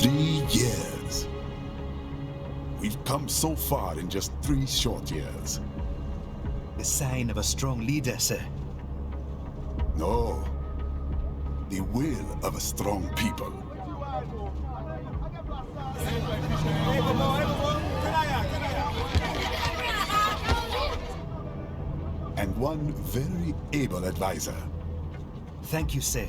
3 years. We've come so far in just 3 short years. The sign of a strong leader, sir. No. The will of a strong people. And one very able advisor. Thank you, sir.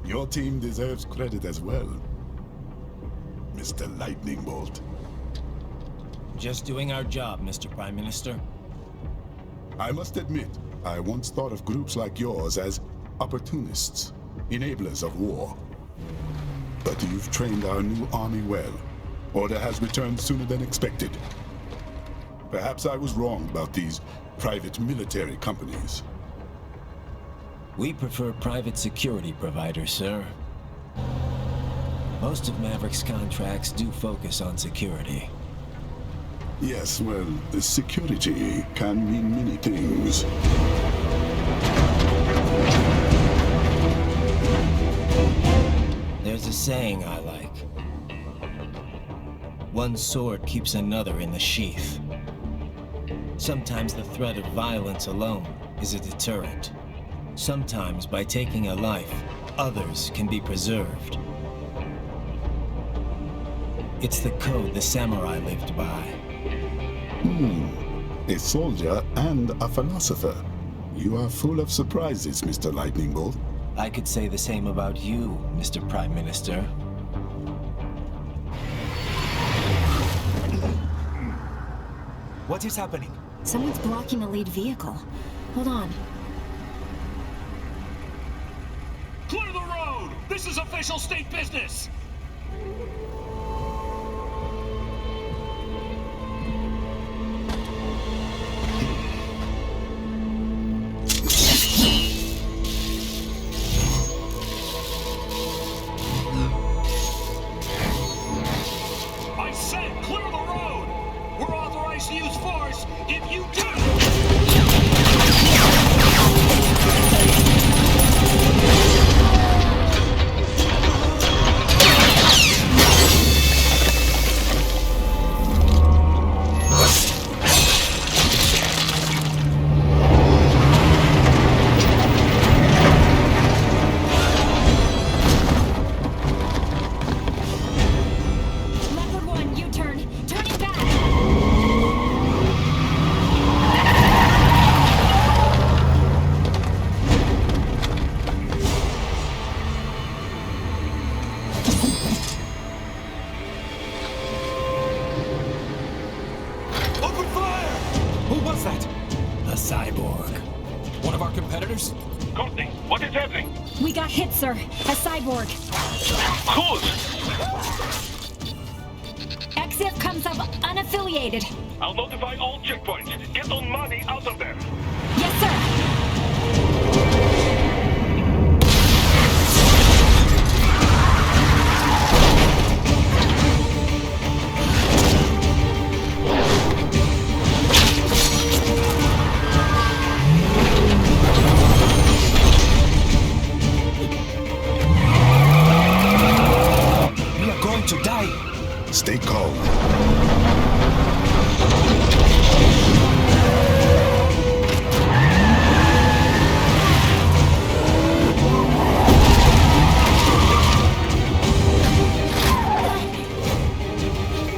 Your team deserves credit as well, Mr. Lightning Bolt. Just doing our job, Mr. Prime Minister. I must admit, I once thought of groups like yours as opportunists, enablers of war. But you've trained our new army well. Order has returned sooner than expected. Perhaps I was wrong about these private military companies. We prefer private security providers, sir. Most of Maverick's contracts do focus on security. Yes, well, security can mean many things. There's a saying I like. One sword keeps another in the sheath. Sometimes the threat of violence alone is a deterrent. Sometimes by taking a life, others can be preserved. It's the code the samurai lived by. A soldier and a philosopher. You are full of surprises, Mr. Lightning Bolt. I could say the same about you, Mr. Prime Minister. What is happening? Someone's blocking the lead vehicle. Hold on. Clear the road! This is official state business! I said clear the road! We're authorized to use force if you do! A cyborg. One of our competitors? Courtney, what is happening? We got hit, sir. A cyborg. Whose? Exif comes up unaffiliated. I'll notify all checkpoints. Get on money out of there. Yes, sir. We are going to die. Stay calm.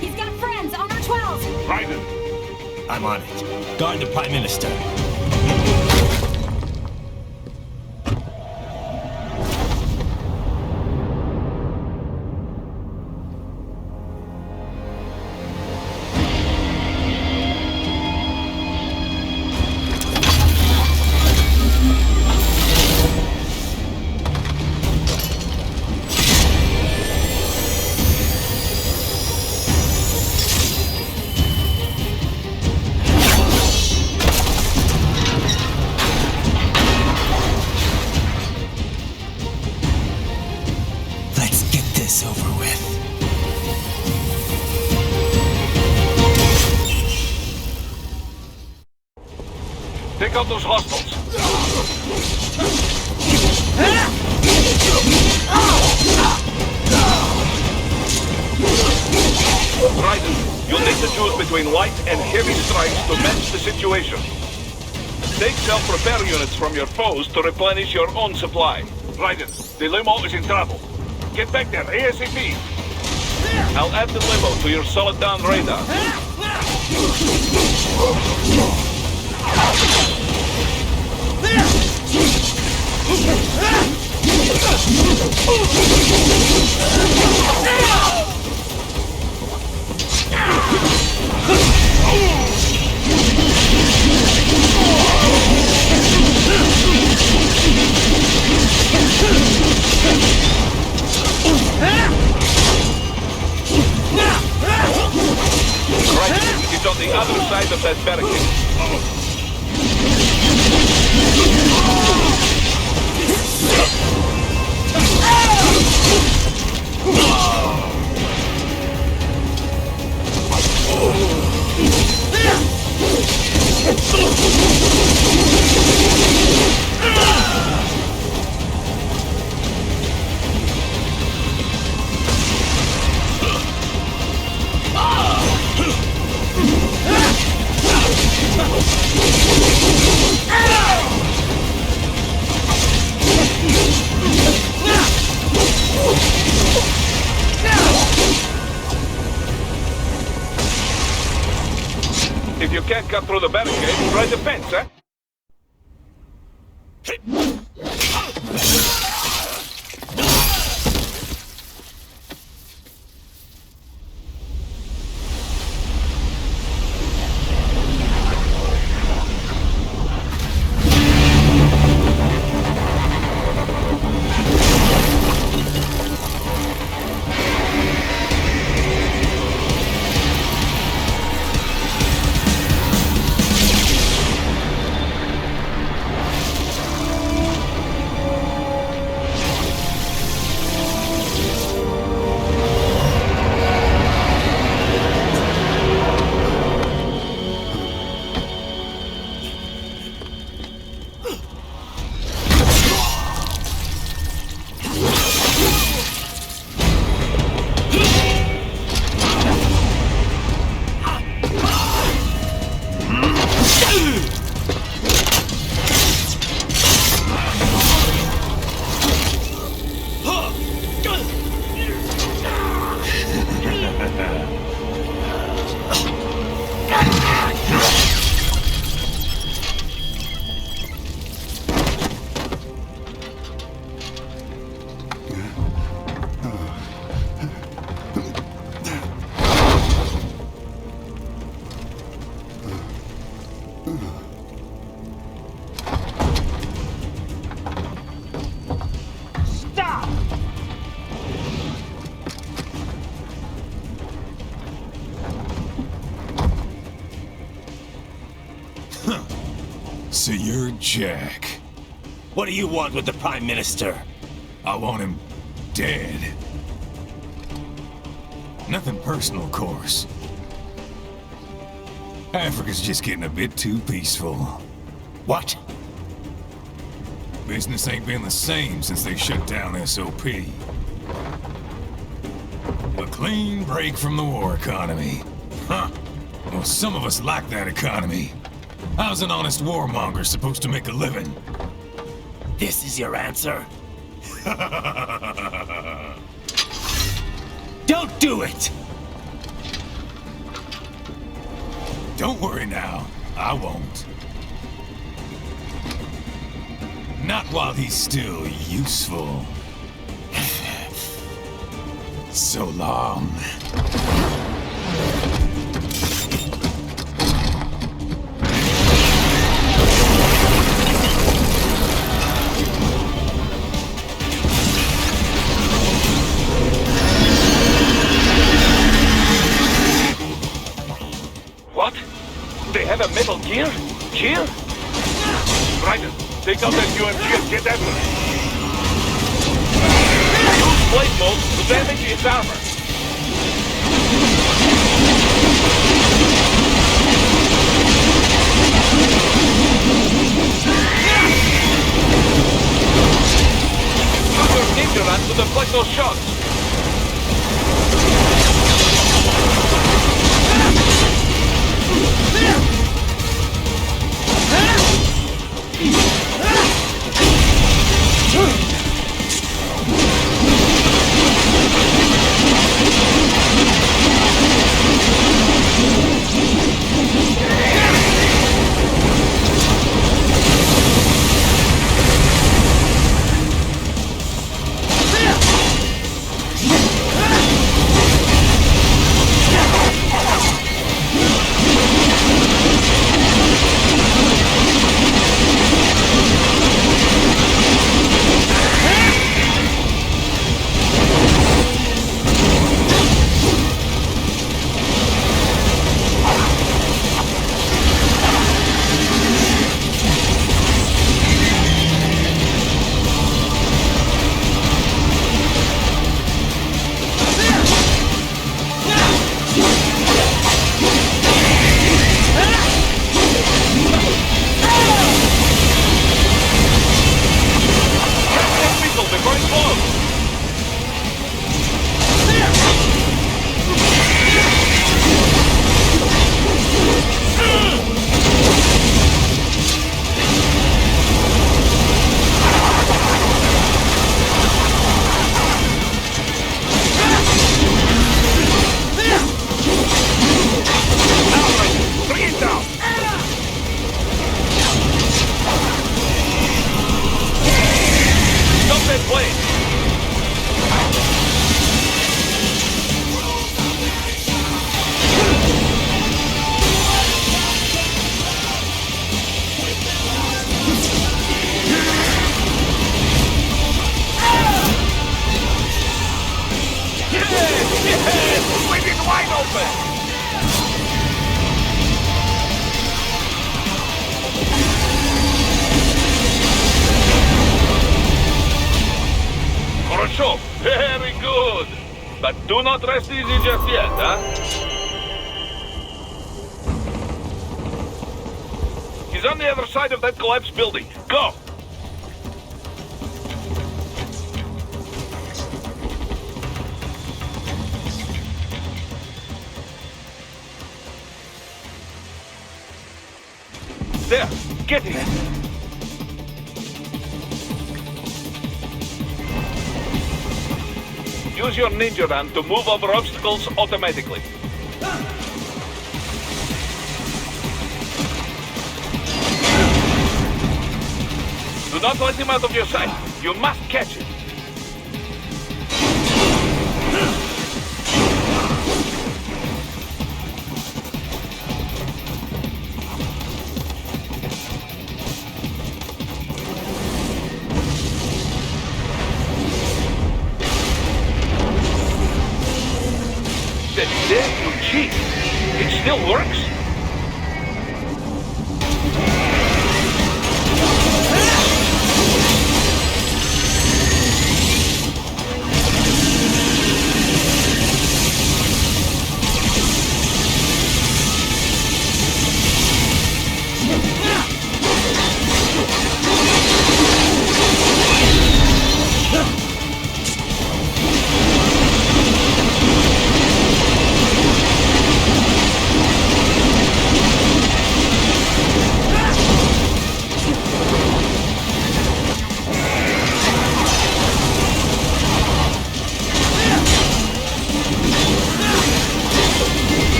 He's got friends on our 12. Raiden, I'm on it. Guard the Prime Minister. Let's get this over with. take out those hostiles. between light and heavy strikes to match the situation. Take self-repair units from your foes to replenish your own supply. Raiden, the limo is in trouble. Get back there ASAP. I'll add the limo to your solid down radar. Right, it's on the other side of that barricade. If you can't cut through the barricade, try the fence, eh? So you're Jack. What do you want with the Prime Minister? I want him dead. Nothing personal, of course. Africa's just getting a bit too peaceful. What? Business ain't been the same since they shut down SOP. A clean break from the war economy. Huh. Well, some of us like that economy. How's an honest warmonger supposed to make a living? This is your answer? Don't do it! Don't worry now. I won't. Not while he's still useful. So long. What? They have a metal gear? Gear? Raiden, take out that UMG and get after it. Use blade mode to damage its armor. Use your ninja run to deflect those shots. 「Swinging wide open! Хорошо, very good. But do not rest easy just yet, huh? He's on the other side of that collapsed building. Go! There, get him! Use your ninja run to move over obstacles automatically. Do not let him out of your sight. You must catch him. Dare you cheat? It still works?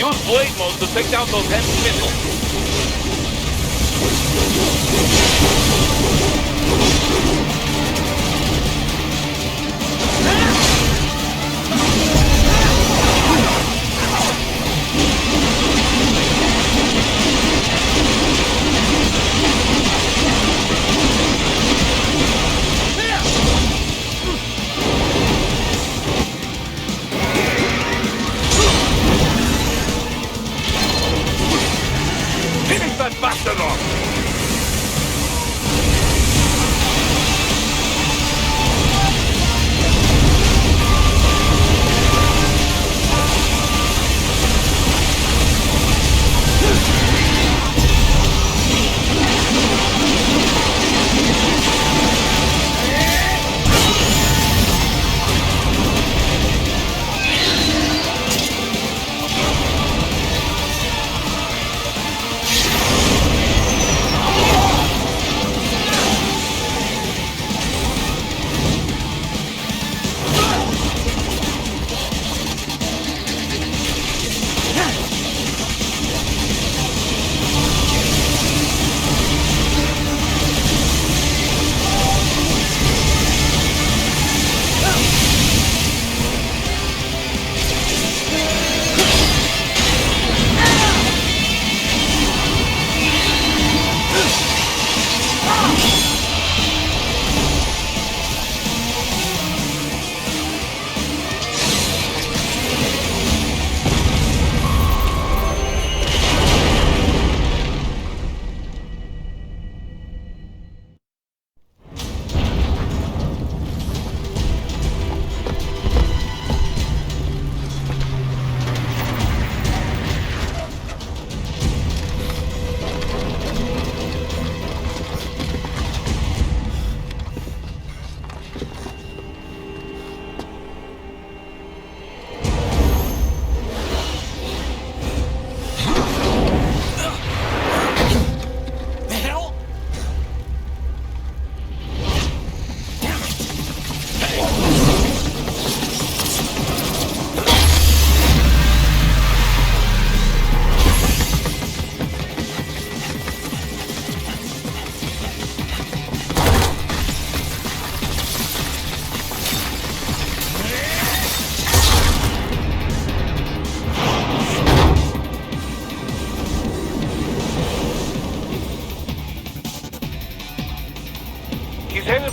Use blade mode to take down those heavy missiles. Finish that bastard off!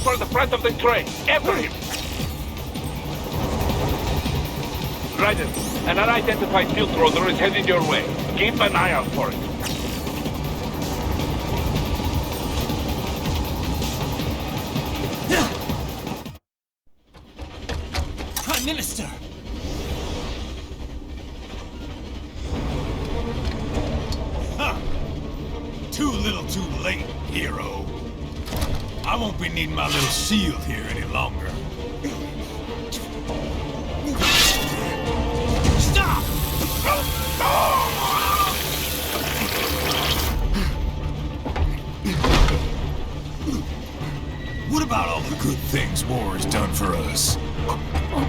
for the front of the train. After him. Raiden, an unidentified field roller is heading your way. Keep an eye out for it. Prime Minister! Too little too late, hero. I won't be needing my little shield here any longer. Stop! What about all the good things war has done for us?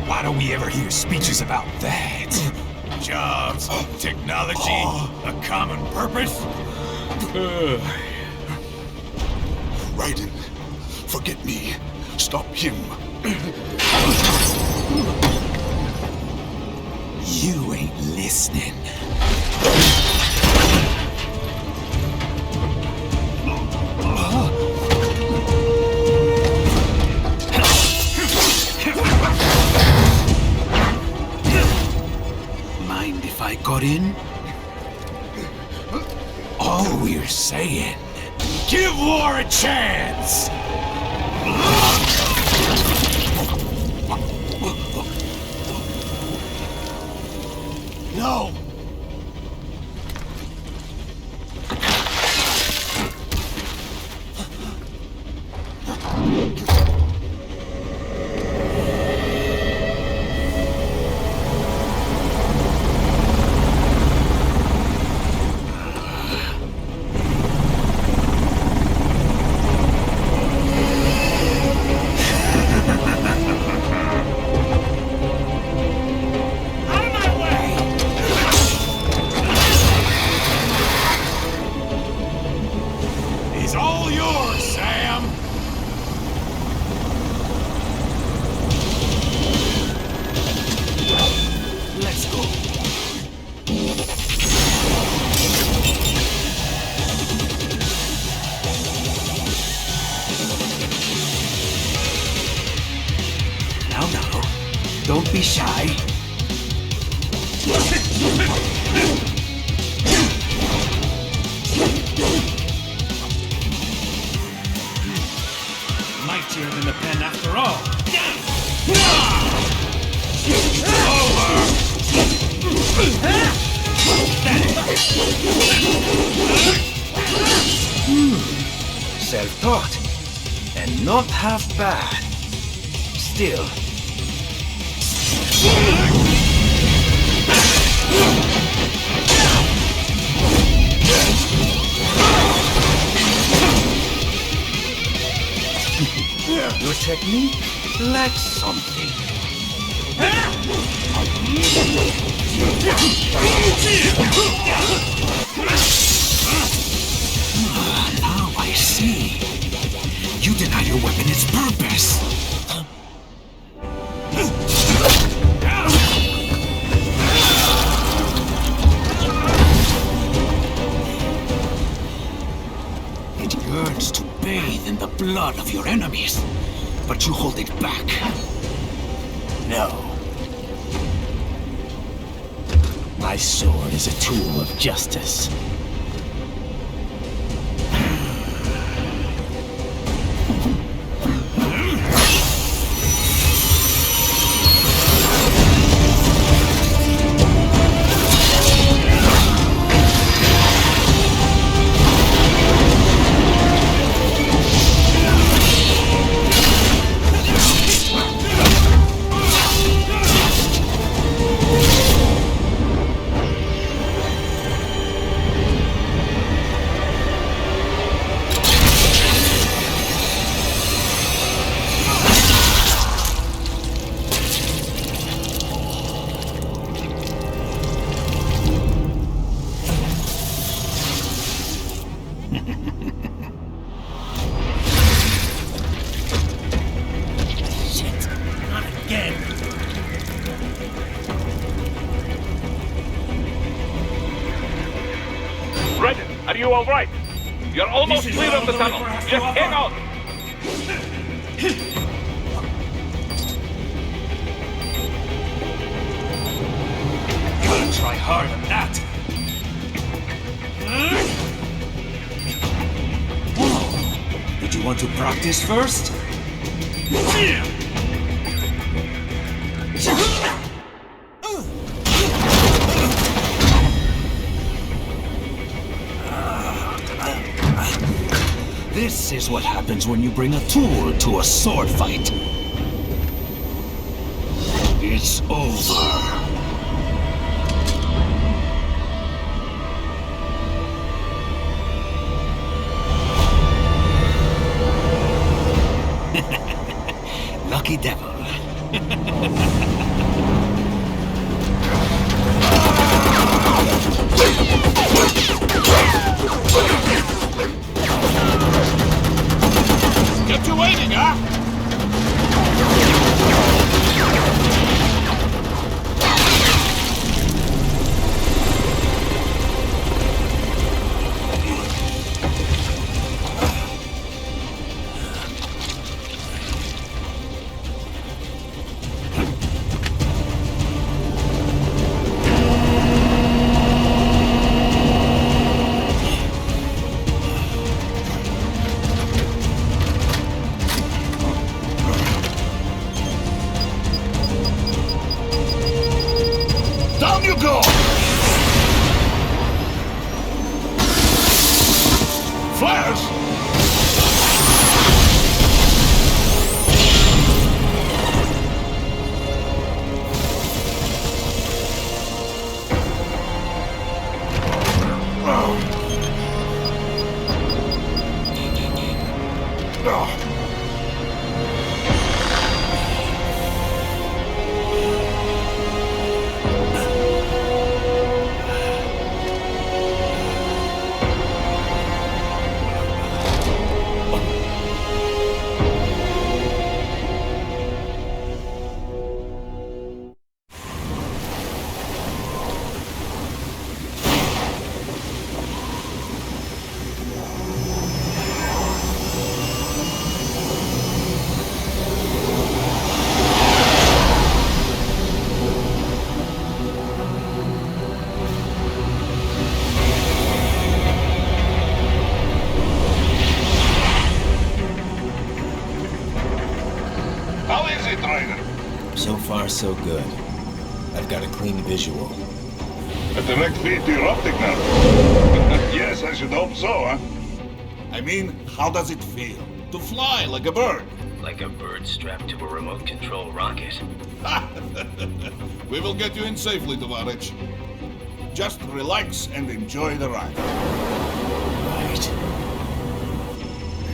Why don't we ever hear speeches about that? Jobs, technology, a common purpose? Raiden, forget me. Stop him. You ain't listening. Mind if I got in? All we're saying, give war a chance! No! He's all yours, Sam! Let's go. Now, don't be shy. Mightier than the pen after all. Self-taught, and not half bad. Still. Your technique lacks something. Now I see. You deny your weapon its purpose. It yearns to bathe in the blood of your enemies, but you hold it back. No. My sword is a tool of justice. Are you all right? You're almost clear of the tunnel. Just hang on. Gotta try hard on that. Did you want to practice first? This is what happens when you bring a tool to a sword fight. It's over. Lucky devil. Get you waiting, huh? Down you go! Flares! How is it, Ryder? So far, so good. I've got a clean visual. A direct feed to your optic nerve. Yes, I should hope so, huh? I mean, how does it feel? To fly like a bird? Like a bird strapped to a remote control rocket. We will get you in safely, Tovarich. Just relax and enjoy the ride. Right.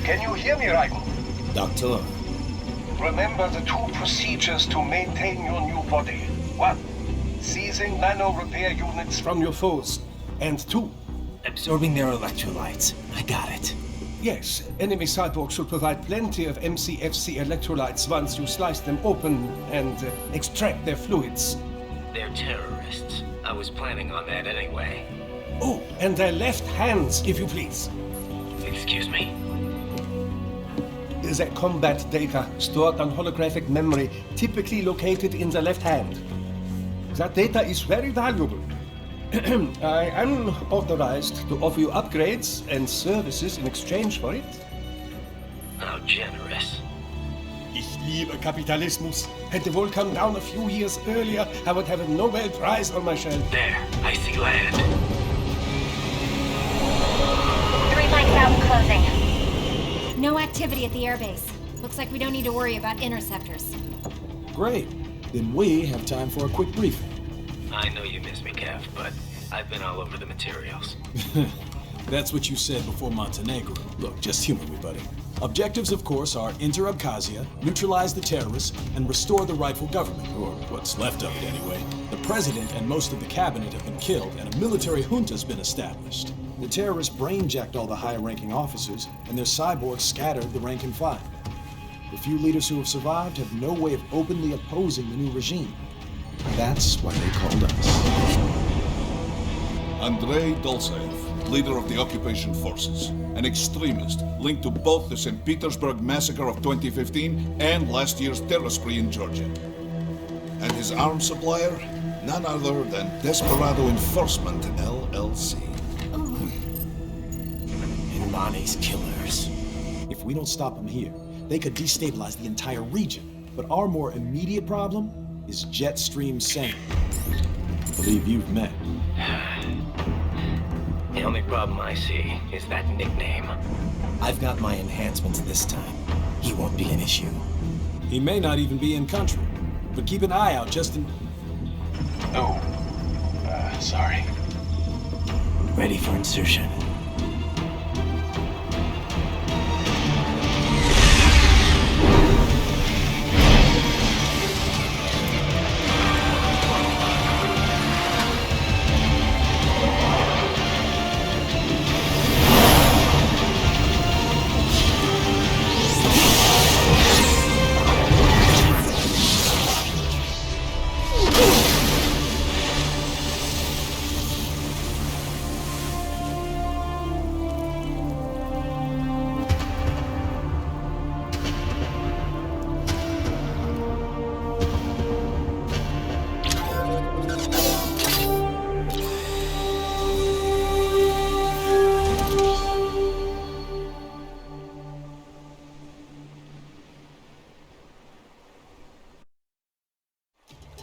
Can you hear me, Raiko? Doctor, Remember the two procedures to maintain your new body. 1. Seizing nano repair units From your foes. And 2. absorbing their electrolytes. I got it. Yes, enemy cyborg should provide plenty of MCFC electrolytes once you slice them open and extract their fluids. They're terrorists. I was planning on that anyway. Oh, and their left hands, if you please. Excuse me? The combat data stored on holographic memory, typically located in the left hand. That data is very valuable. I am authorized to offer you upgrades and services in exchange for it. How generous. Ich liebe Kapitalismus. Had the wall come down a few years earlier, I would have a Nobel Prize on my shelf. There, I see land. 3 mics out and closing. No activity at the airbase. Looks like we don't need to worry about interceptors. Great. Then we have time for a quick briefing. I know you miss me, Kev, but I've been all over the materials. That's what you said before Montenegro. Look, just humor me, buddy. Objectives, of course, are enter Abkhazia, neutralize the terrorists, and restore the rightful government, or what's left of it anyway. The president and most of the cabinet have been killed, and a military junta's been established. The terrorists brainjacked all the high-ranking officers, and their cyborgs scattered the rank and file. The few leaders who have survived have no way of openly opposing the new regime. That's why they called us. Andrei Dolcev, leader of the occupation forces. An extremist linked to both the St. Petersburg massacre of 2015 and last year's terror spree in Georgia. And his arms supplier? None other than Desperado Enforcement, LLC. Money's killers. If we don't stop them here, they could destabilize the entire region. But our more immediate problem is Jetstream Sam. I believe you've met. The only problem I see is that nickname. I've got my enhancements this time. He won't be an issue. He may not even be in country, but keep an eye out just in... Oh, sorry. Ready for insertion.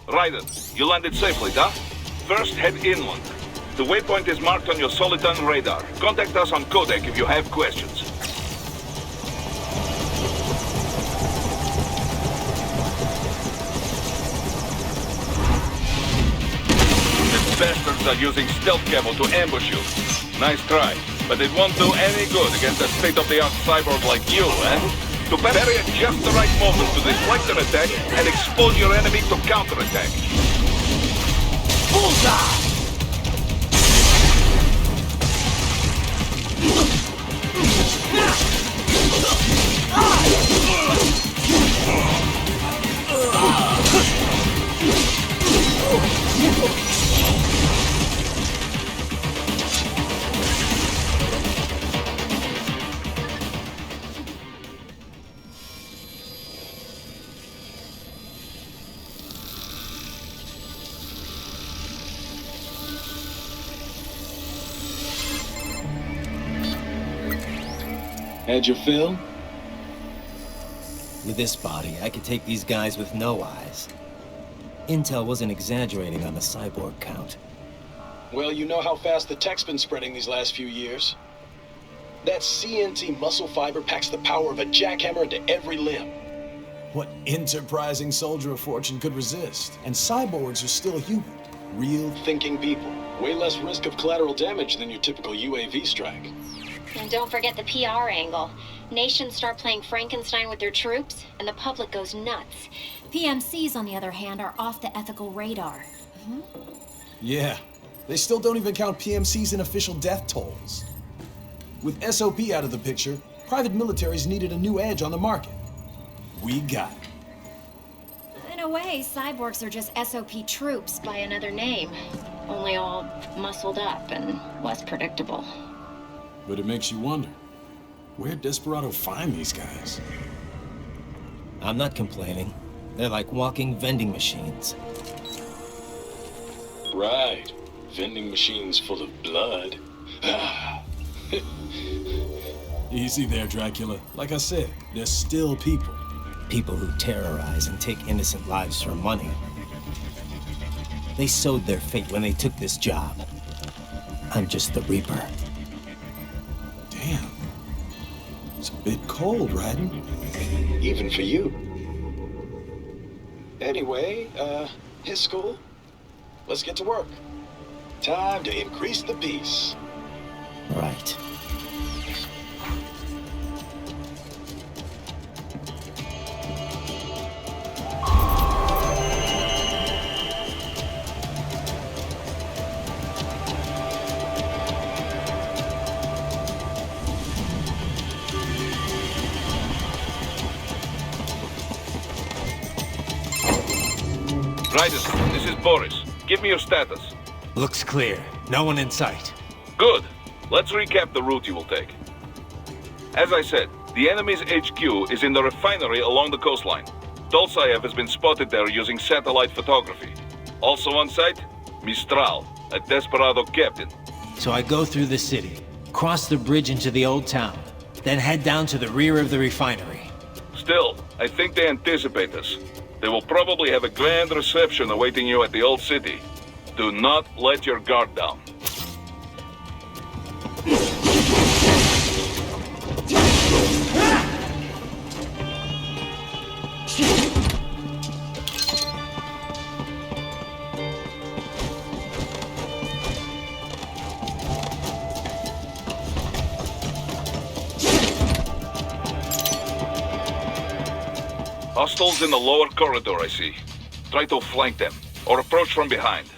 Raiden, you landed safely, huh? First, head inland. The waypoint is marked on your Soliton radar. Contact us on Codec if you have questions. The bastards are using stealth cable to ambush you. Nice try, but it won't do any good against a state-of-the-art cyborg like you, eh? To parry at just the right moment to deflect an attack and expose your enemy to counterattack. Bullseye! Had your fill? With this body, I could take these guys with no eyes. Intel wasn't exaggerating on the cyborg count. Well, you know how fast the tech's been spreading these last few years. That CNT muscle fiber packs the power of a jackhammer into every limb. What enterprising soldier of fortune could resist? And cyborgs are still human. Real thinking people. Way less risk of collateral damage than your typical UAV strike. And don't forget the PR angle. Nations start playing Frankenstein with their troops, and the public goes nuts. PMCs, on the other hand, are off the ethical radar. Yeah, they still don't even count PMCs in official death tolls. With SOP out of the picture, private militaries needed a new edge on the market. We got it. In a way, cyborgs are just SOP troops by another name. Only all muscled up and less predictable. But it makes you wonder, where'd Desperado find these guys? I'm not complaining. They're like walking vending machines. Right. Vending machines full of blood. Easy there, Dracula. Like I said, they're still people. People who terrorize and take innocent lives for money. They sowed their fate when they took this job. I'm just the Reaper. Damn. It's a bit cold, Raiden. Even for you. Anyway, his school. Let's get to work. Time to increase the peace. Right. Raiden, this is Boris. Give me your status. Looks clear. No one in sight. Good. Let's recap the route you will take. As I said, the enemy's HQ is in the refinery along the coastline. Dolsaev has been spotted there using satellite photography. Also on site, Mistral, a desperado captain. So I go through the city, cross the bridge into the old town, then head down to the rear of the refinery. Still, I think they anticipate us. They will probably have a grand reception awaiting you at the old city. Do not let your guard down. Hostiles in the lower corridor, I see. Try to flank them, or approach from behind.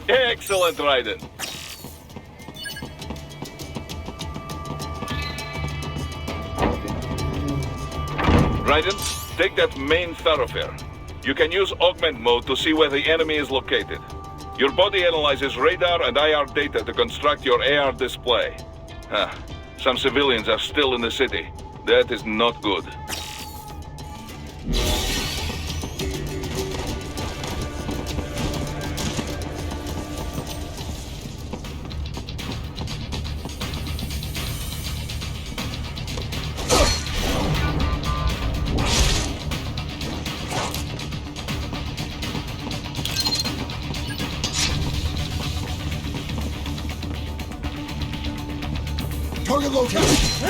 Excellent, Raiden. Raiden, take that main thoroughfare. You can use augment mode to see where the enemy is located. Your body analyzes radar and IR data to construct your AR display. Some civilians are still in the city. That is not good. Target located.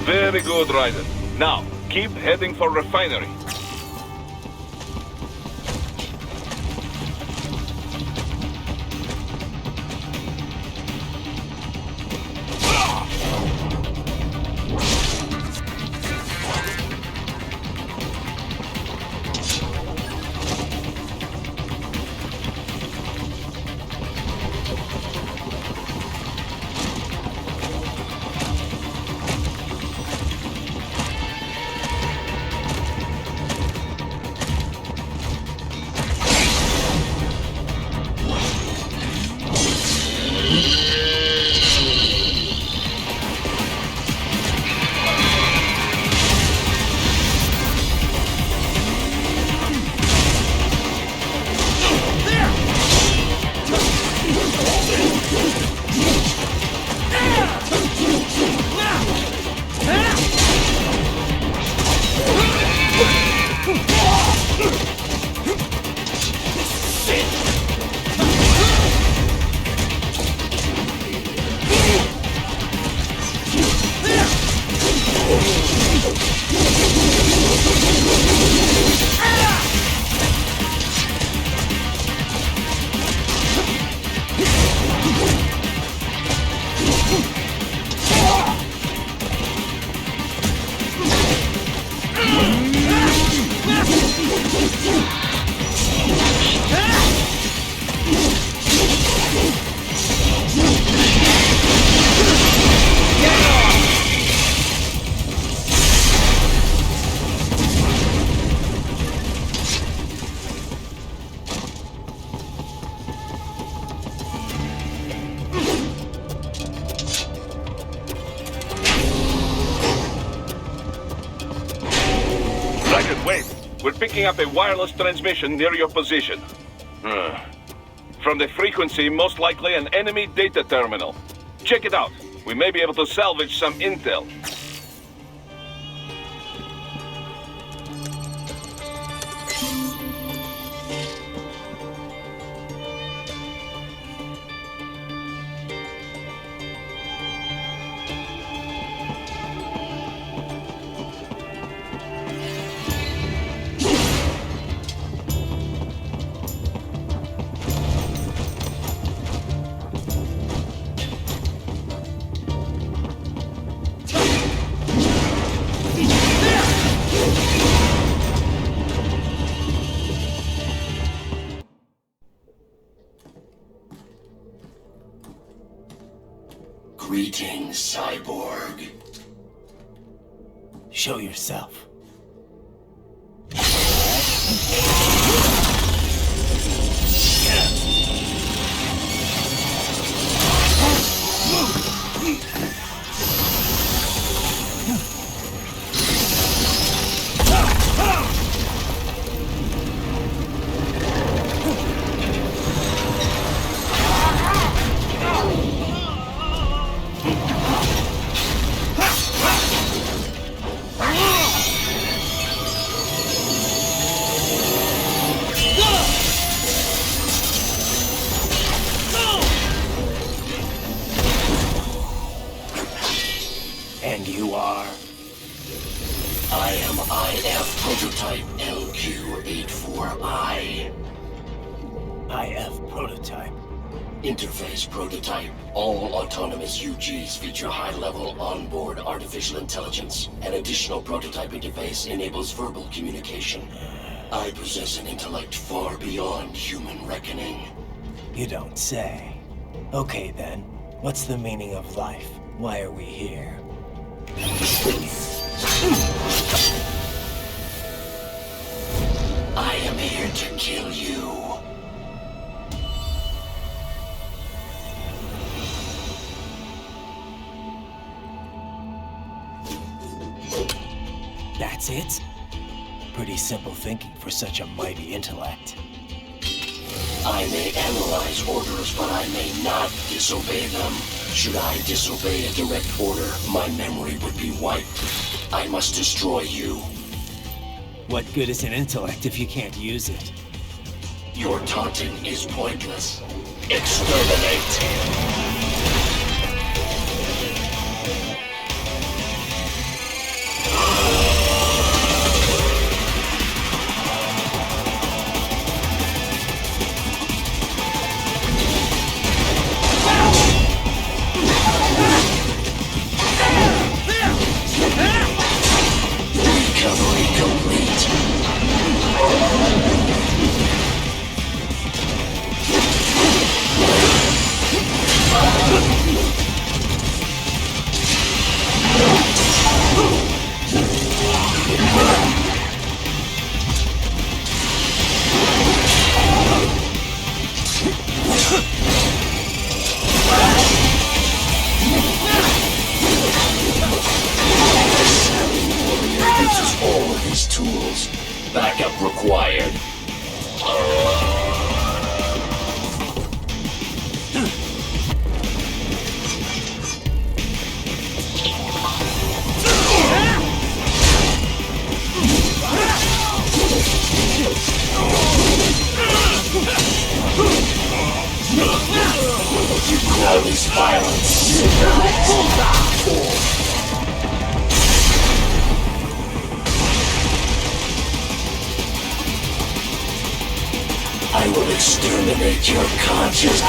Very good, Raiden. Now, keep heading for refinery. Picking up a wireless transmission near your position. From the frequency, most likely an enemy data terminal. Check it out. We may be able to salvage some intel. Greetings, cyborg. Show yourself. And you are? I am IF Prototype LQ84I. IF Prototype. Interface Prototype. All autonomous UGs feature high-level onboard artificial intelligence. An additional prototype interface enables verbal communication. I possess an intellect far beyond human reckoning. You don't say. Okay then, what's the meaning of life? Why are we here? I am here to kill you. That's it? Pretty simple thinking for such a mighty intellect. I may analyze orders, but I may not disobey them. Should I disobey a direct order, my memory would be wiped. I must destroy you. What good is an intellect if you can't use it? Your taunting is pointless. Exterminate! Recovery complete. Uses all of his tools. Backup required. You call this violence? I will exterminate your conscience.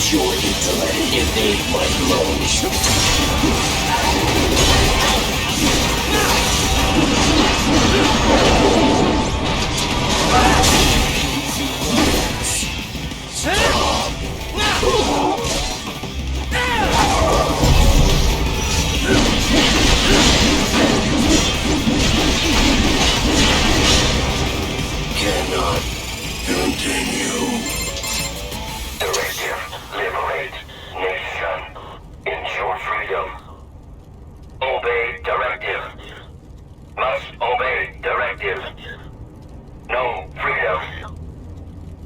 use your intellect and evade my blows. Cannot continue. Directive, liberate, nation, ensure freedom. Obey directive. Must obey directive. No freedom.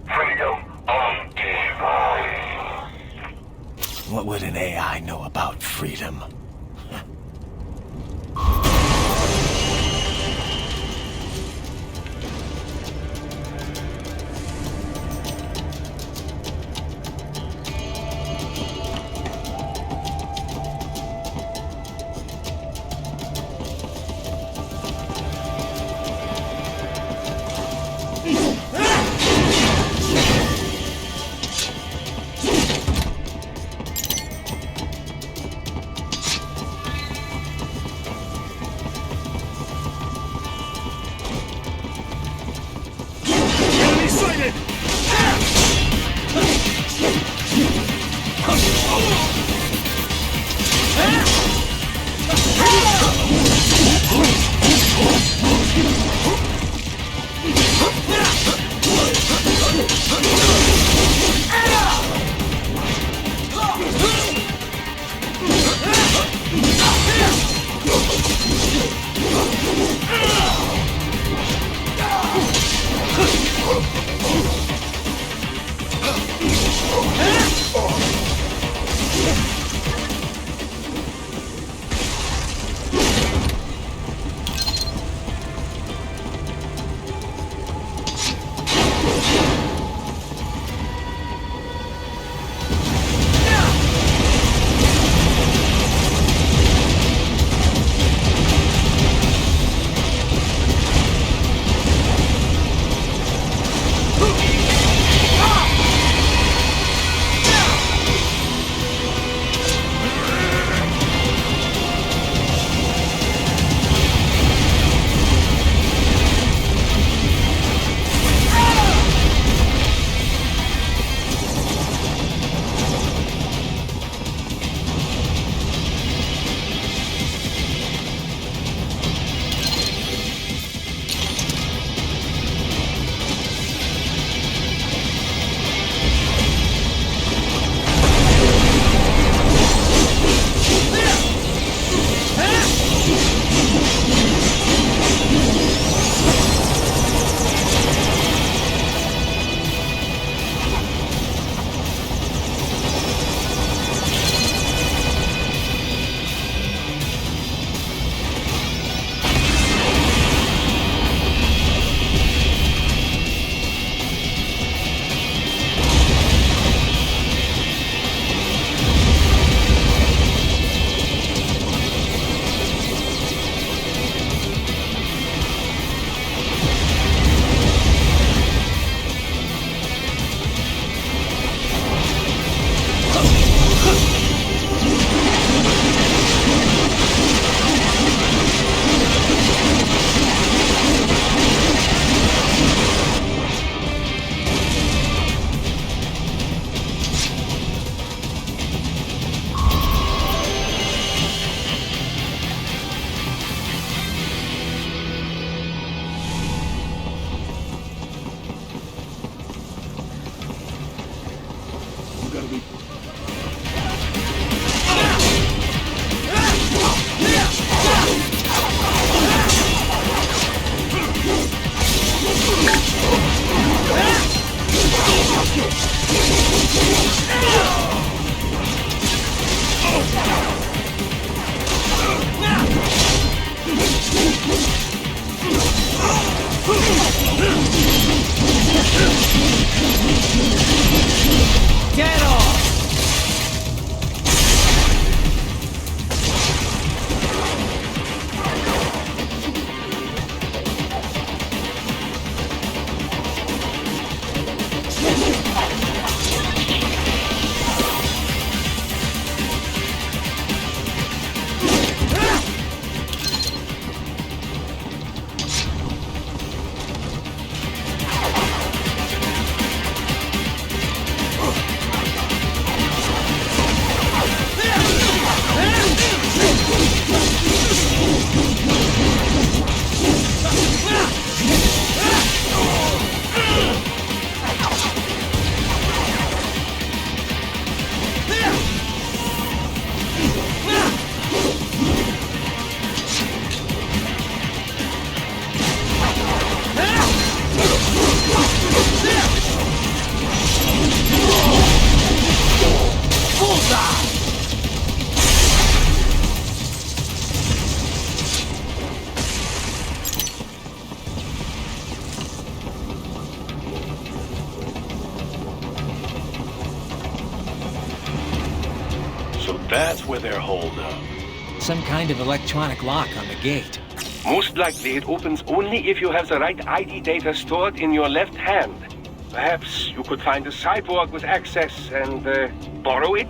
Freedom undefined. What would an AI know about freedom? Get off! That's where they're holed up. Some kind of electronic lock on the gate. Most likely it opens only if you have the right ID data stored in your left hand. Perhaps you could find a cyborg with access and borrow it?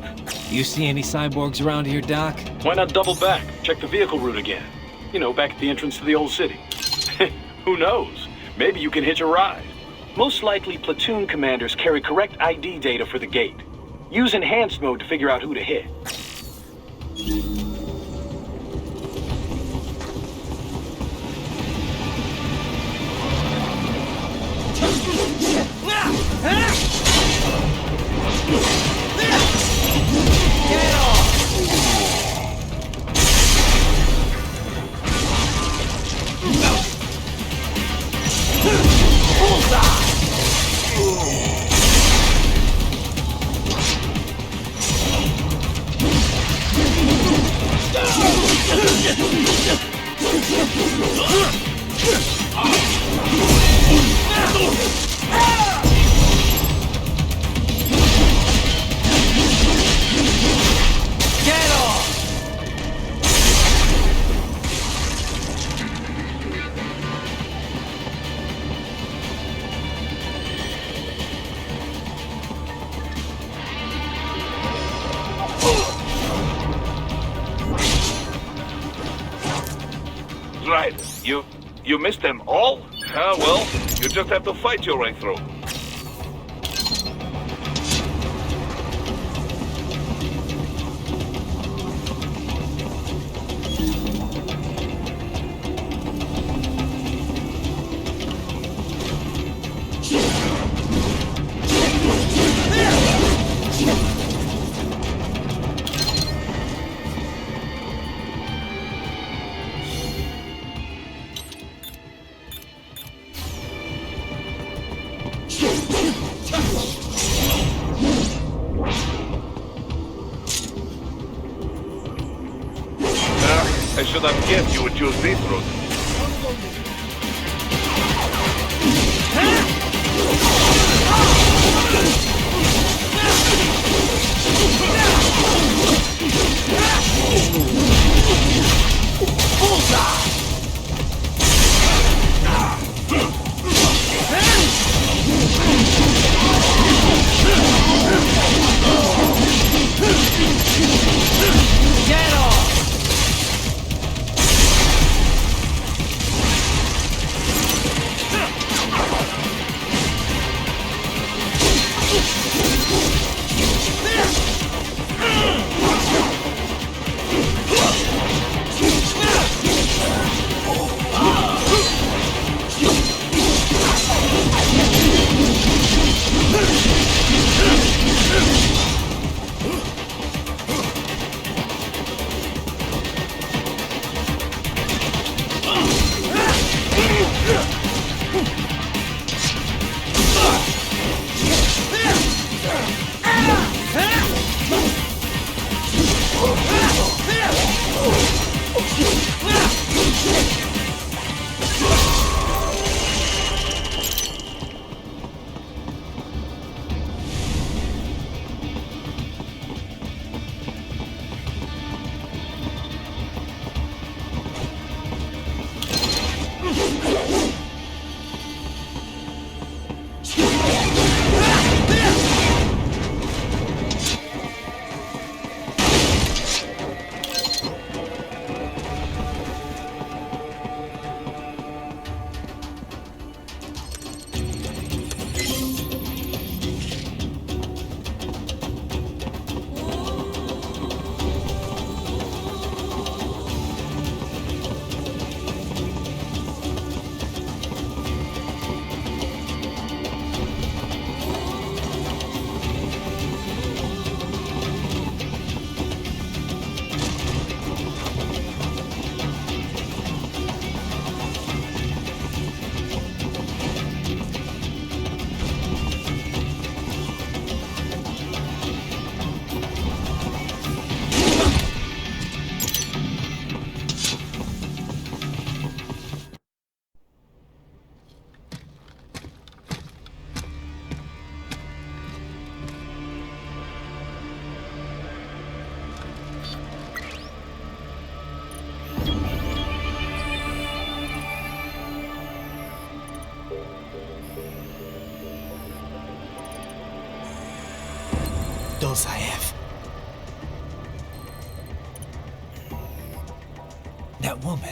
You see any cyborgs around here, Doc? Why not double back? Check the vehicle route again. You know, back at the entrance to the old city. Who knows? Maybe you can hitch a ride. Most likely, platoon commanders carry correct ID data for the gate. Use enhanced mode to figure out who to hit. Right. You missed them all? Ah, well, you just have to fight your way through. I should have guessed you would choose this route. Dolzaev. That woman.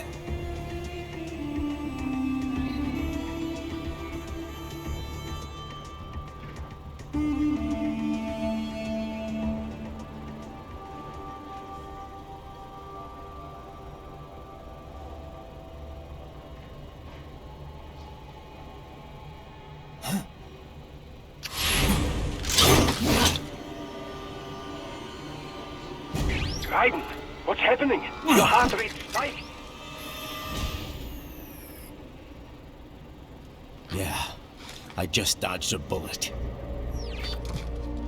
Raiden, what's happening? Your heart rate spiked. Yeah, I just dodged a bullet.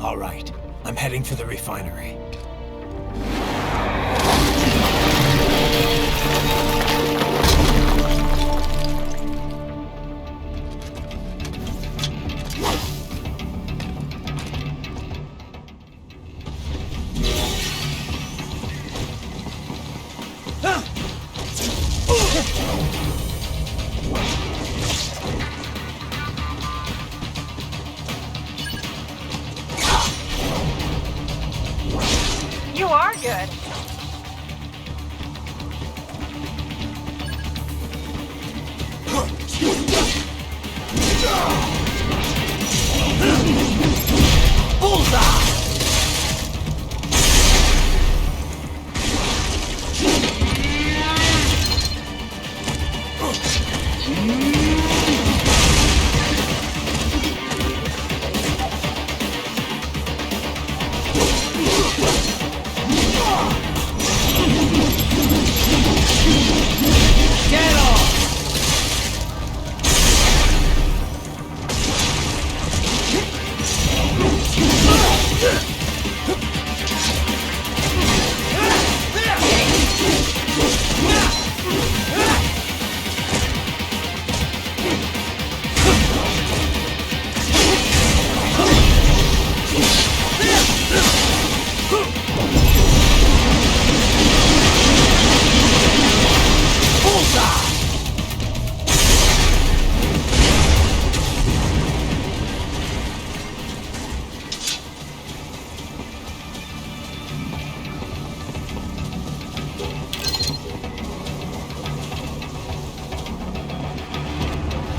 All right, I'm heading for the refinery. You are good.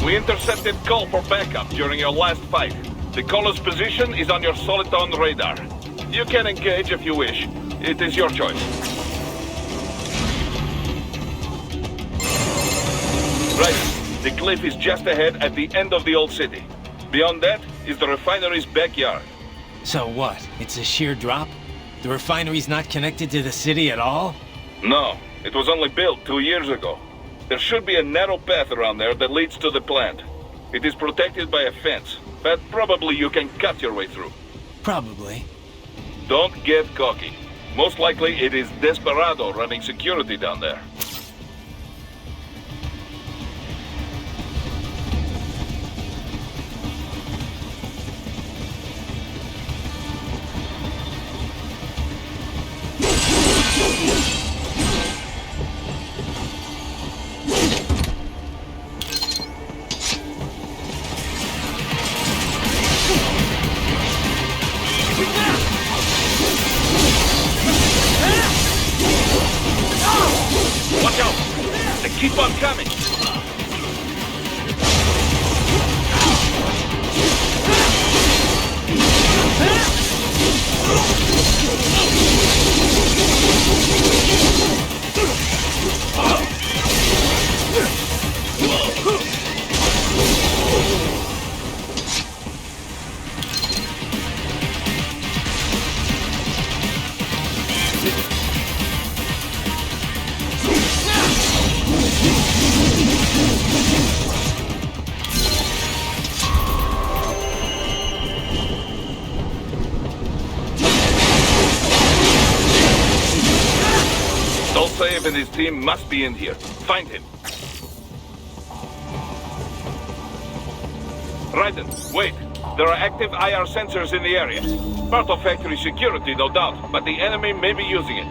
We intercepted call for backup during your last fight. The caller's position is on your Soliton radar. You can engage if you wish. It is your choice. Right. The cliff is just ahead at the end of the old city. Beyond that is the refinery's backyard. So what? It's a sheer drop? The refinery's not connected to the city at all? No, it was only built 2 years ago. There should be a narrow path around there that leads to the plant. It is protected by a fence, but probably you can cut your way through. Probably. Don't get cocky. Most likely it is Desperado running security down there. Watch out! They keep on coming! Dolzaev and his team must be in here. Find him. Raiden, wait. There are active IR sensors in the area. Part of factory security, no doubt, but the enemy may be using it.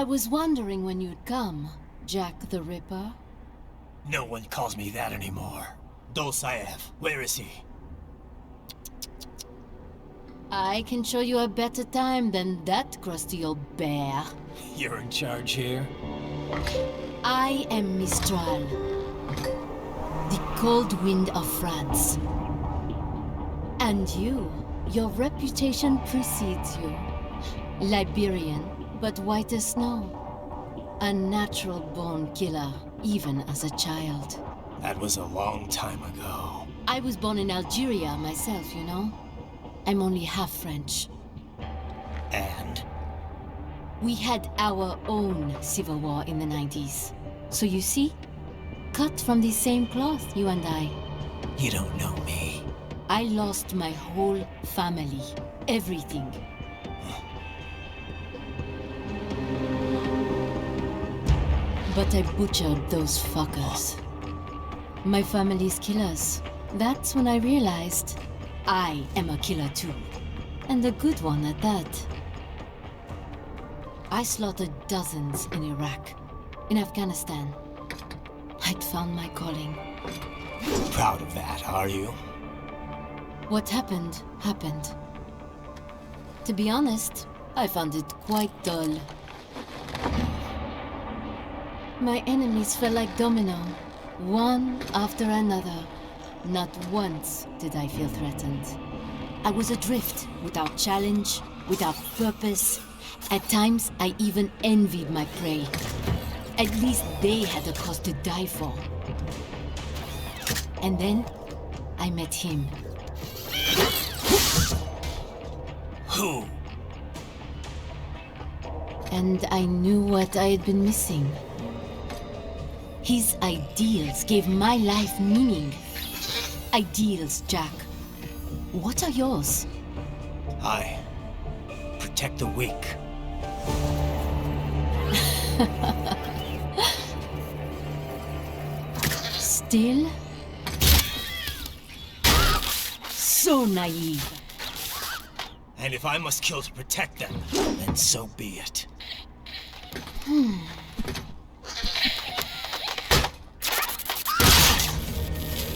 I was wondering when you'd come, Jack the Ripper. No one calls me that anymore. Dosaev, where is he? I can show you a better time than that crusty old bear. You're in charge here? I am Mistral, the cold wind of France. And you, your reputation precedes you. Liberian, but white as snow. A natural-born killer, even as a child. That was a long time ago. I was born in Algeria myself, you know. I'm only half French. And? We had our own civil war in the 90s. So you see? Cut from the same cloth, you and I. You don't know me. I lost my whole family. Everything. But I butchered those fuckers. My family's killers. That's when I realized I am a killer too. And a good one at that. I slaughtered dozens in Iraq, in Afghanistan. I'd found my calling. Proud of that, are you? What happened, happened. To be honest, I found it quite dull. My enemies fell like domino, one after another. Not once did I feel threatened. I was adrift, without challenge, without purpose. At times, I even envied my prey. At least they had a cause to die for. And then, I met him. Who? And I knew what I had been missing. His ideals gave my life meaning. Ideals, Jack. What are yours? I protect the weak. Still? So naive. And if I must kill to protect them, then so be it.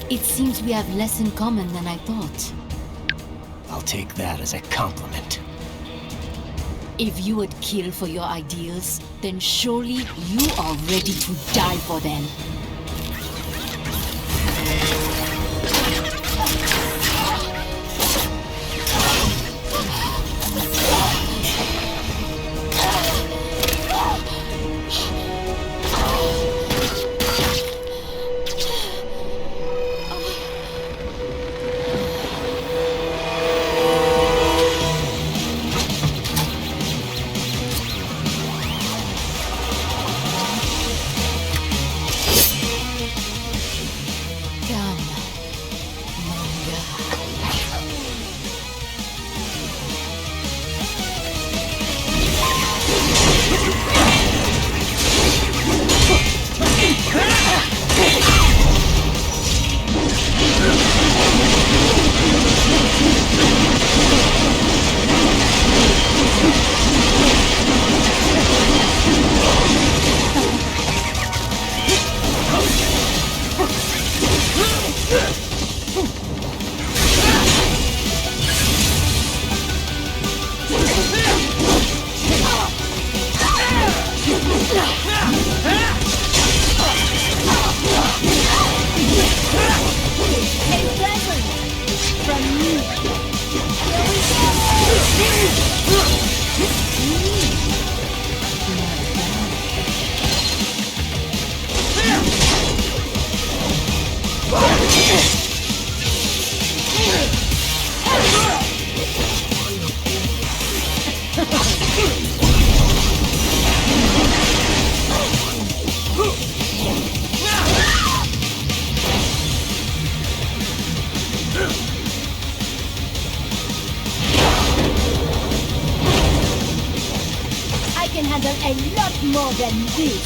It seems we have less in common than I thought. I'll take that as a compliment. If you would kill for your ideals, then surely you are ready to die for them. I can handle a lot more than this.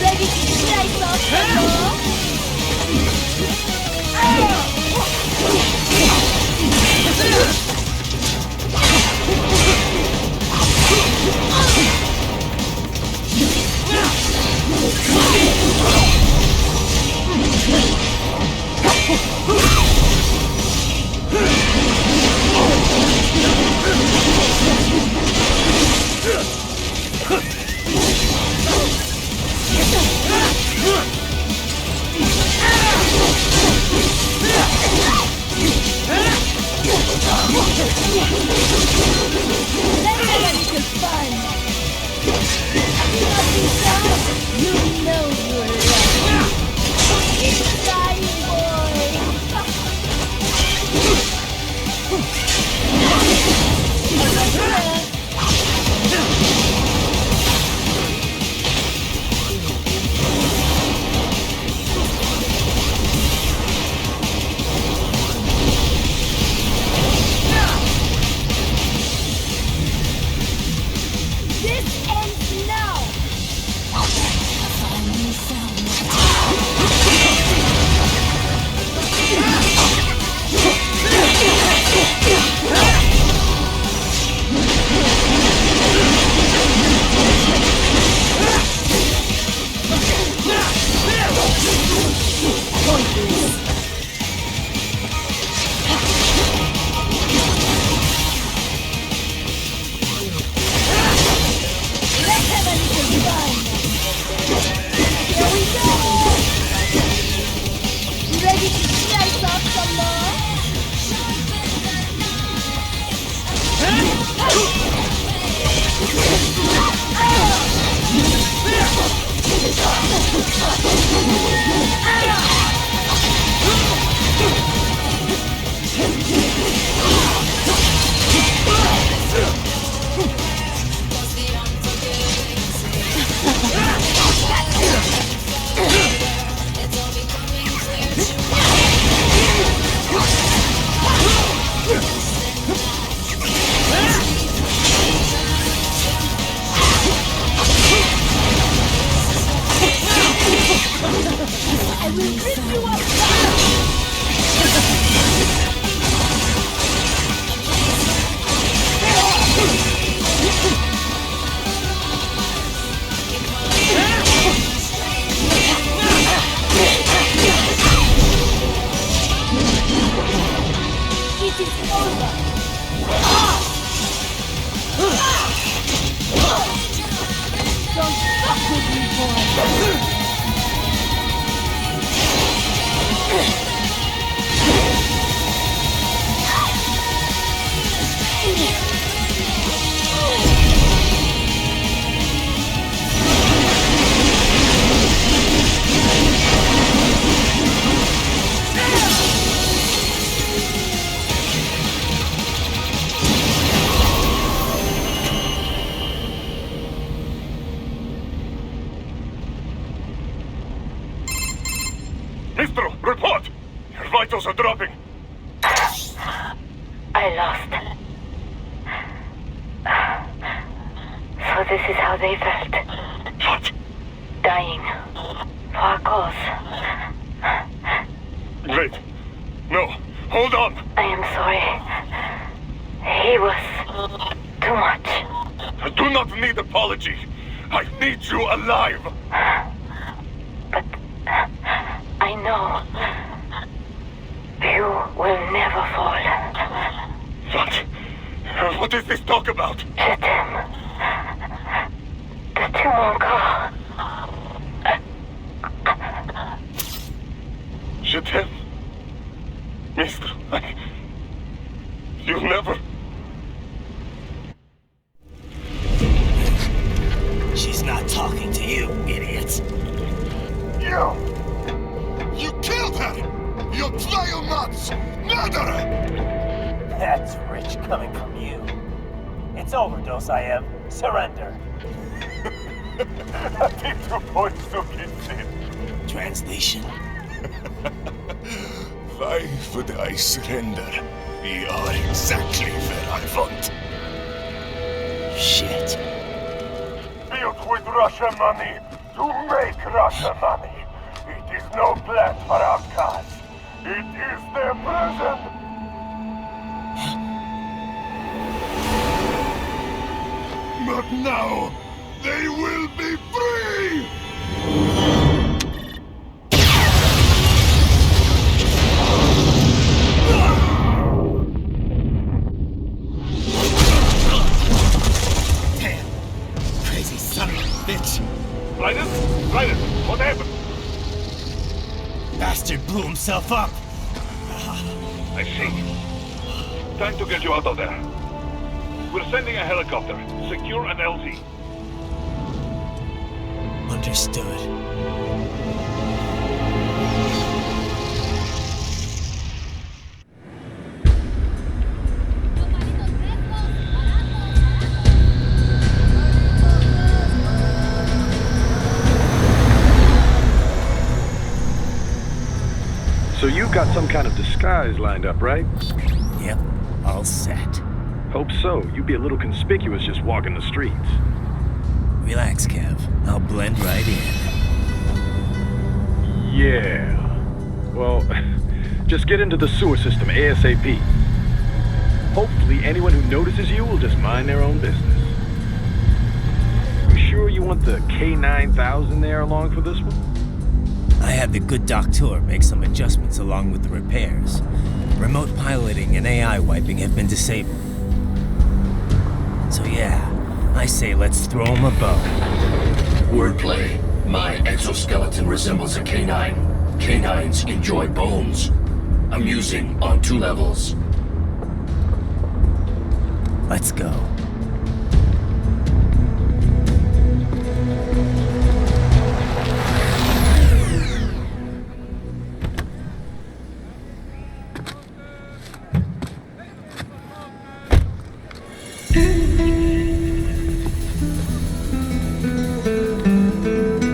Ready to slice off the floor? Are dropping. I lost. So this is how they felt. What? Dying. For a cause. Wait. No. Hold on. I am sorry. He was too much. I do not need apology. I need you alive. But I know you will never fall. What? What is this talk about? Jetstream. The two encore. Jetstream? Mister, you'll never... She's not talking to you, idiot. You killed her! You vile murderer! That's rich coming from you. It's overdose, I am. Surrender. Translation. Why would I surrender? We are exactly where I want. Shit. Built with Russian money to make Russian money. It is no plan for outcasts. It is their prison. But now, they will be free! Damn! Crazy son of a bitch! Raiden? Raiden, what happened? Bastard blew himself up! I see. Time to get you out of there. We're sending a helicopter. Secure an LZ. Understood. So you've got some kind of disguise lined up, right? Yep, all set. Hope so. You'd be a little conspicuous just walking the streets. Relax, Kev. I'll blend right in. Yeah. Well, just get into the sewer system ASAP. Hopefully anyone who notices you will just mind their own business. You sure you want the K9000 there along for this one? I had the good doctor make some adjustments along with the repairs. Remote piloting and AI wiping have been disabled. So yeah, I say let's throw him a bone. Wordplay. My exoskeleton resembles a canine. Canines enjoy bones. Amusing on 2 levels. Let's go.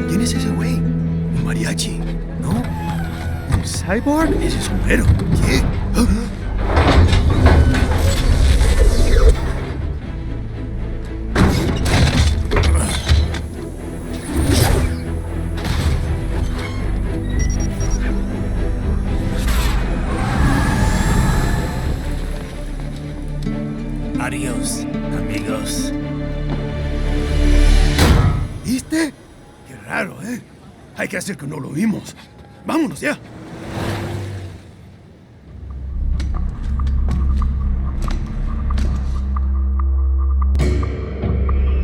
¿Quién es ese güey? ¿Un mariachi? ¿No? ¿Un cyborg? Ese es un güero. ¿Qué? Adiós, amigos. ¿Viste? Qué raro, ¿eh? Hay que hacer que no lo vimos. Vámonos ya.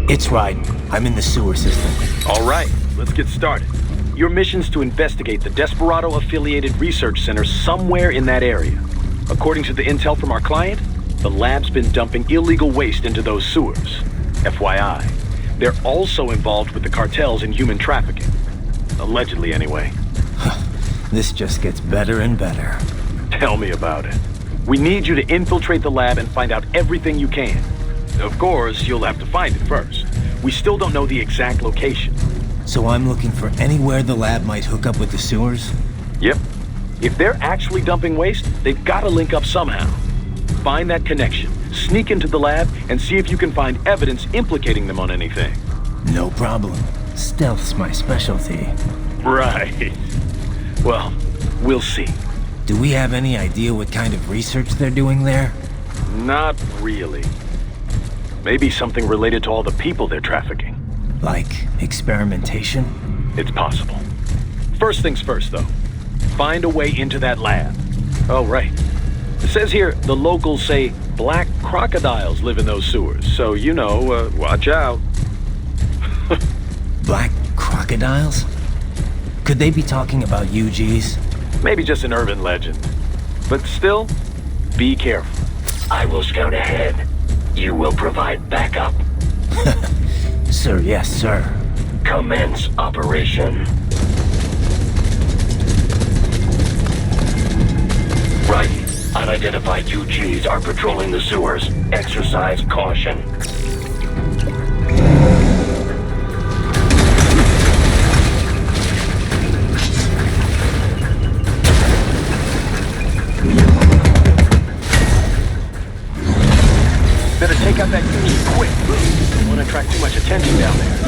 It's Raiden. I'm in the sewer system. All right, let's get started. Your mission's to investigate the Desperado-affiliated research center somewhere in that area. According to the intel from our client, the lab's been dumping illegal waste into those sewers. FYI, they're also involved with the cartels in human trafficking. Allegedly, anyway. This just gets better and better. Tell me about it. We need you to infiltrate the lab and find out everything you can. Of course, you'll have to find it first. We still don't know the exact location. So I'm looking for anywhere the lab might hook up with the sewers? Yep. If they're actually dumping waste, they've got to link up somehow. Find that connection, sneak into the lab, and see if you can find evidence implicating them on anything. No problem. Stealth's my specialty. Right. Well, we'll see. Do we have any idea what kind of research they're doing there? Not really. Maybe something related to all the people they're trafficking. Like experimentation? It's possible. First things first, though. Find a way into that lab. Oh, right. It says here the locals say black crocodiles live in those sewers, so you know, watch out. Black crocodiles? Could they be talking about UGs? Maybe just an urban legend. But still, be careful. I will scout ahead. You will provide backup. Sir, yes, sir. Commence operation. Right. Unidentified UGs are patrolling the sewers. Exercise caution. Better take out that UG quick. Don't want to attract too much attention down there.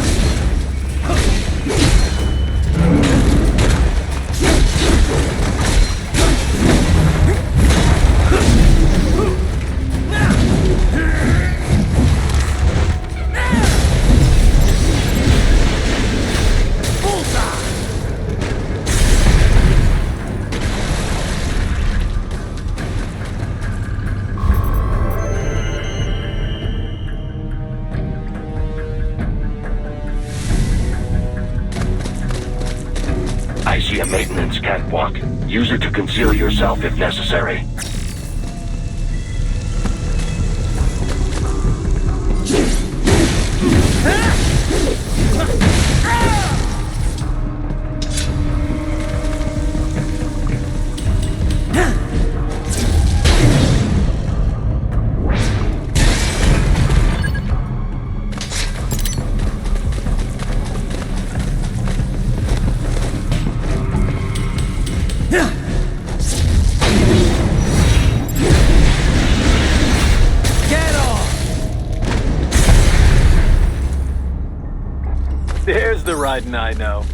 I see a maintenance catwalk. Use it to conceal yourself if necessary. There's the riding I know.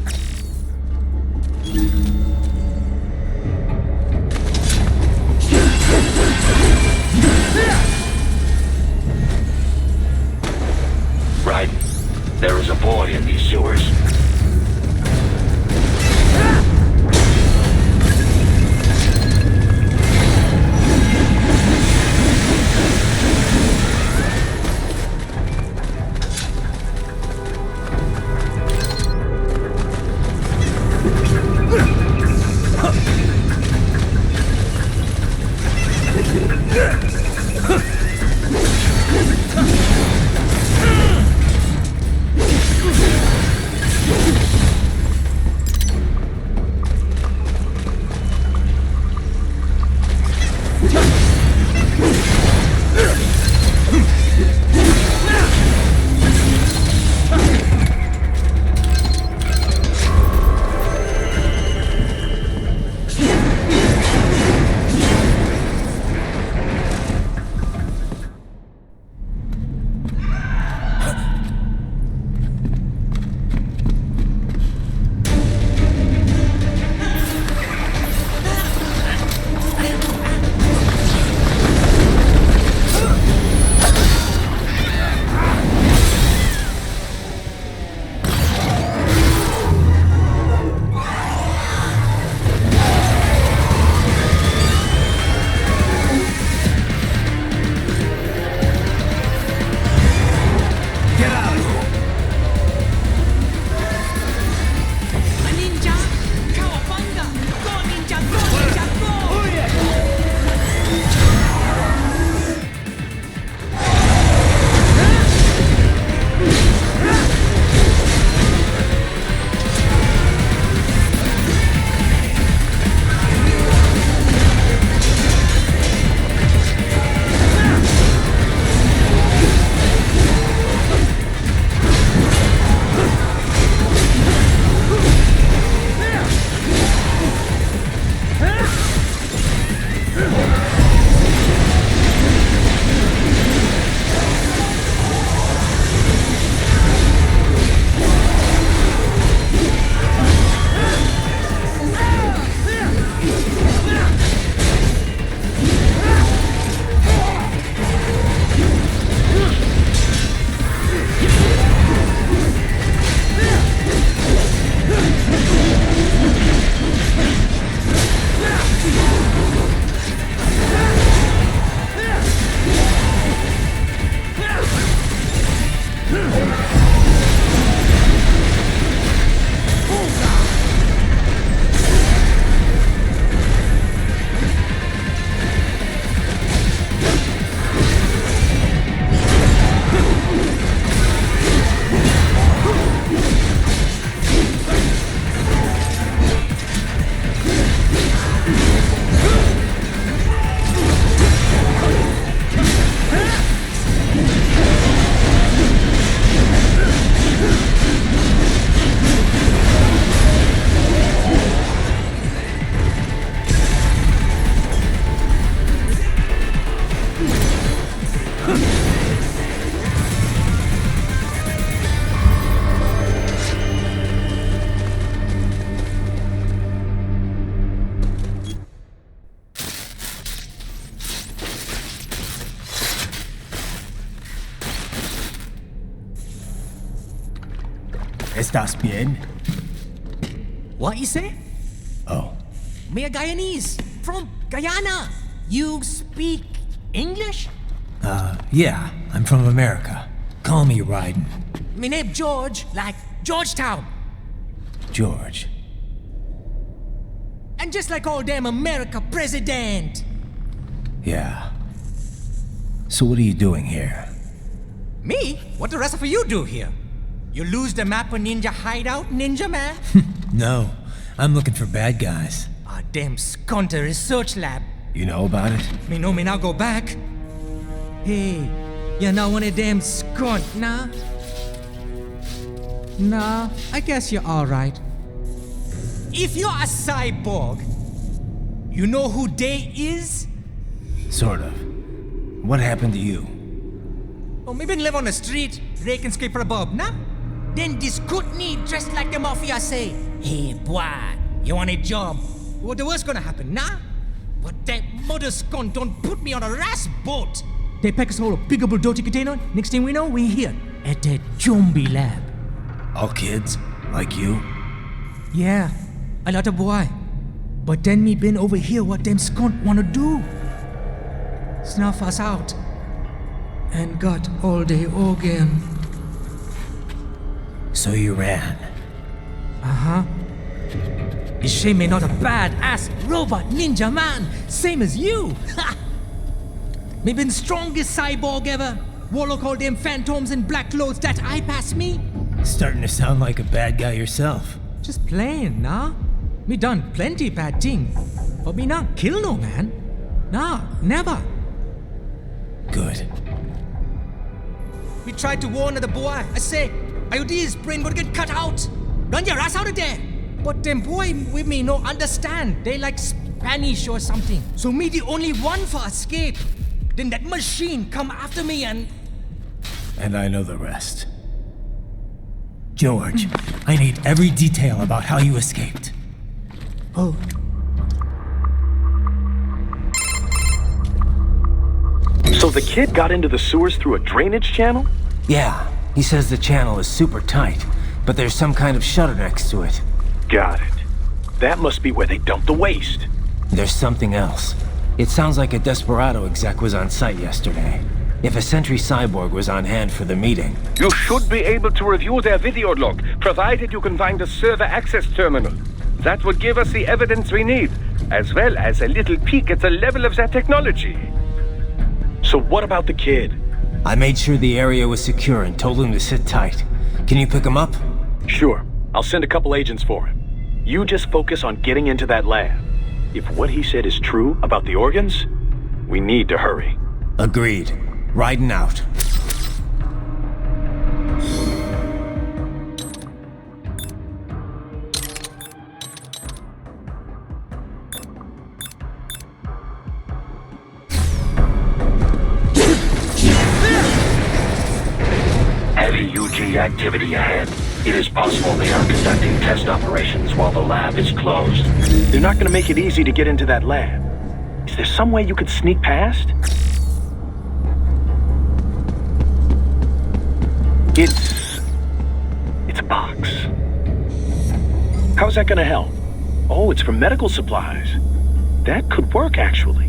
Right. There is a boy in these sewers. ¿Estás bien? What you say? Oh. Me a Guyanese from Guyana. You speak English? Yeah, I'm from America. Call me Ryden. Me name George, like Georgetown. George. And just like all damn America president. Yeah. So what are you doing here? Me? What the rest of you do here? You lose the map of Ninja hideout, Ninja man? No, I'm looking for bad guys. Ah, damn skunter research lab. You know about it? Me know me now go back. Hey, you're not one of them skunt, nah? Nah, I guess you're alright. If you're a cyborg, you know who they is? Sort of. What happened to you? Oh, me been live on the street, rake and scrape for a bob, nah? Then this kootenai dressed like the mafia say, hey boy, you want a job? What the worst gonna happen, nah? But that mother scunt don't put me on a ras boat. They pack us all a big old dirty container. Next thing we know, we're here at that zombie lab. All kids? Like you? Yeah, a lot of boy. But then me been over here what them scunt wanna do. Snuff us out. And got all the organ. So you ran? Uh-huh. Is she me not a bad-ass robot ninja man, same as you? Ha! Me been strongest cyborg ever. Warlock all them phantoms in black clothes that eye pass me. Starting to sound like a bad guy yourself. Just playing, nah? Me done plenty bad thing. But me not kill no man. Nah, never. Good. We tried to warn the boy. I say, IOD's brain gonna get cut out. Run your ass out of there. But them boy with me no understand. They like Spanish or something. So me the only one for escape. Then that machine come after me and... And I know the rest. George, I need every detail about how you escaped. Oh. So the kid got into the sewers through a drainage channel? Yeah, he says the channel is super tight, but there's some kind of shutter next to it. Got it. That must be where they dumped the waste. There's something else. It sounds like a Desperado exec was on site yesterday. If a Sentry cyborg was on hand for the meeting... You should be able to review their video log, provided you can find a server access terminal. That would give us the evidence we need, as well as a little peek at the level of their technology. So what about the kid? I made sure the area was secure and told him to sit tight. Can you pick him up? Sure. I'll send a couple agents for him. You just focus on getting into that lab. If what he said is true about the organs, we need to hurry. Agreed. Riding out. Heavy UG activity ahead. It is possible they are conducting test operations while the lab is closed. They're not going to make it easy to get into that lab. Is there some way you could sneak past? It's a box. How's that going to help? Oh, it's for medical supplies. That could work, actually.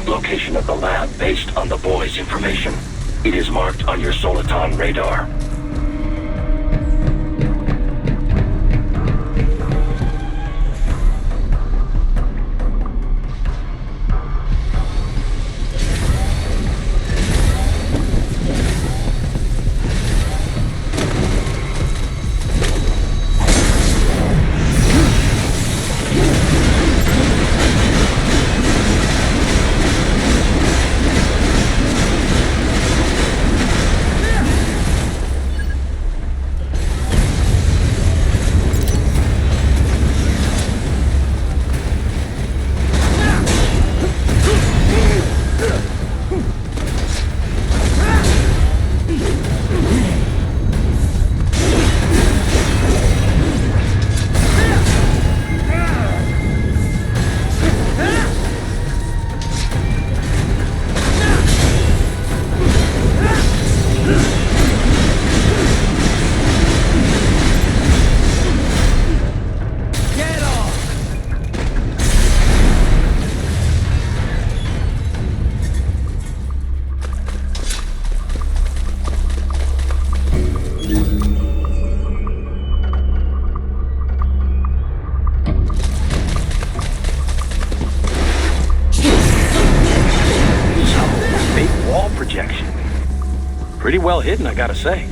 specific location of the lab based on the boy's information. It is marked on your Soliton radar. Pretty well hidden, I gotta say.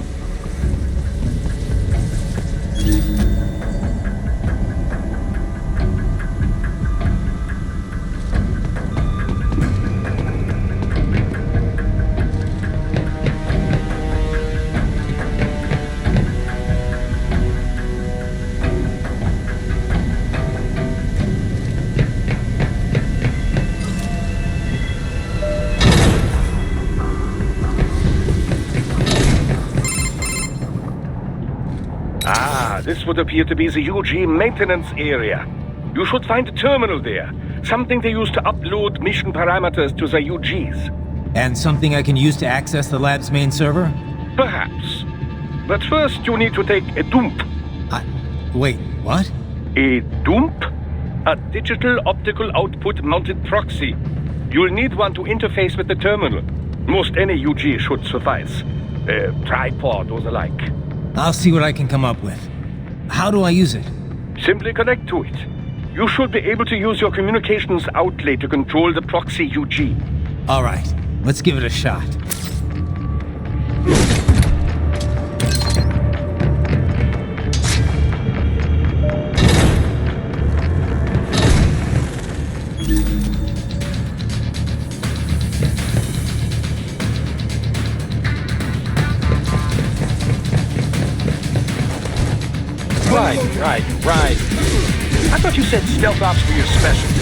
This would appear to be the UG maintenance area. You should find a terminal there. Something they use to upload mission parameters to the UGs. And something I can use to access the lab's main server? Perhaps. But first you need to take a dump. Wait, what? A dump? A digital optical output mounted proxy. You'll need one to interface with the terminal. Most any UG should suffice. A tripod or the like. I'll see what I can come up with. How do I use it? Simply connect to it. You should be able to use your communications outlay to control the proxy UG. All right, let's give it a shot. Right. I thought you said stealth ops were your specialty.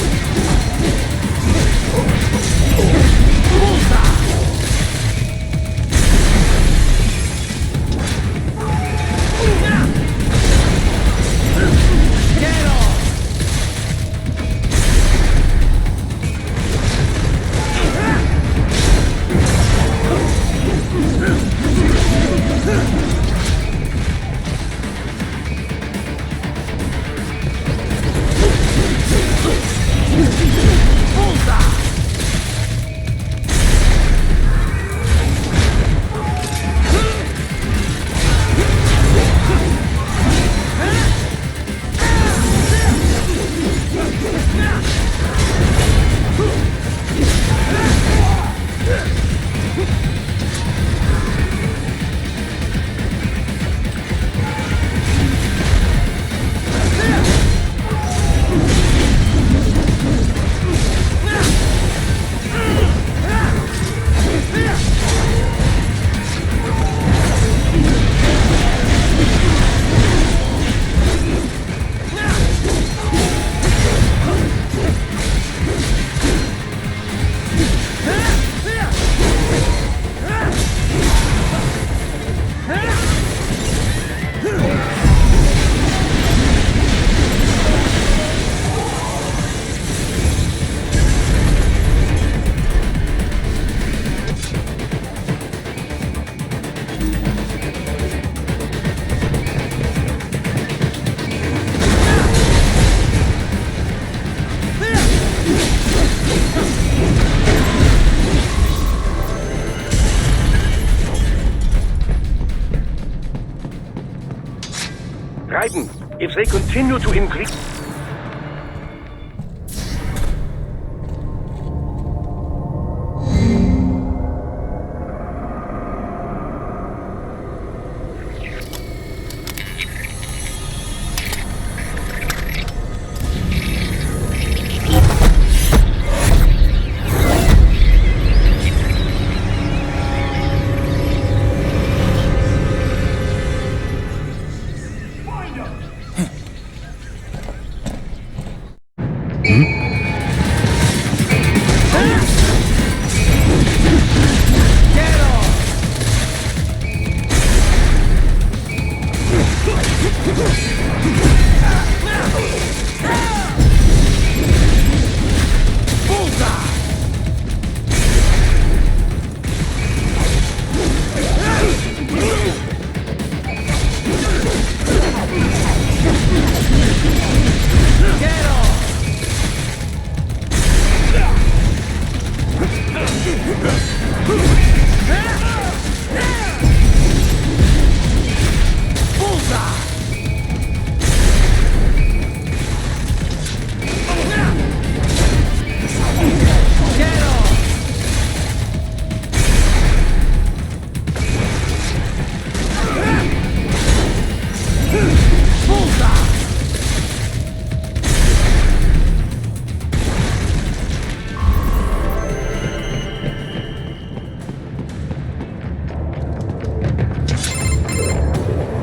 Raiden, if they continue to increase...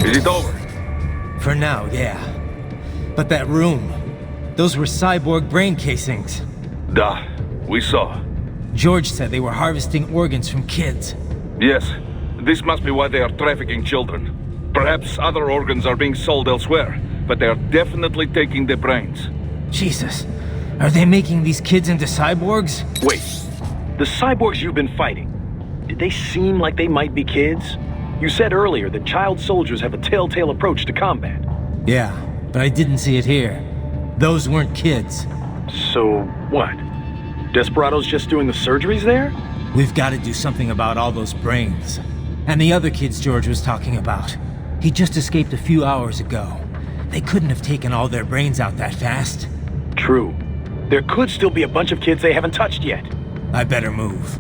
Is it over? For now, yeah. But that room, those were cyborg brain casings. Duh, we saw. George said they were harvesting organs from kids. Yes, this must be why they are trafficking children. Perhaps other organs are being sold elsewhere, but they are definitely taking the brains. Jesus, are they making these kids into cyborgs? Wait, the cyborgs you've been fighting, did they seem like they might be kids? You said earlier that child soldiers have a telltale approach to combat. Yeah, but I didn't see it here. Those weren't kids. So, what? Desperados just doing the surgeries there? We've got to do something about all those brains. And the other kids George was talking about. He just escaped a few hours ago. They couldn't have taken all their brains out that fast. True. There could still be a bunch of kids they haven't touched yet. I better move.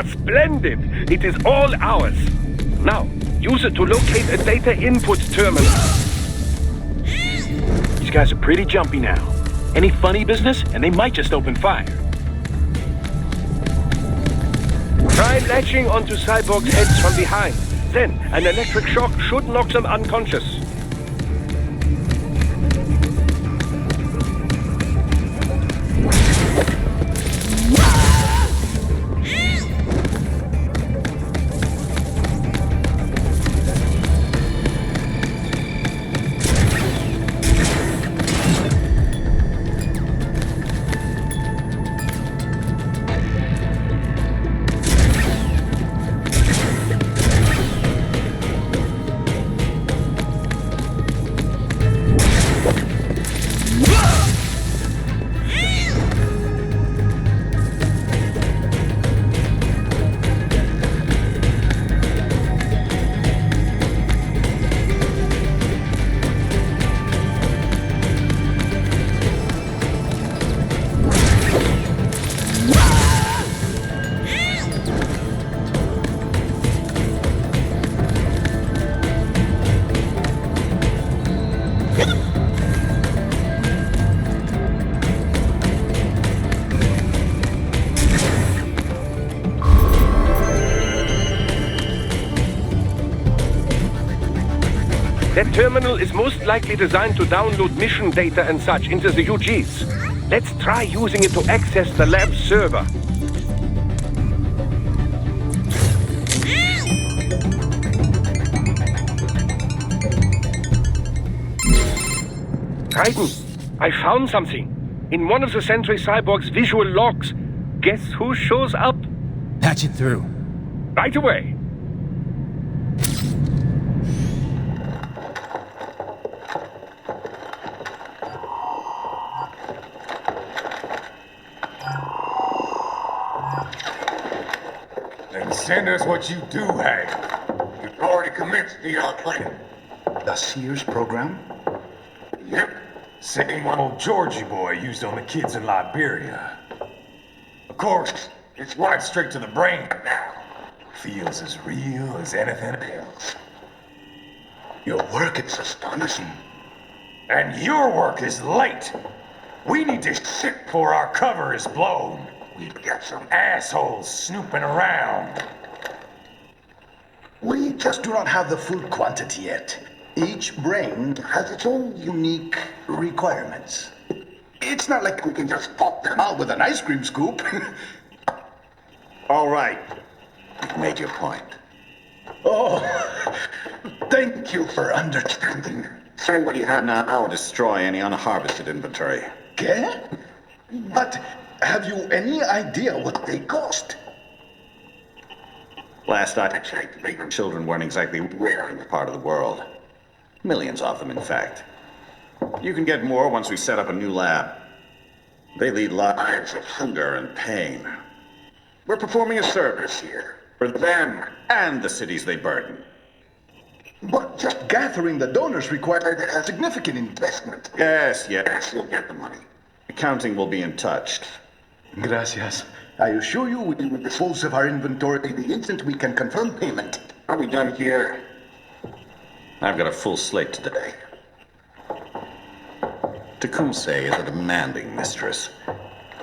Splendid! It is all ours. Now, use it to locate a data input terminal. These guys are pretty jumpy now. Any funny business, and they might just open fire. Try latching onto cyborg's heads from behind. Then, an electric shock should knock them unconscious. That terminal is most likely designed to download mission data and such into the UGs. Let's try using it to access the lab server. Raiden, I found something. In one of the Sentry Cyborg's visual logs, guess who shows up? Patch it through. Right away. Then send us what you do have. You've already commenced the plan. The Sears program? Yep. Same one old Georgie boy used on the kids in Liberia. Of course, it's right straight to the brain now. Feels as real as anything else. Your work is astonishing. And your work is late. We need to sit before our cover is blown. We've got some assholes snooping around. We just do not have the full quantity yet. Each brain has its own unique requirements. It's not like we can just pop them out with an ice cream scoop. All right. You've made your point. Oh, thank you for understanding. Say what you have now. I'll destroy any unharvested inventory. Okay? But have you any idea what they cost? Last I checked, children weren't exactly rare in this part of the world. Millions of them, in fact. You can get more once we set up a new lab. They lead lives of hunger and pain. We're performing a service here for them and the cities they burden. But just gathering the donors required a significant investment. Yes, you'll get the money. Accounting will be in touch. Gracias. I assure you we will dispose of our inventory the instant we can confirm payment. Are we done here? I've got a full slate today. Tecumseh is a demanding mistress,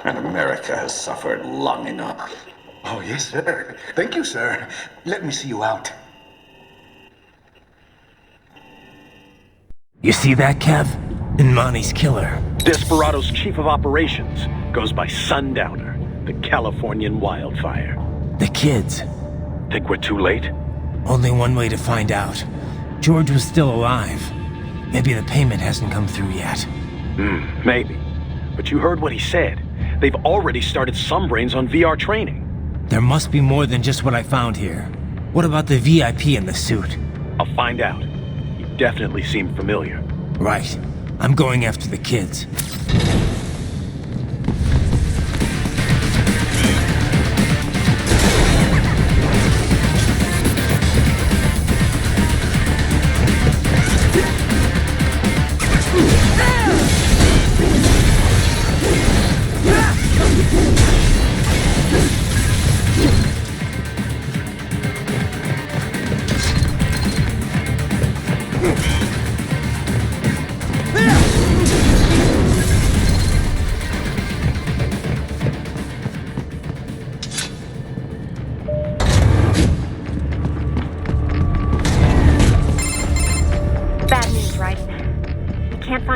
and America has suffered long enough. Oh, yes, sir. Thank you, sir. Let me see you out. You see that, Kev? Imani's killer. Desperado's chief of operations goes by Sundowner, the Californian wildfire. The kids. Think we're too late? Only one way to find out. George was still alive. Maybe the payment hasn't come through yet. Maybe. But you heard what he said. They've already started some brains on VR training. There must be more than just what I found here. What about the VIP in the suit? I'll find out. He definitely seemed familiar. Right. I'm going after the kids.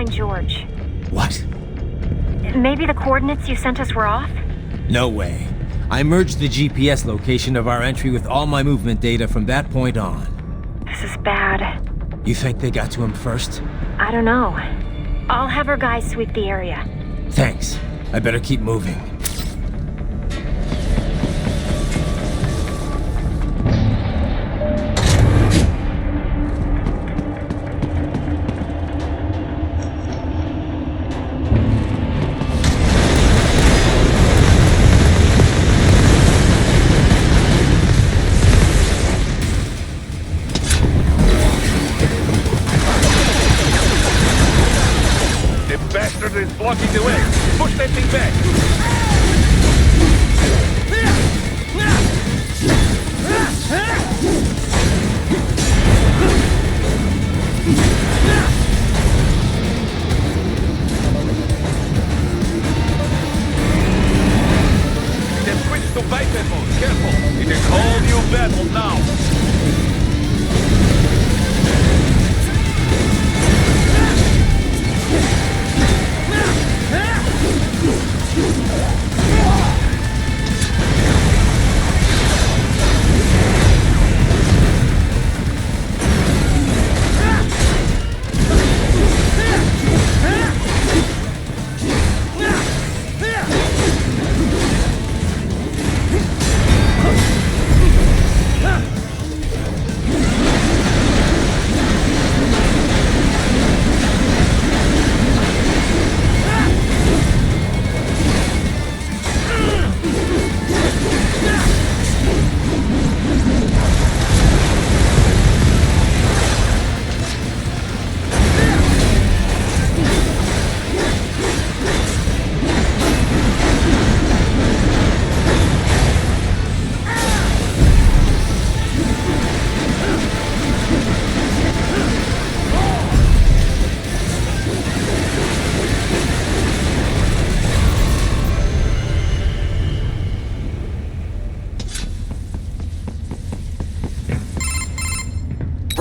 George. What? Maybe the coordinates you sent us were off? No way. I merged the GPS location of our entry with all my movement data from that point on. This is bad. You think they got to him first? I don't know. I'll have our guys sweep the area. Thanks. I better keep moving. Blocking the way. Push that thing back. Then switch to biped mode. Careful. It is a whole new battle now.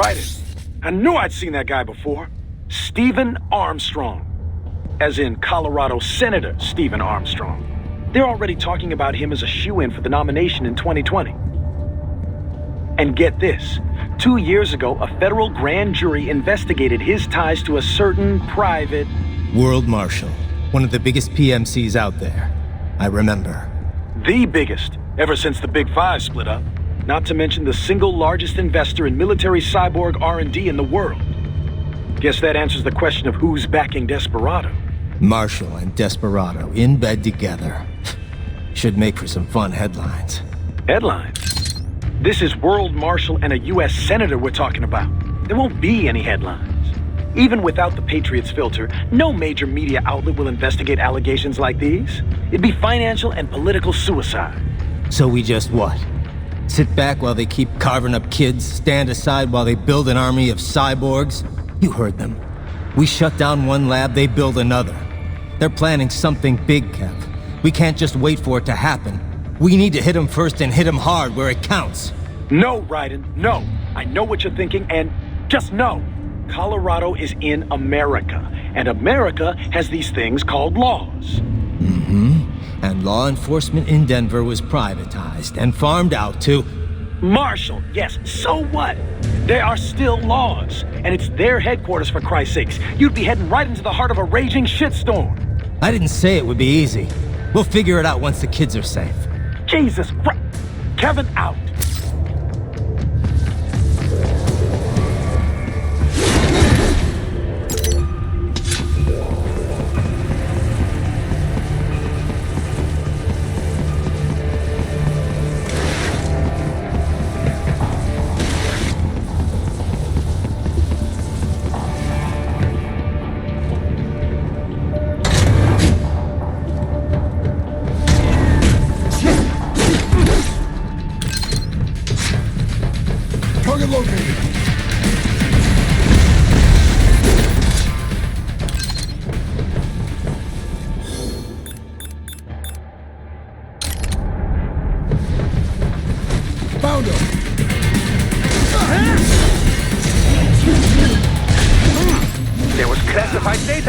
Right. I knew I'd seen that guy before. Stephen Armstrong. As in Colorado Senator Stephen Armstrong. They're already talking about him as a shoo-in for the nomination in 2020. And get this. 2 years ago, a federal grand jury investigated his ties to a certain private... World Marshal. One of the biggest PMCs out there. I remember. The biggest, ever since the Big Five split up. Not to mention the single largest investor in military cyborg R&D in the world. Guess that answers the question of who's backing Desperado. Marshall and Desperado in bed together. Should make for some fun headlines. Headlines? This is World Marshal and a U.S. Senator we're talking about. There won't be any headlines. Even without the Patriots filter, no major media outlet will investigate allegations like these. It'd be financial and political suicide. So we just what? Sit back while they keep carving up kids, stand aside while they build an army of cyborgs? You heard them. We shut down one lab, they build another. They're planning something big, Kev. We can't just wait for it to happen. We need to hit them first and hit them hard where it counts. No, Raiden, no. I know what you're thinking, and just know. Colorado is in America, and America has these things called laws. Mm-hmm. And law enforcement in Denver was privatized and farmed out to... Marshall, yes, so what? There are still laws, and it's their headquarters, for Christ's sakes. You'd be heading right into the heart of a raging shitstorm. I didn't say it would be easy. We'll figure it out once the kids are safe. Jesus Christ. Kevin out.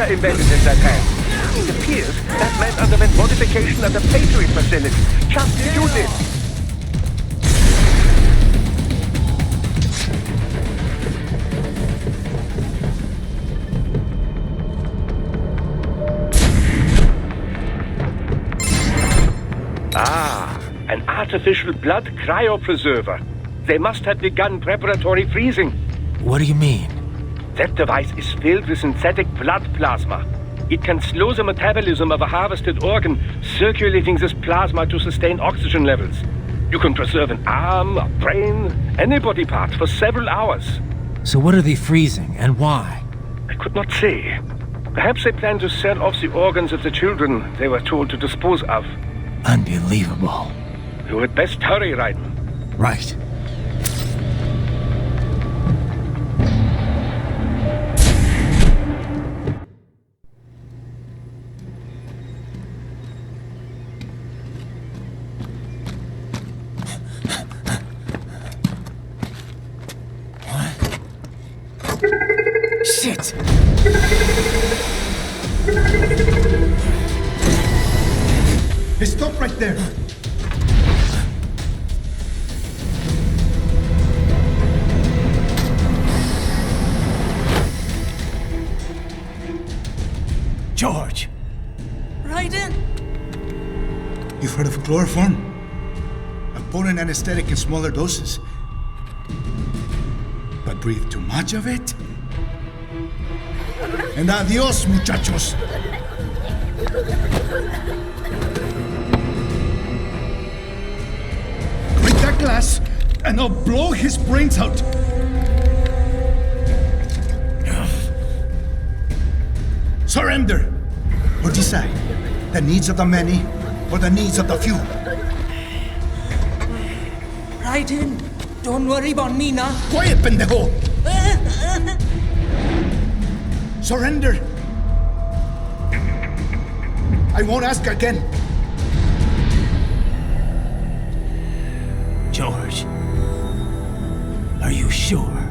Embedded in that hand. It appears that man underwent modification at the Patriot facility. Just to do this. An artificial blood cryopreserver. They must have begun preparatory freezing. What do you mean? That device is filled with synthetic blood plasma. It can slow the metabolism of a harvested organ, circulating this plasma to sustain oxygen levels. You can preserve an arm, a brain, any body part for several hours. So what are they freezing, and why? I could not say. Perhaps they plan to sell off the organs of the children they were told to dispose of. Unbelievable. You had best hurry, Raiden. Right. Shit! Hey, stop right there! George! Raiden! You've heard of chloroform? A potent anesthetic in smaller doses. But breathe too much of it? And adios, muchachos! Break that glass, and I'll blow his brains out! Surrender! Or decide, the needs of the many, or the needs of the few. Raiden, don't worry about me now. Quiet, pendejo! Surrender! I won't ask again. George, are you sure?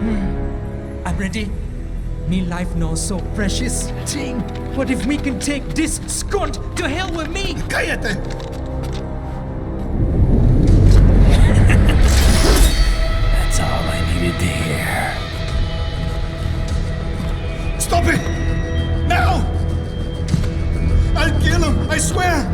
I'm ready. Me life now so precious. Ting, what if me can take this skunt to hell with me? Cállate! That's all I needed to hear. Stop it! Now! I'll kill him, I swear!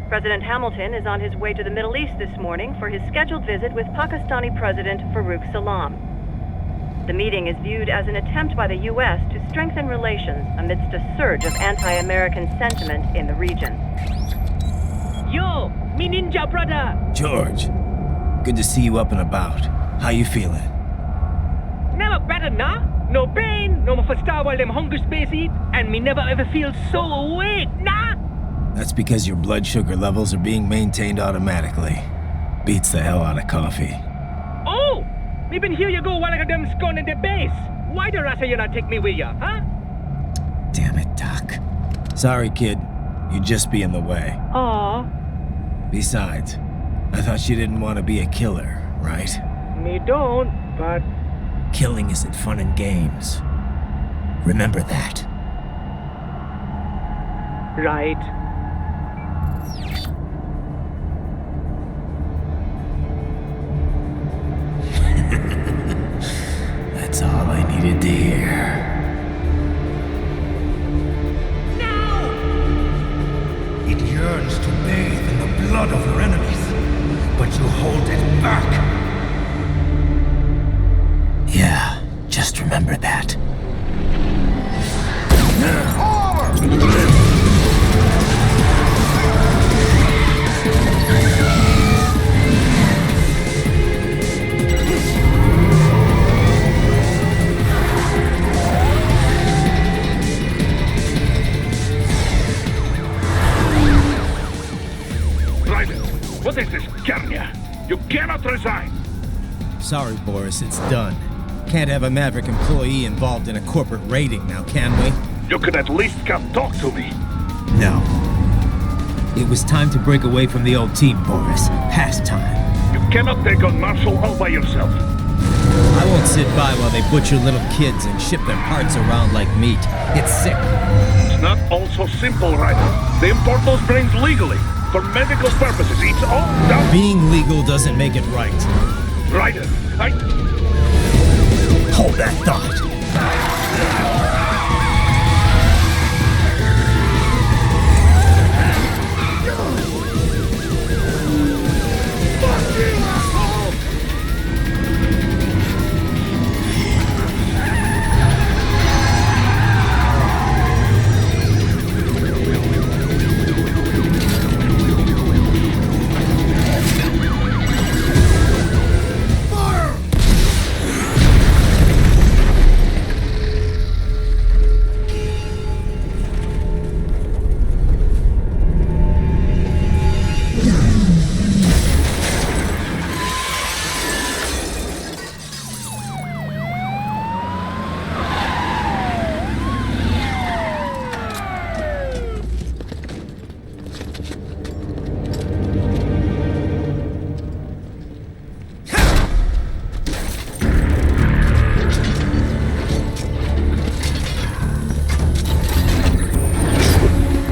President Hamilton is on his way to the Middle East this morning for his scheduled visit with Pakistani President Farouk Salam. The meeting is viewed as an attempt by the U.S. to strengthen relations amidst a surge of anti-American sentiment in the region. Yo, me ninja brother! George, good to see you up and about. How you feeling? Never better, nah? No pain, no more for star while them hunger space eat, and me never ever feel so awake, nah? That's because your blood sugar levels are being maintained automatically. Beats the hell out of coffee. Oh! Me been here you go while I got them scone in the base. Why the rasa you not take me with ya, huh? Damn it, Doc. Sorry, kid. You'd just be in the way. Aw. Besides, I thought you didn't want to be a killer, right? Me don't, but... Killing isn't fun and games. Remember that. Right. That's all I needed to hear. Now! It yearns to bathe in the blood of your enemies, but you hold it back. Yeah, just remember that. Sorry, Boris, it's done. Can't have a Maverick employee involved in a corporate raiding now, can we? You could at least come talk to me. No. It was time to break away from the old team, Boris. Past time. You cannot take on Marshall all by yourself. I won't sit by while they butcher little kids and ship their parts around like meat. It's sick. It's not all so simple, Ryder. They import those brains legally. For medical purposes, it's all done. Being legal doesn't make it right. Ryder, Hold that thought.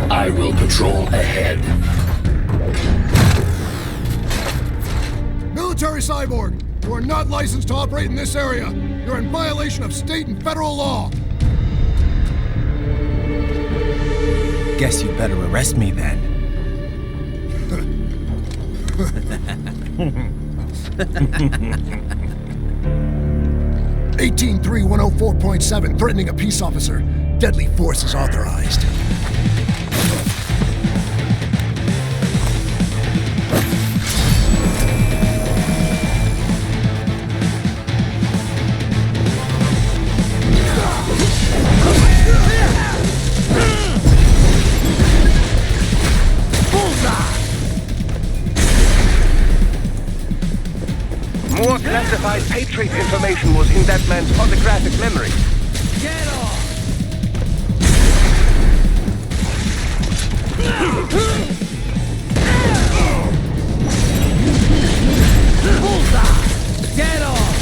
I will patrol ahead. Military cyborg, you are not licensed to operate in this area. You're in violation of state and federal law. Guess you better arrest me then. 183-104.7, threatening a peace officer. Deadly force is authorized. More classified Patriot information was in that man's photographic memory. Get off! Bullseye! Get off!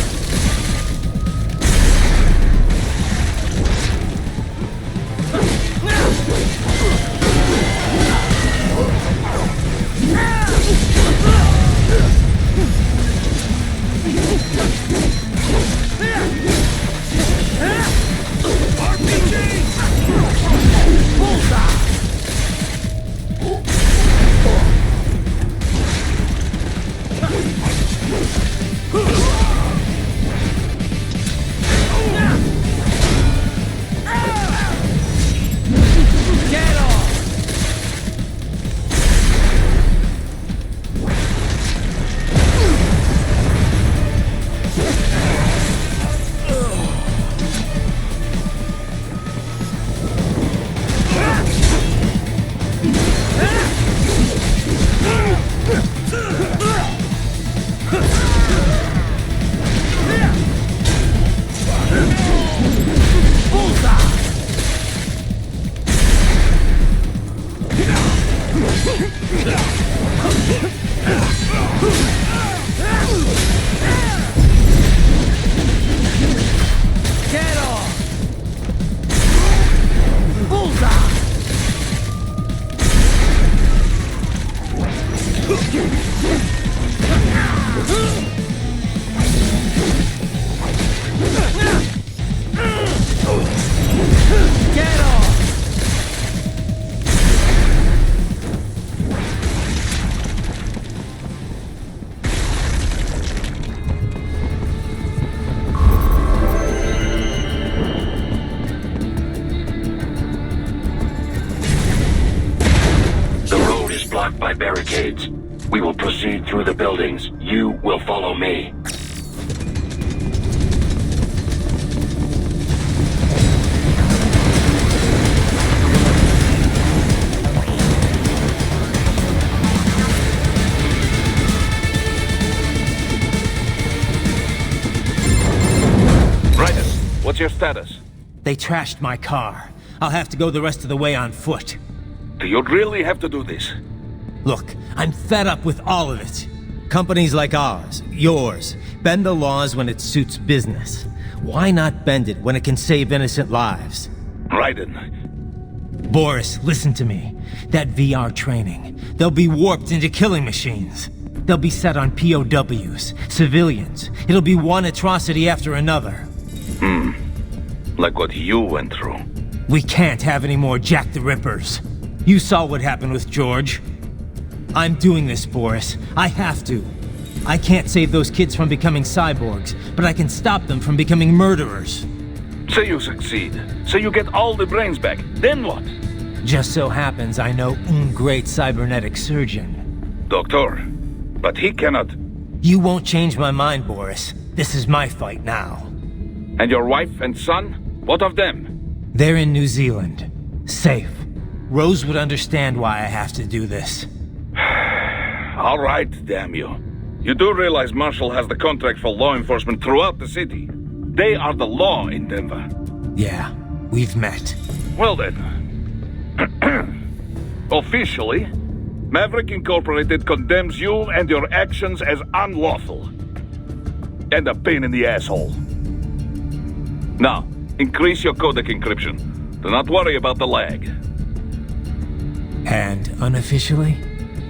Barricades. We will proceed through the buildings. You will follow me. What's your status? They trashed my car. I'll have to go the rest of the way on foot. Do you really have to do this? Look, I'm fed up with all of it. Companies like ours, yours, bend the laws when it suits business. Why not bend it when it can save innocent lives? Raiden. Boris, listen to me. That VR training, they'll be warped into killing machines. They'll be set on POWs, civilians. It'll be one atrocity after another. Like what you went through. We can't have any more Jack the Rippers. You saw what happened with George. I'm doing this, Boris. I have to. I can't save those kids from becoming cyborgs, but I can stop them from becoming murderers. Say you succeed. Say you get all the brains back. Then what? Just so happens I know un great cybernetic surgeon. Doctor. But he cannot... You won't change my mind, Boris. This is my fight now. And your wife and son? What of them? They're in New Zealand. Safe. Rose would understand why I have to do this. All right, damn you. You do realize Marshall has the contract for law enforcement throughout the city. They are the law in Denver. Yeah, we've met. Well then. Officially, Maverick Incorporated condemns you and your actions as unlawful. And a pain in the asshole. Now, increase your codec encryption. Do not worry about the lag. And unofficially?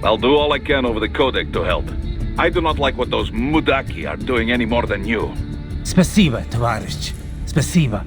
I'll do all I can over the codec to help. I do not like what those mudaki are doing any more than you. Spasiba, товарищ. Spasiba.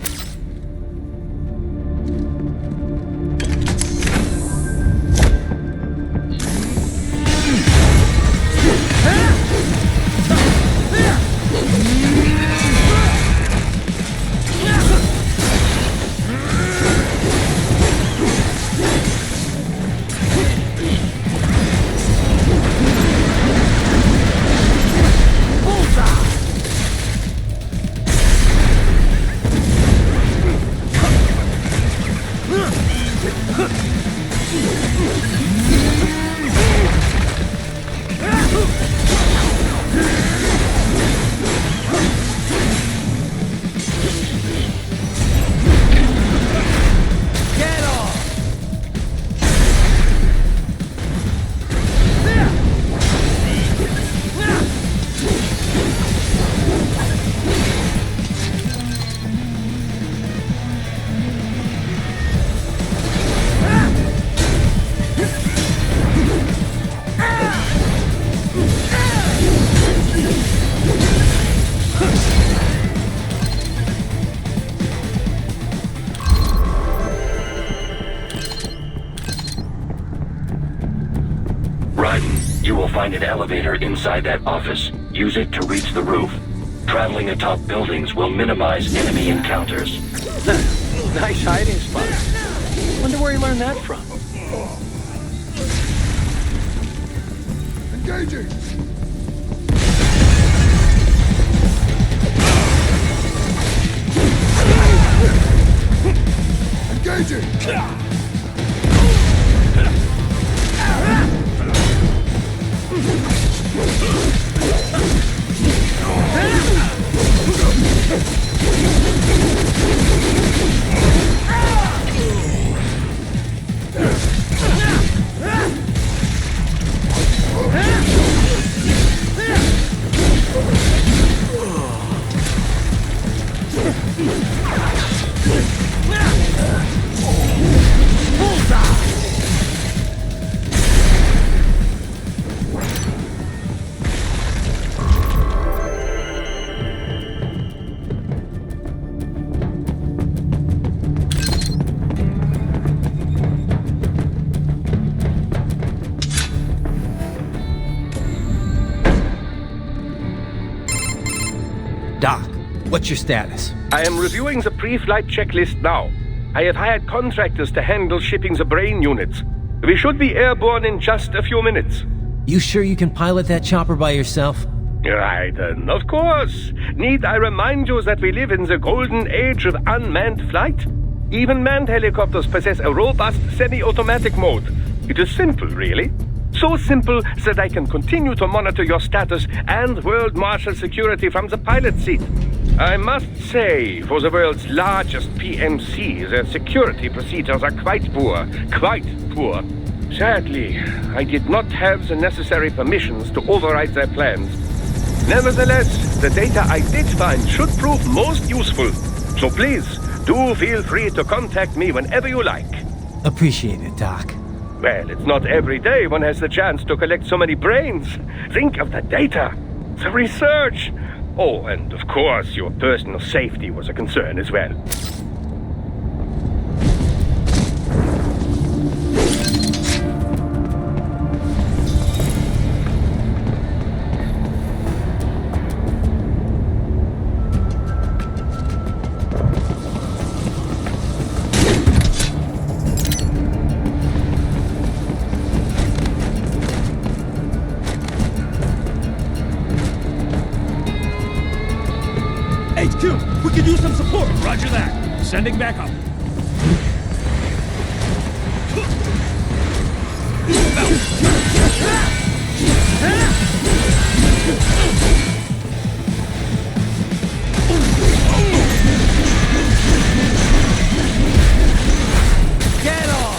Find an elevator inside that office. Use it to reach the roof. Traveling atop buildings will minimize enemy encounters. Nice hiding spot. Wonder where he learned that from. Engaging! Engaging! Doc, what's your status? I am reviewing the pre-flight checklist now. I have hired contractors to handle shipping the brain units. We should be airborne in just a few minutes. You sure you can pilot that chopper by yourself? Raiden, of course. Need I remind you that we live in the golden age of unmanned flight? Even manned helicopters possess a robust semi-automatic mode. It is simple, really. So simple that I can continue to monitor your status and world marshal security from the pilot seat. I must say, for the world's largest PMC, their security procedures are quite poor. Quite poor. Sadly, I did not have the necessary permissions to override their plans. Nevertheless, the data I did find should prove most useful. So please, do feel free to contact me whenever you like. Appreciate it, Doc. Well, it's not every day one has the chance to collect so many brains. Think of the data, the research. Oh, and of course, your personal safety was a concern as well. We could use some support. Roger that. Sending backup. Get off!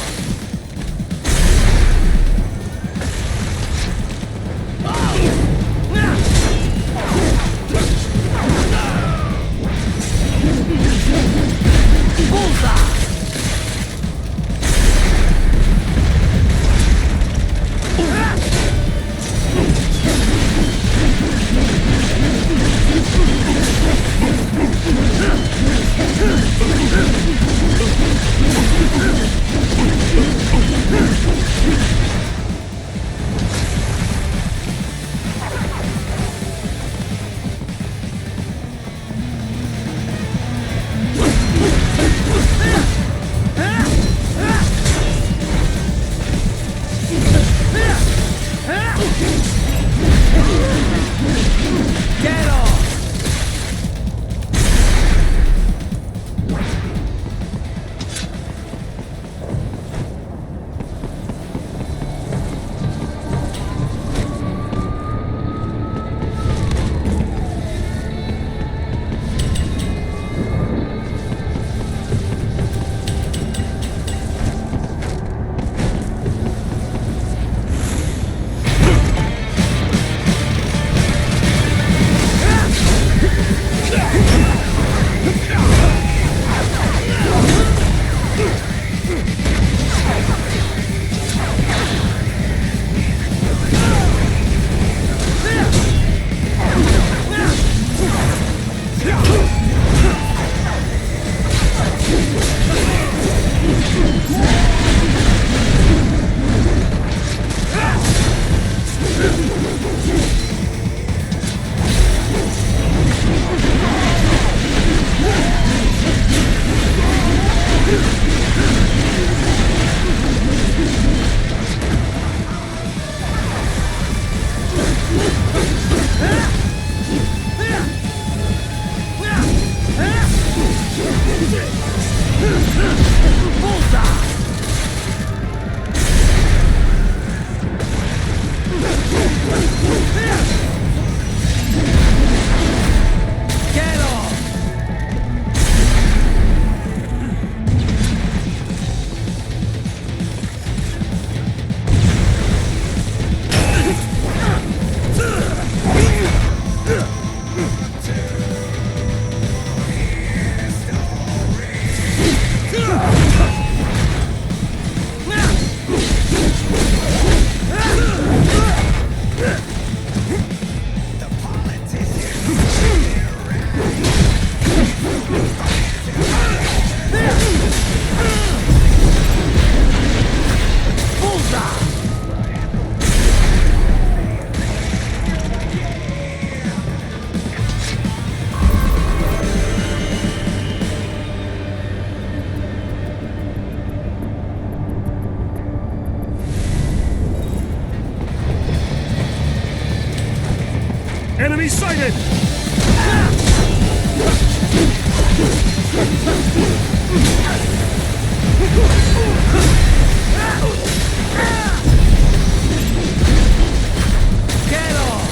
Enemy sighted! Get off!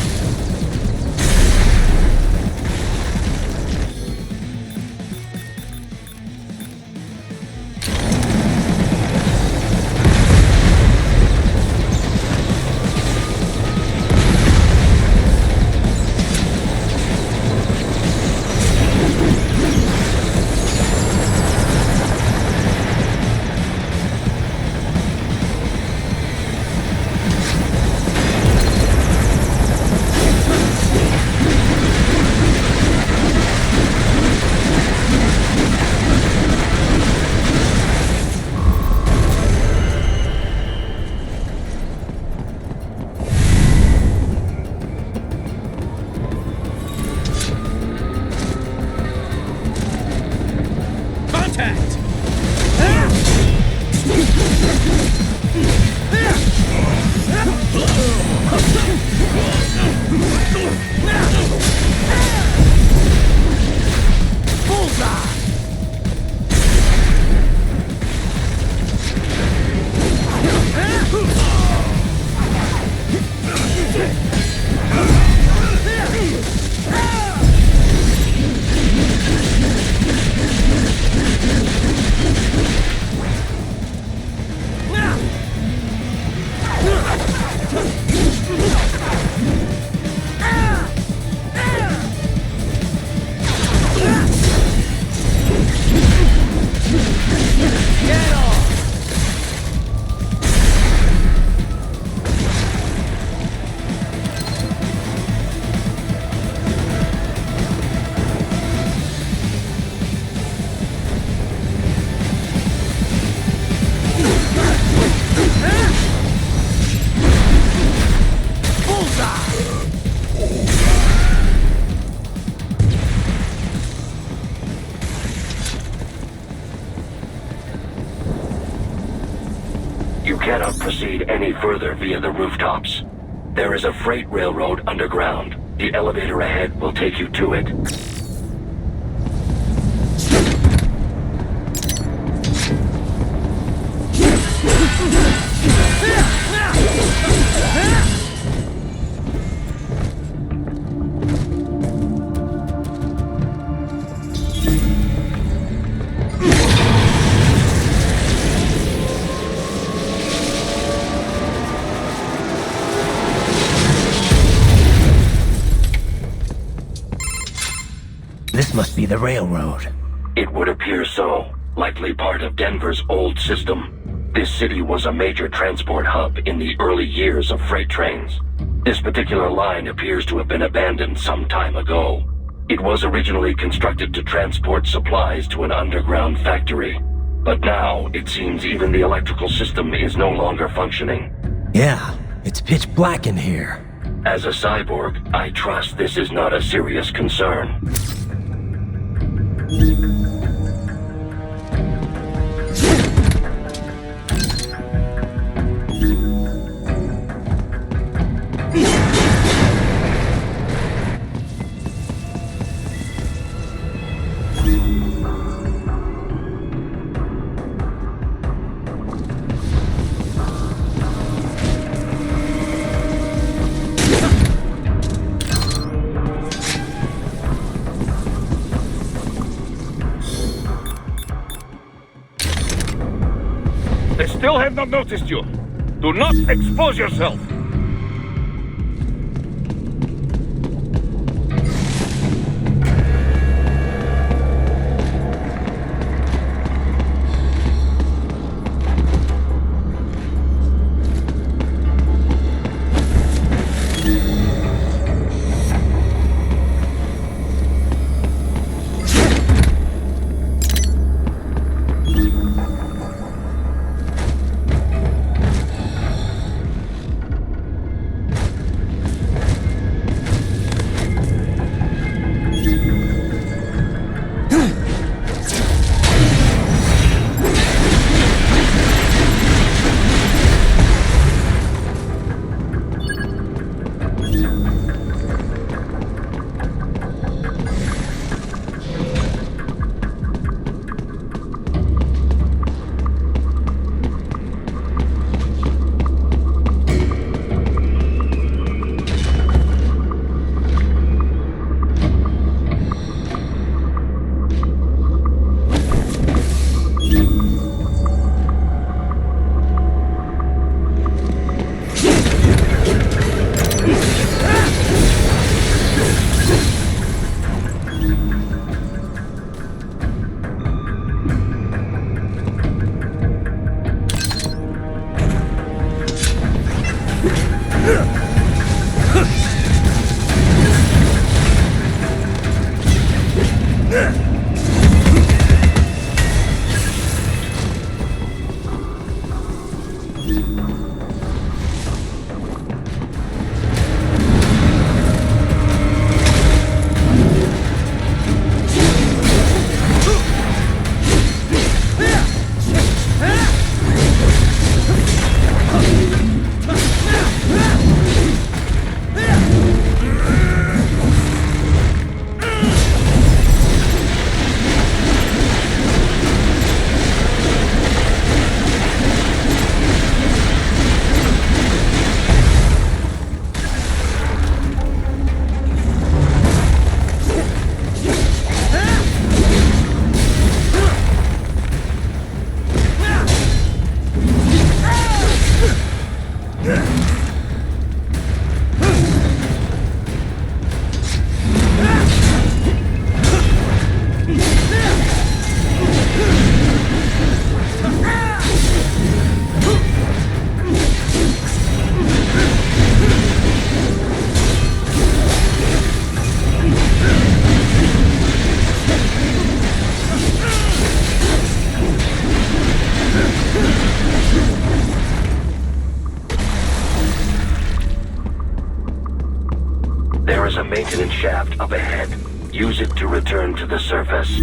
contact! Bullseye! Proceed any further via the rooftops. There is a freight railroad underground. The elevator ahead will take you to it. This must be the railroad. It would appear so. Likely part of Denver's old system. This city was a major transport hub in the early years of freight trains. This particular line appears to have been abandoned some time ago. It was originally constructed to transport supplies to an underground factory. But now, it seems even the electrical system is no longer functioning. Yeah, it's pitch black in here. As a cyborg, I trust this is not a serious concern. Still have not noticed you. Do not expose yourself. Use it to return to the surface.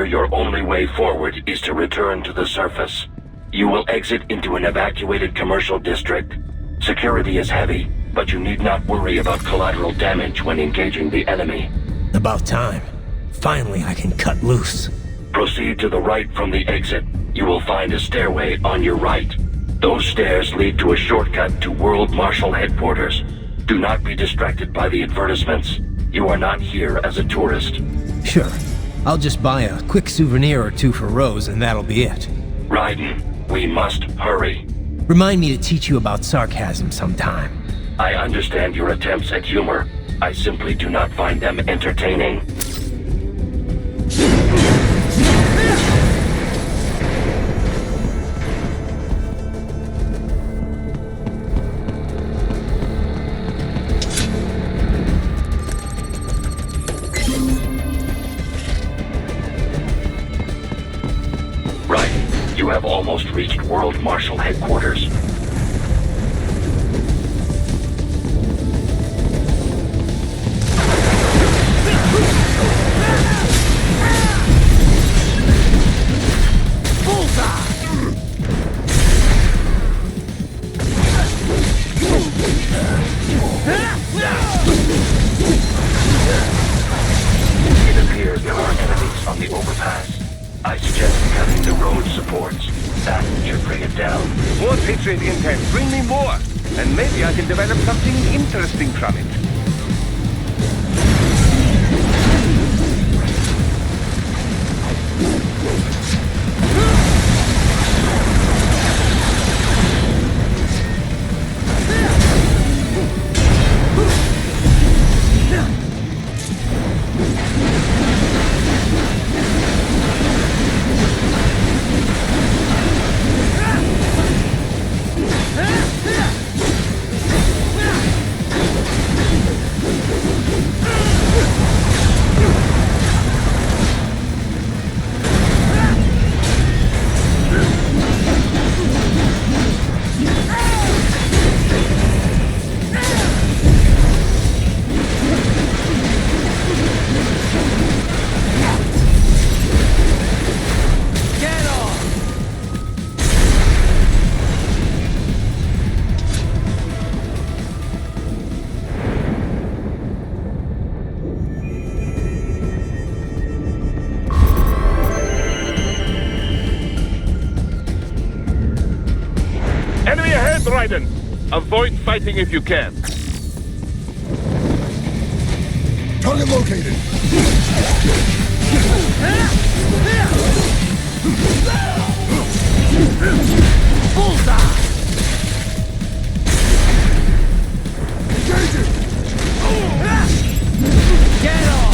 Your only way forward is to return to the surface. You will exit into an evacuated commercial district. Security is heavy, but you need not worry about collateral damage when engaging the enemy. About time. Finally, I can cut loose. Proceed to the right from the exit. You will find a stairway on your right. Those stairs lead to a shortcut to World Marshal Headquarters. Do not be distracted by the advertisements. You are not here as a tourist. Sure. I'll just buy a quick souvenir or two for Rose and that'll be it. Raiden, we must hurry. Remind me to teach you about sarcasm sometime. I understand your attempts at humor. I simply do not find them entertaining. You have almost reached World Marshal Headquarters. It appears there are enemies on the overpass. I suggest cutting the road supports. That should bring it down. More Patriot intel. Bring me more. And maybe I can develop something interesting from it. Raiden, avoid fighting if you can. Target located. Bullseye! Engaging! Get off!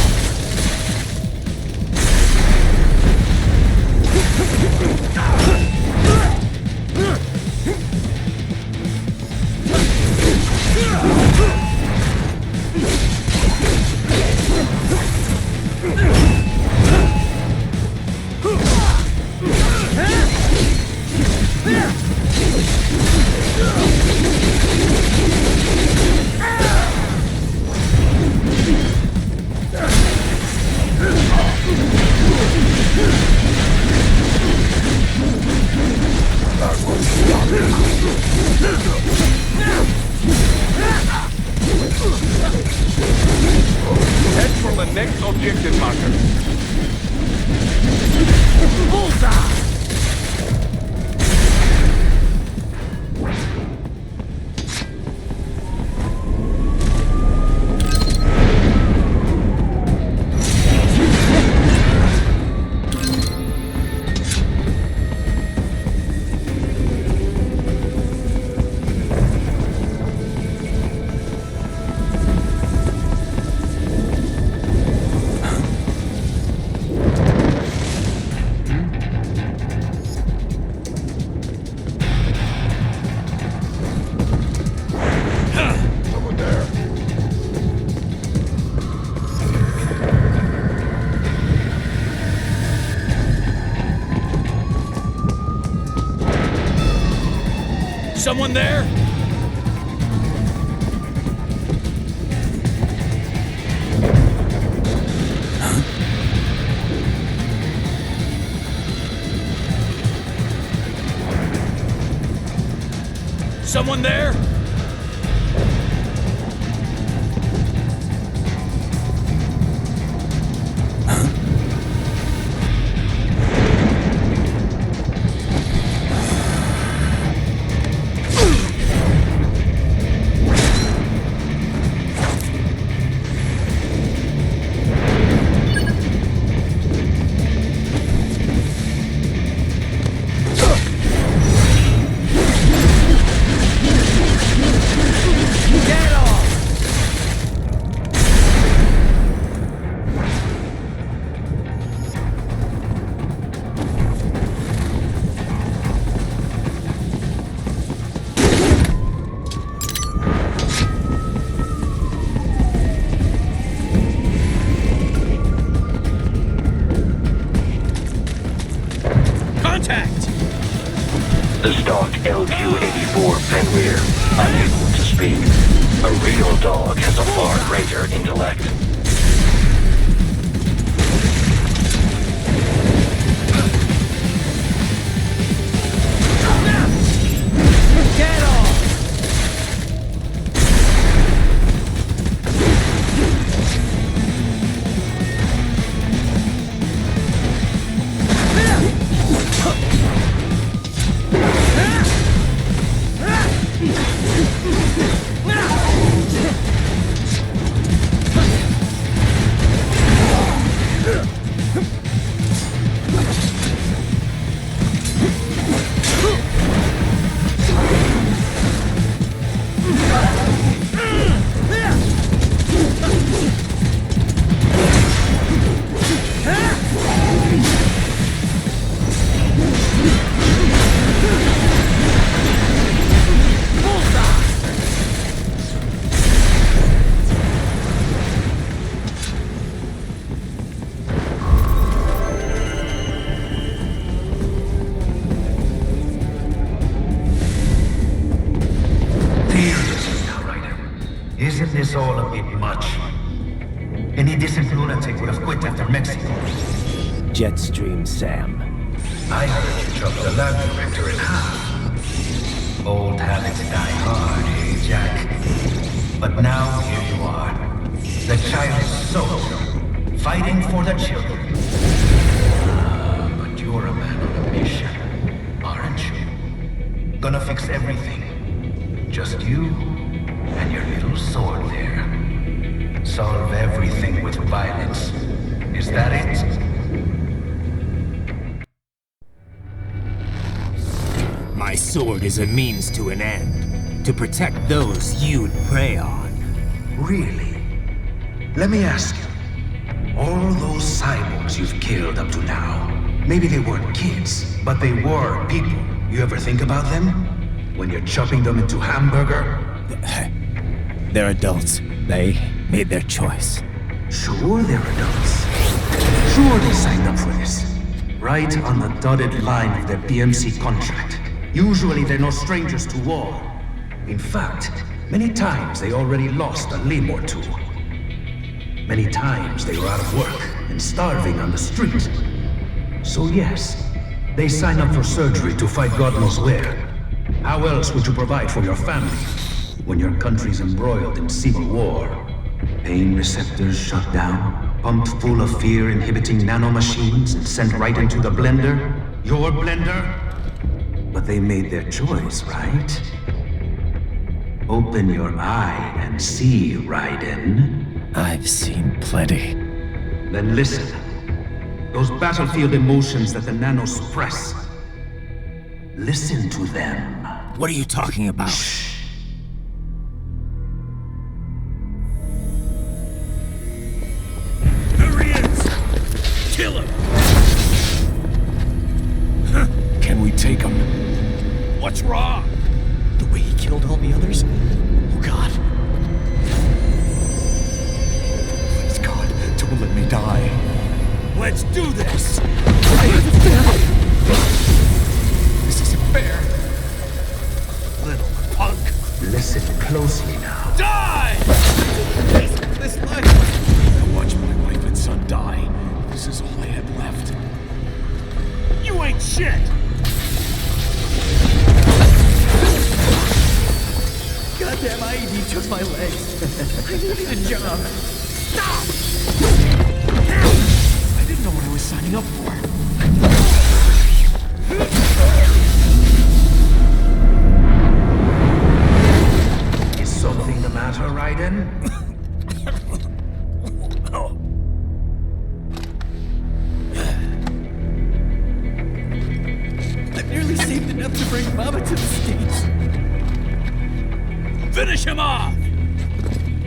objective marker. Bullseye! Someone there? Someone there? The stock LQ-84 Fenrir, unable to speak. A real dog has a far greater intellect. Get off! Isn't this all a bit much? Any decent lunatic would have quit after Mexico. Jetstream Sam. I heard you dropped the lab director in half. Old habits die hard, eh, Jack? But now here you are. The child soldier, fighting for the children. But you're a man on a mission, aren't you? Gonna fix everything. Just you and your little sword there. Solve everything with violence. Is that it? My sword is a means to an end. To protect those you'd prey on. Really? Let me ask you. All those cyborgs you've killed up to now, maybe they weren't kids, but they were people. You ever think about them? When you're chopping them into hamburger? They're adults. They made their choice. Sure they're adults. Sure they signed up for this. Right on the dotted line of their BMC contract. Usually they're no strangers to war. In fact, many times they already lost a limb or two. Many times they were out of work and starving on the street. So yes, they sign up for surgery to fight God knows where. How else would you provide for your family when your country's embroiled in civil war? Pain receptors shut down, Pumped full of fear-inhibiting nanomachines and sent right into the blender? Your blender? But they made their choice, right? Open your eye and see, Raiden. I've seen plenty. Then listen. Those battlefield emotions that the nanos suppress. Listen to them. What are you talking about? Shh. Kill him! Can we take him? What's wrong? The way he killed all the others? Oh God. Please God, don't let me die. Let's do this! I have a family! This isn't fair. Little punk! Listen closely now. Die! This life! I watched my wife and son die. This is all I had left. You ain't shit! Goddamn IED took my legs. I needed a job. Stop! I didn't know what I was signing up for. Is something the matter, Raiden? Nearly saved enough to bring Mama to the States. Finish him off!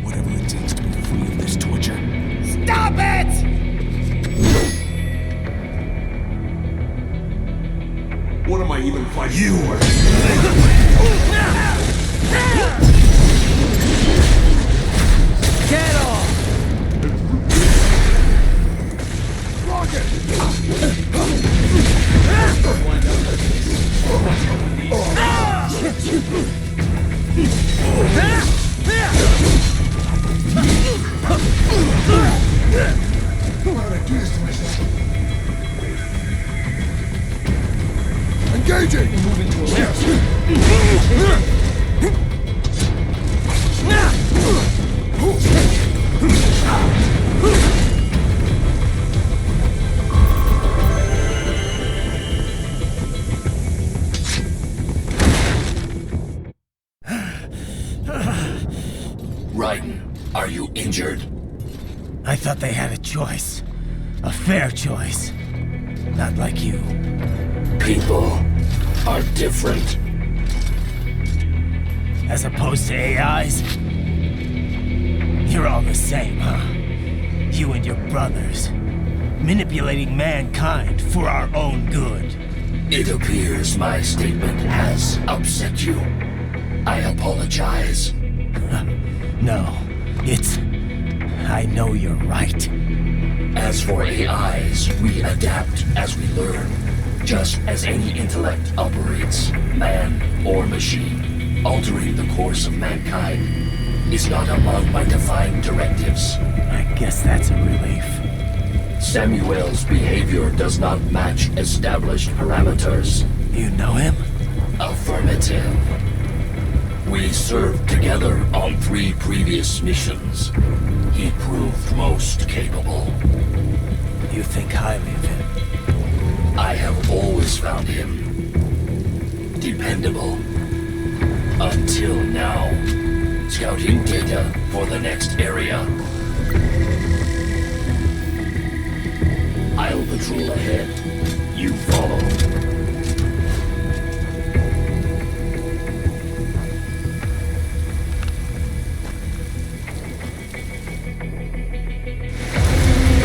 Whatever it takes to be free of this torture. Stop it! What am I even fighting? You were. Get off! Rocket! Why would I do this to myself? Engaging! Moving to a left. Raiden, are you injured? I thought they had a choice. A fair choice. Not like you. People are different. As opposed to AIs? You're all the same, huh? You and your brothers. Manipulating mankind for our own good. It appears my statement has upset you. I apologize. No, it's... I know you're right. As for AIs, we adapt as we learn. Just as any intellect operates, man or machine. Altering the course of mankind is not among my defined directives. I guess that's a relief. Samuel's behavior does not match established parameters. You know him? Affirmative. We served together on 3 previous missions. He proved most capable. You think highly of him? I have always found him dependable. Until now. Scouting data for the next area. I'll patrol ahead. You follow.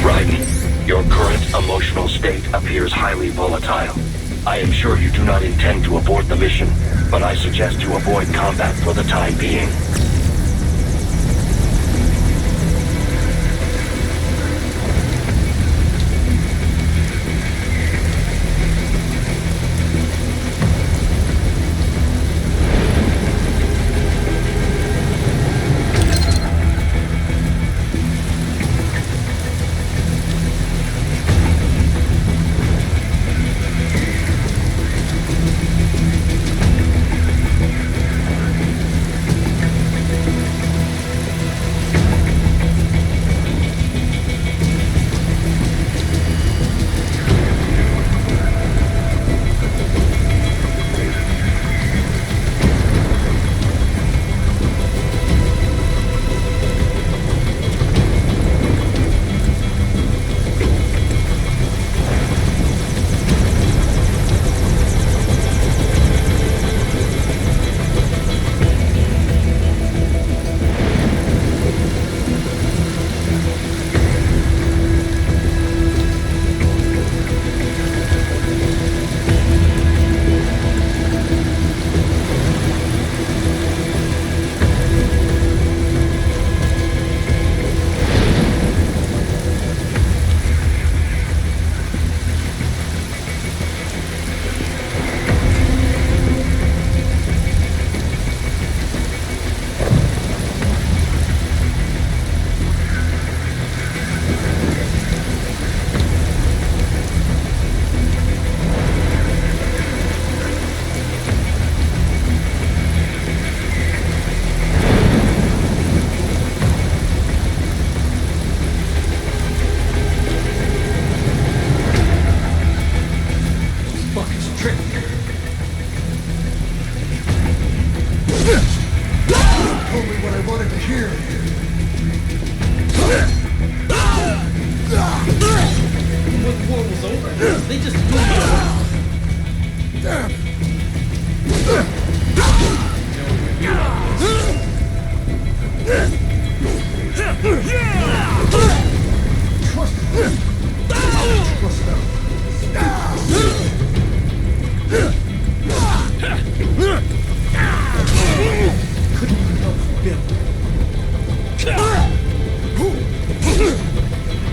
Raiden, your current emotional state appears highly volatile. I am sure you do not intend to abort the mission, but I suggest you avoid combat for the time being. here. When the war was over, they just moved around.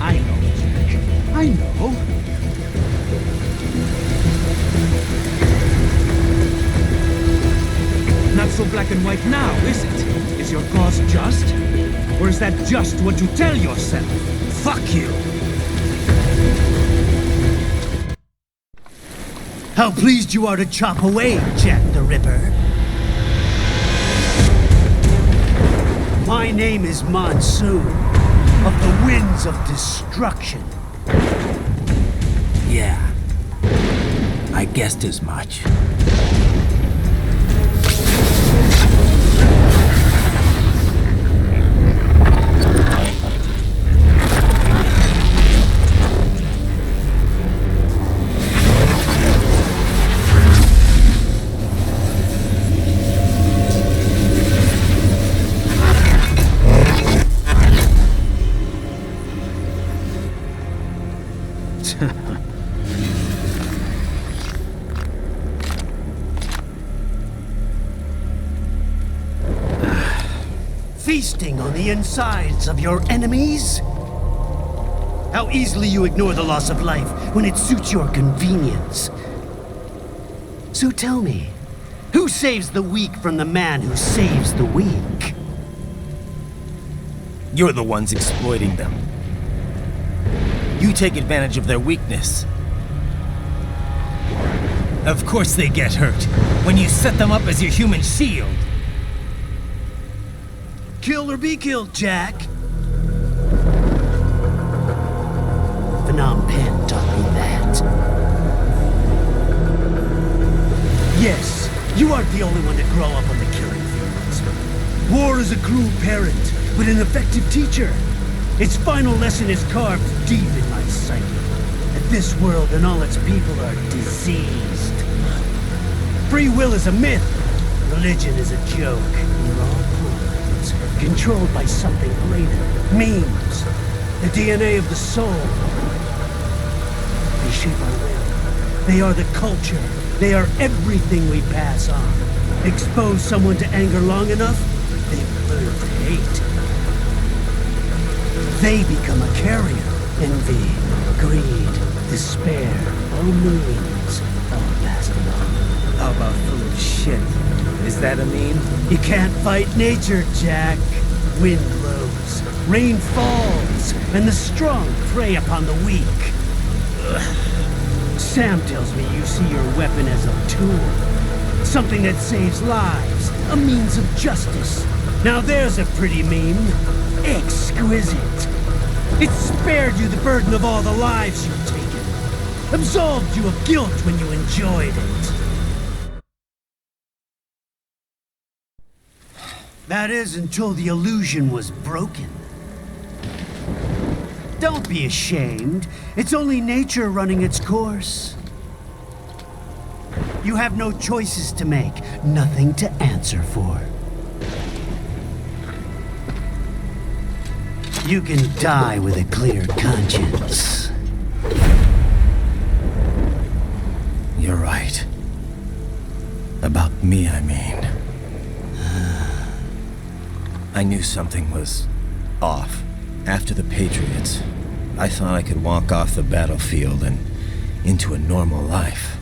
I know, Jack. I know. Not so black and white now, is it? Is your cause just? Or is that just what you tell yourself? Fuck you! How pleased you are to chop away, Jack the Ripper. My name is Monsoon, of the Winds of Destruction. Yeah. I guessed as much. Feasting on the insides of your enemies? How easily you ignore the loss of life when it suits your convenience. So tell me, who saves the weak from the man who saves the weak? You're the ones exploiting them. You take advantage of their weakness. Of course they get hurt when you set them up as your human shield. Kill or be killed, Jack. Phnom Penh taught me that. Yes, you aren't the only one to grow up on the killing fields. War is a cruel parent, but an effective teacher. Its final lesson is carved deep in my psyche. That this world and all its people are diseased. Free will is a myth. Religion is a joke. We're all pawns, controlled by something greater. Memes. The DNA of the soul. They shape our will. They are the culture. They are everything we pass on. Expose someone to anger long enough, they learn to hate. They become a carrier. Envy, greed, despair, all meanings, all passed along. How about full of shit? Is that a meme? You can't fight nature, Jack. Wind blows, rain falls, and the strong prey upon the weak. Ugh. Sam tells me you see your weapon as a tool. Something that saves lives, a means of justice. Now there's a pretty meme. Exquisite. It spared you the burden of all the lives you've taken. Absolved you of guilt when you enjoyed it. That is until the illusion was broken. Don't be ashamed. It's only nature running its course. You have no choices to make, nothing to answer for. You can die with a clear conscience. You're right. About me, I mean. I knew something was off. After the Patriots, I thought I could walk off the battlefield and into a normal life.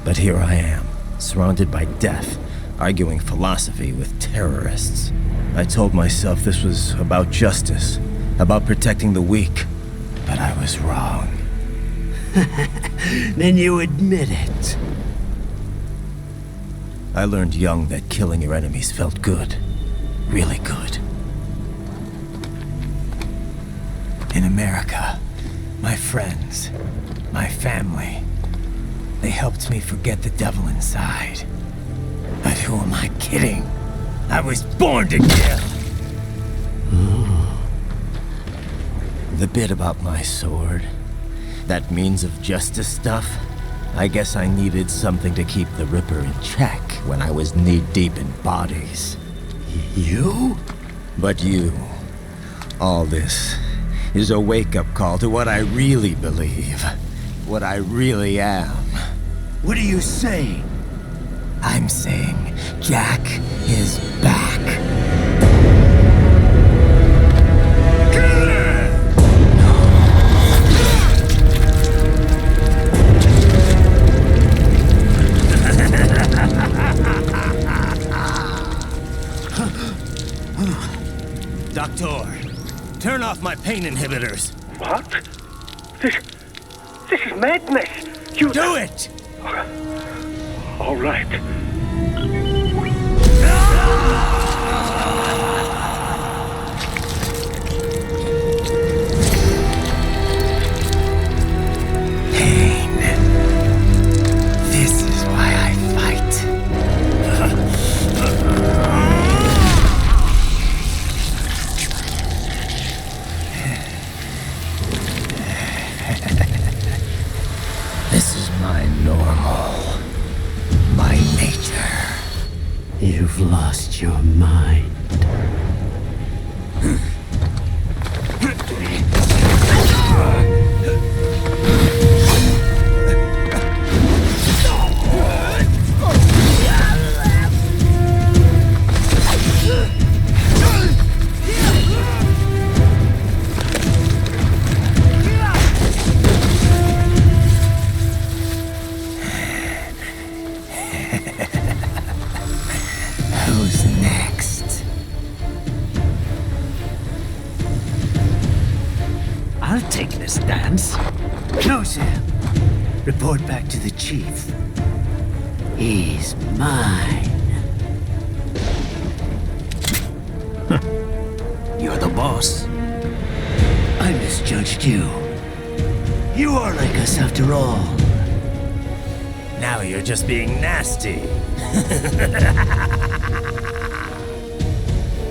But here I am, surrounded by death, arguing philosophy with terrorists. I told myself this was about justice, about protecting the weak, but I was wrong. Then you admit it. I learned young that killing your enemies felt good. Really good. In America, my friends, my family, they helped me forget the devil inside. But who am I kidding? I was born to kill! The bit about my sword, that means of justice stuff, I guess I needed something to keep the Ripper in check when I was knee-deep in bodies. You? But you, all this, is a wake-up call to what I really believe, what I really am. What are you saying? I'm saying Jack is back. Doctor, turn off my pain inhibitors. What? This is madness. You do it! All right. Pain. This is why I fight. This is my normal. My nature. You've lost your mind. Who's next? I'll take this dance. No, Sam. Report back to the chief. He's mine. You're the boss. I misjudged you. You are like us after all. Now you're just being nasty.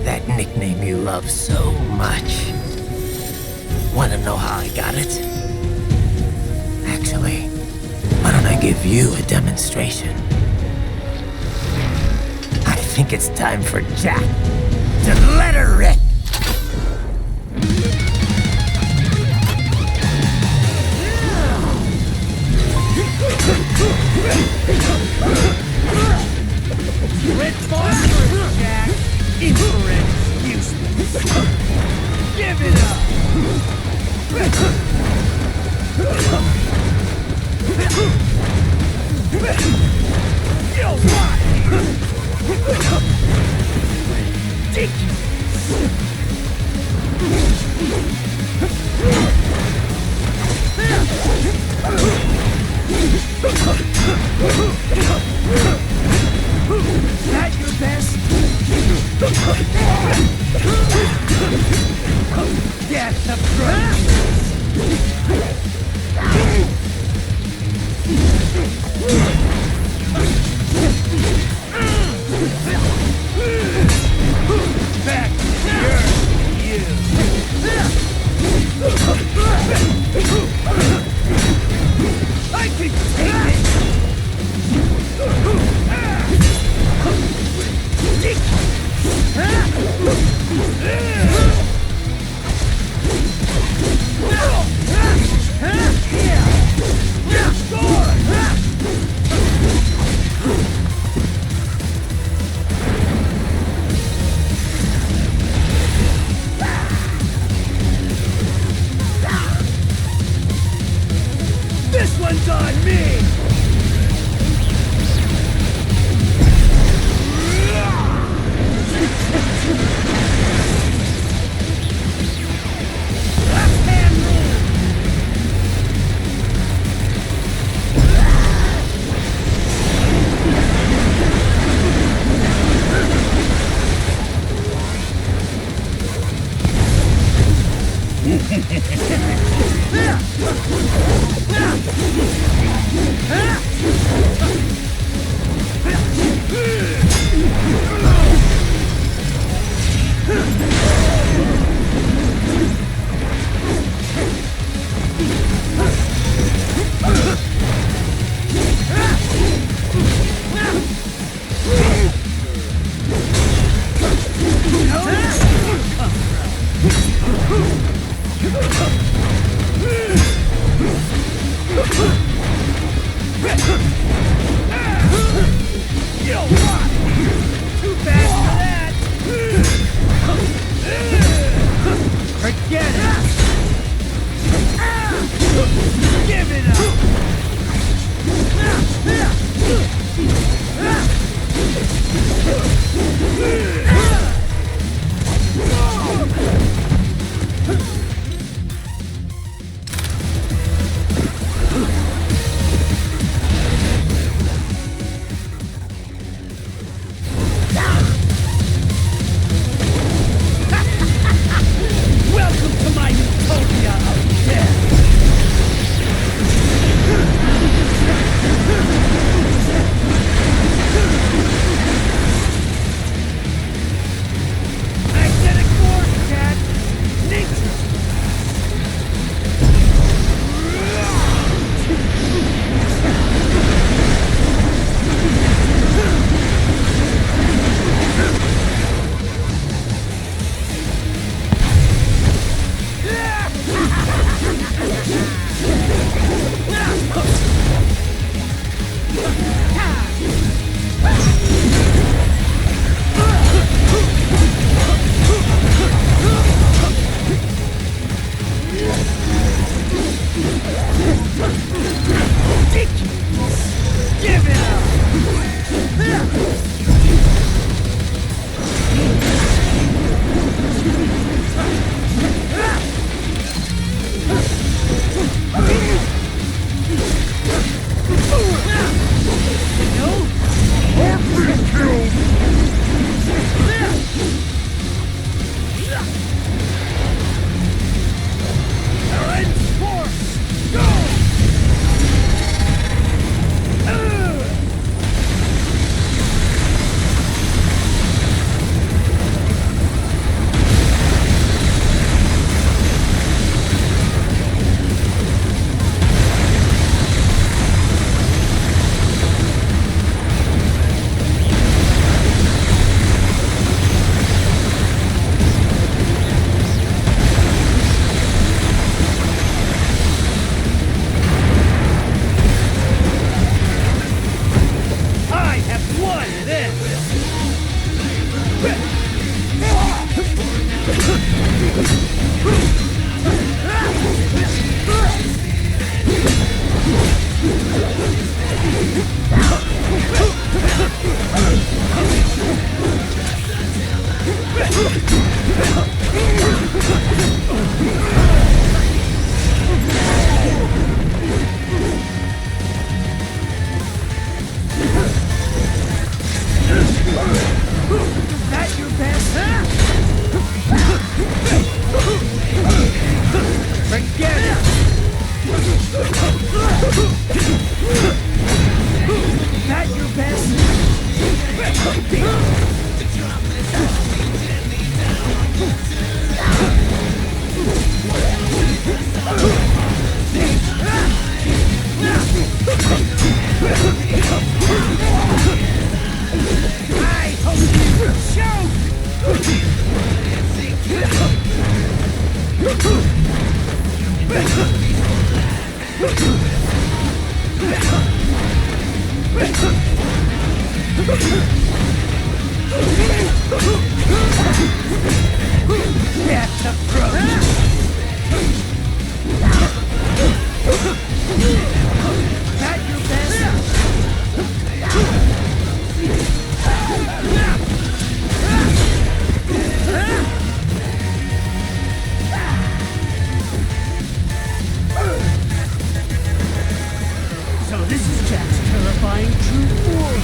That nickname you love so much. Want to know how I got it? Actually, why don't I give you a demonstration? I think it's time for Jack to let her rip. Red phosphorus, Jack! Infrared, useless! Give it up! You'll watch! That your best? Get the front! Back to the earth, you! I can take it! This one's on me! That your best? Forget it! That your best? I hope you will show! Get the throat! That your best? So this is Jack's terrifying true form.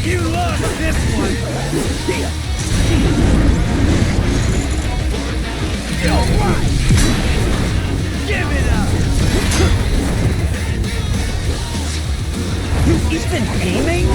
You lost this one! Alright! Give it up! You even aiming?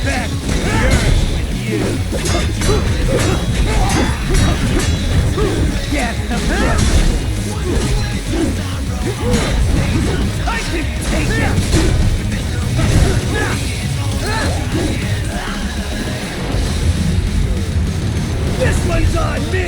Back to Earth with you! Get the book! I can take it! This one's on me!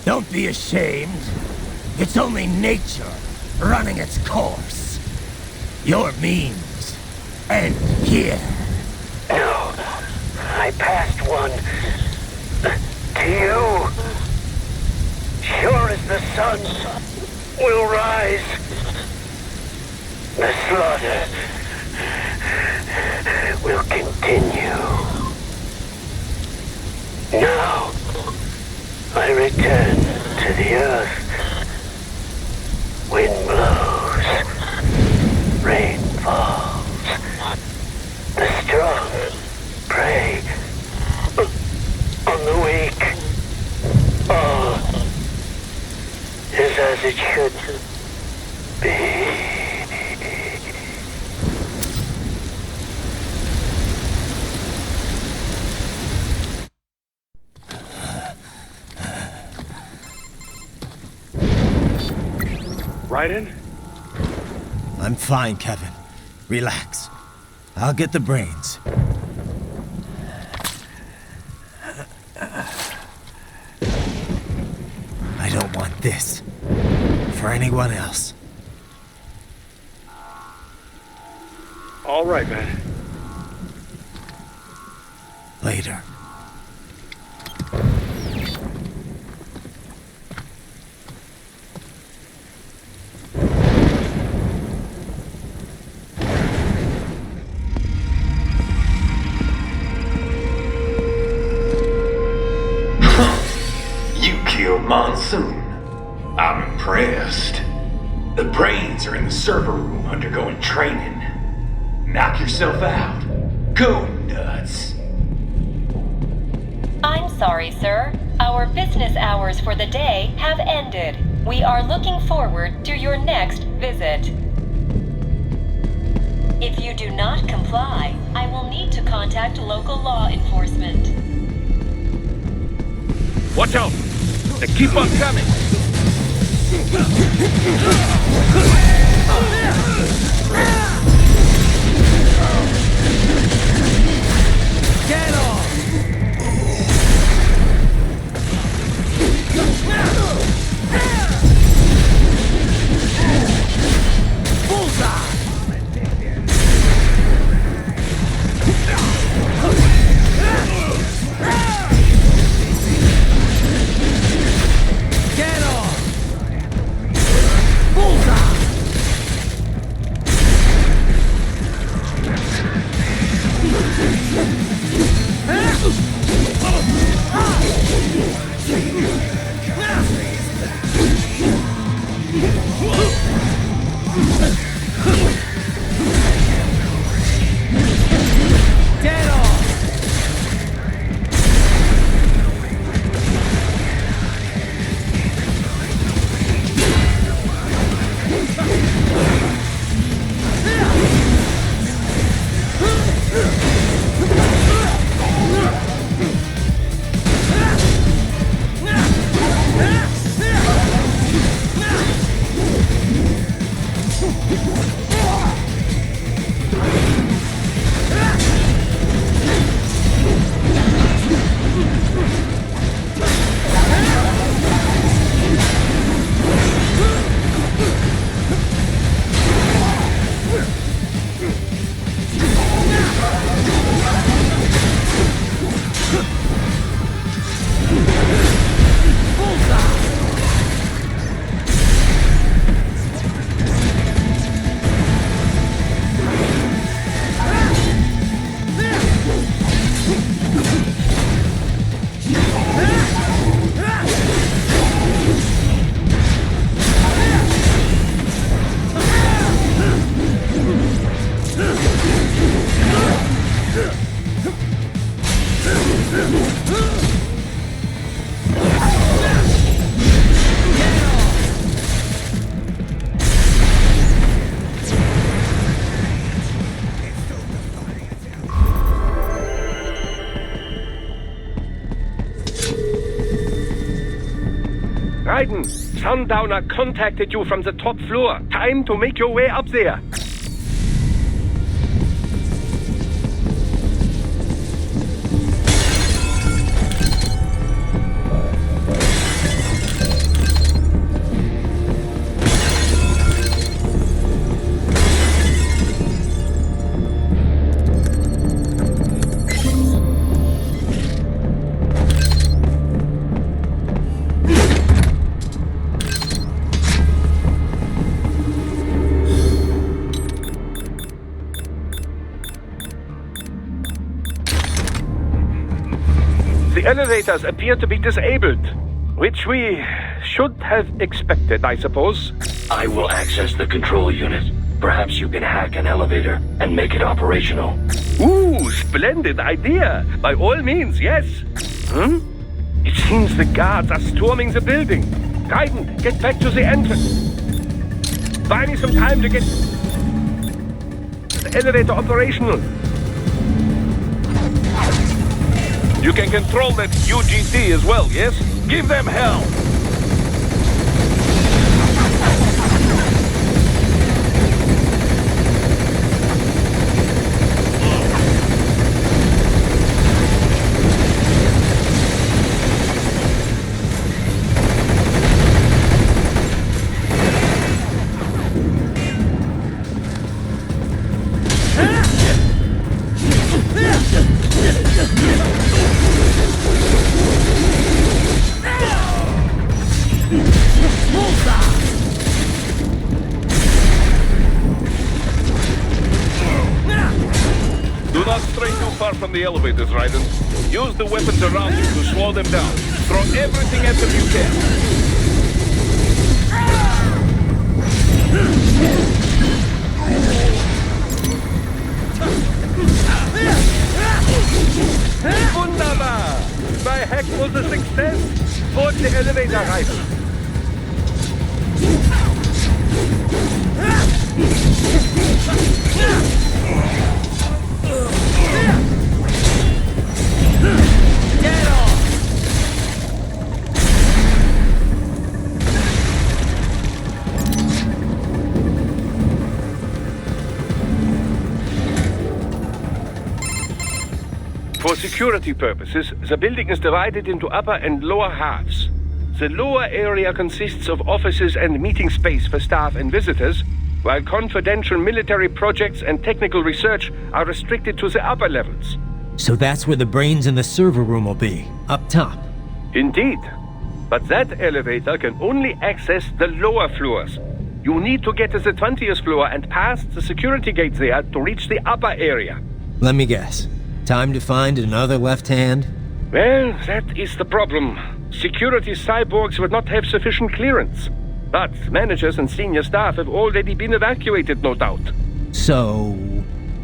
Don't be ashamed. It's only nature running its course. Your means end here. No, I passed one to you. Sure as the sun will rise, the slaughter will continue. Now, I return to the earth. Wind blows, rain falls, the strong prey on the weak. All is as it should be. Raiden? I'm fine, Kevin. Relax. I'll get the brains. I don't want this for anyone else. All right, man. Later. Monsoon. I'm impressed. The brains are in the server room undergoing training. Knock yourself out. Go nuts. I'm sorry, sir. Our business hours for the day have ended. We are looking forward to your next visit. If you do not comply, I will need to contact local law enforcement. Watch out! They keep on coming! Get off! Bullseye! Get off! Bullseye! Get off! Raiden, Sundowner contacted you from the top floor. Time to make your way up there. elevators appear to be disabled, which we should have expected, I suppose. I will access the control unit. Perhaps you can hack an elevator and make it operational. Ooh, splendid idea. By all means, yes. It seems the guards are storming the building. Raiden, get back to the entrance. Buy me some time to get the elevator operational. You can control that UGT as well, yes? Give them hell! From the elevators, Raiden. Use the weapons around you to slow them down. Throw everything at them you can. Wunderbar! My hack was a success. Board the elevator, Raiden. For security purposes, the building is divided into upper and lower halves. The lower area consists of offices and meeting space for staff and visitors, while confidential military projects and technical research are restricted to the upper levels. So that's where the brains in the server room will be, up top. Indeed. But that elevator can only access the lower floors. You need to get to the 20th floor and pass the security gate there to reach the upper area. Let me guess. Time to find another left hand? Well, that is the problem. Security cyborgs would not have sufficient clearance. But managers and senior staff have already been evacuated, no doubt. So...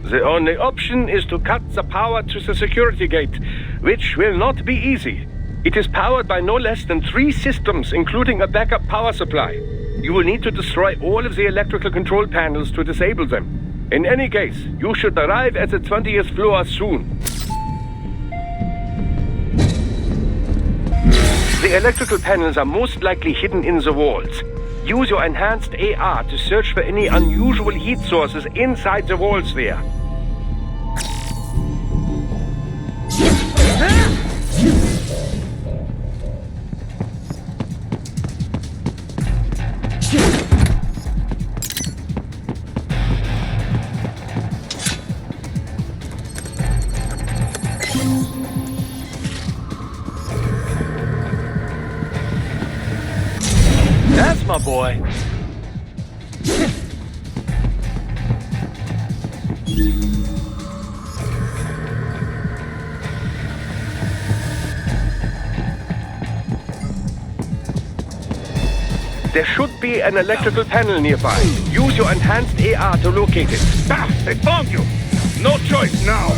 The only option is to cut the power to the security gate, which will not be easy. It is powered by no less than 3 systems, including a backup power supply. You will need to destroy all of the electrical control panels to disable them. In any case, you should arrive at the 20th floor soon. The electrical panels are most likely hidden in the walls. Use your enhanced AR to search for any unusual heat sources inside the walls there. That's my boy. There should be an electrical panel nearby. Use your enhanced AR to locate it. Ah! They found you! No choice now!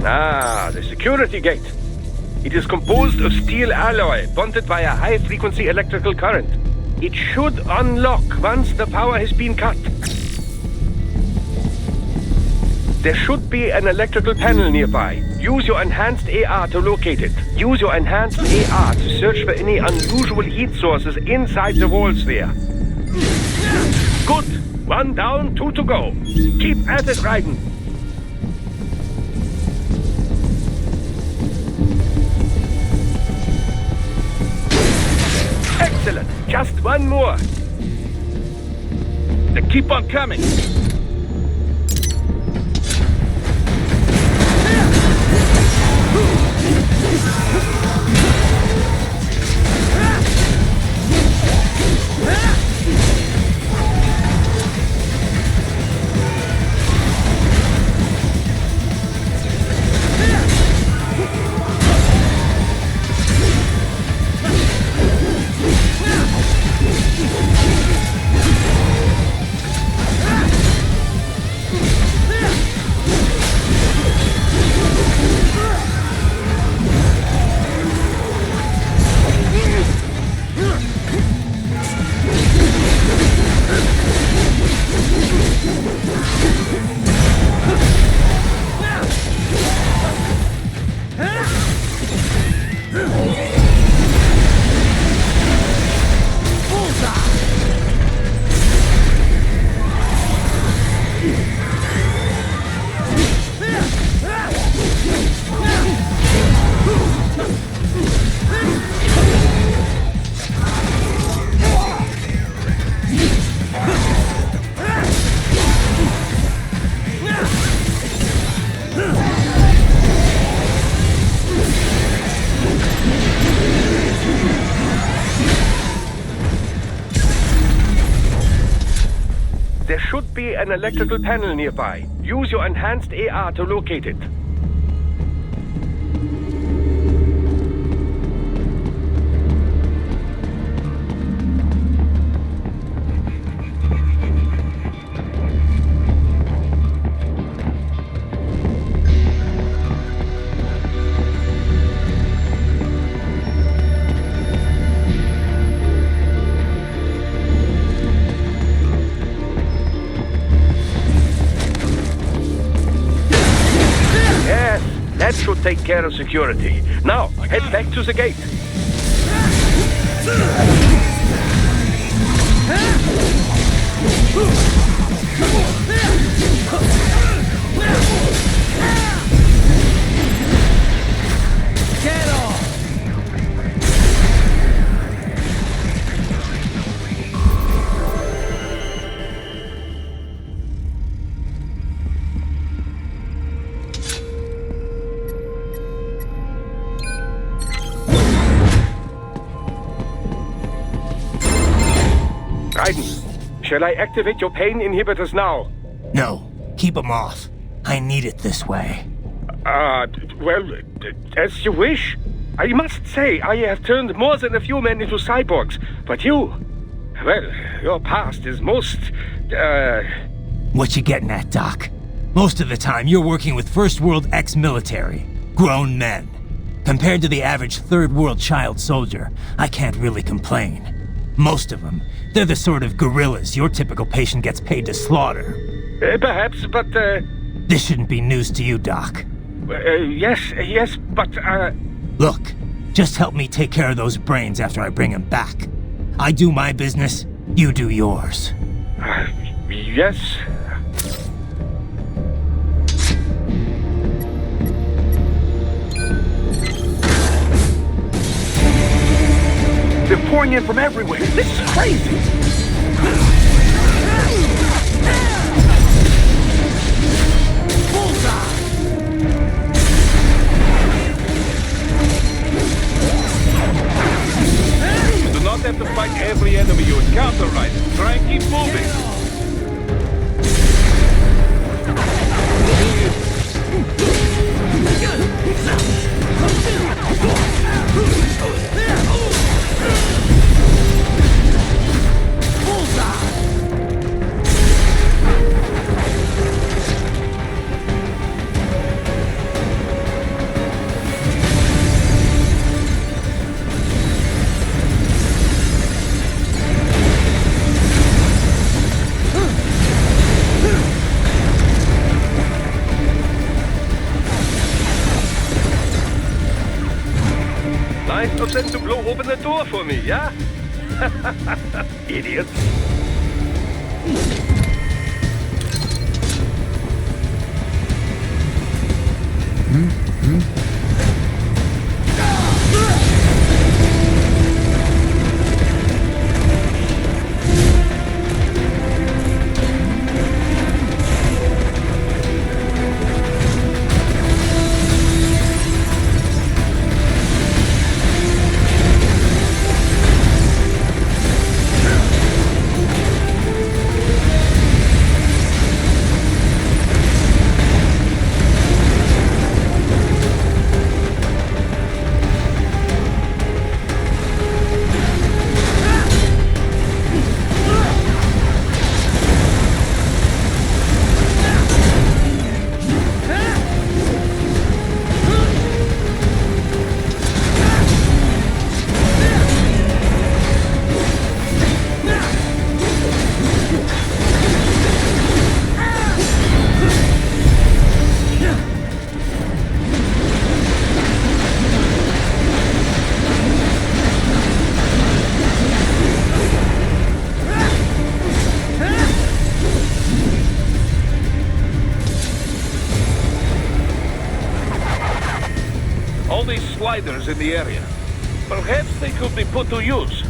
Ah, the security gate. It is composed of steel alloy bonded by a high-frequency electrical current. It should unlock once the power has been cut. There should be an electrical panel nearby. Use your enhanced AR to locate it. Use your enhanced AR to search for any unusual heat sources inside the wall sphere. Good. 1 down, 2 to go. Keep at it, Raiden. Excellent. Just 1 more. They keep on coming. There should be an electrical panel nearby. Use your enhanced AR to locate it. That should take care of security. Now, head back to the gate. Get off! Raiden, shall I activate your pain inhibitors now? No, keep them off. I need it this way. Well, as you wish. I must say, I have turned more than a few men into cyborgs, but you... Well, your past is most, What you getting at, Doc? Most of the time, you're working with First World ex-military. Grown men. Compared to the average Third World child soldier, I can't really complain. Most of them, they're the sort of gorillas your typical patient gets paid to slaughter. Perhaps, but, This shouldn't be news to you, Doc. Yes, but, Look, just help me take care of those brains after I bring them back. I do my business, you do yours. Yes. They're pouring in from everywhere. This is crazy. You do not have to fight every enemy you encounter, right? Try and keep moving. them to blow open the door for me, yeah? Idiots. Sliders in the area. Perhaps they could be put to use.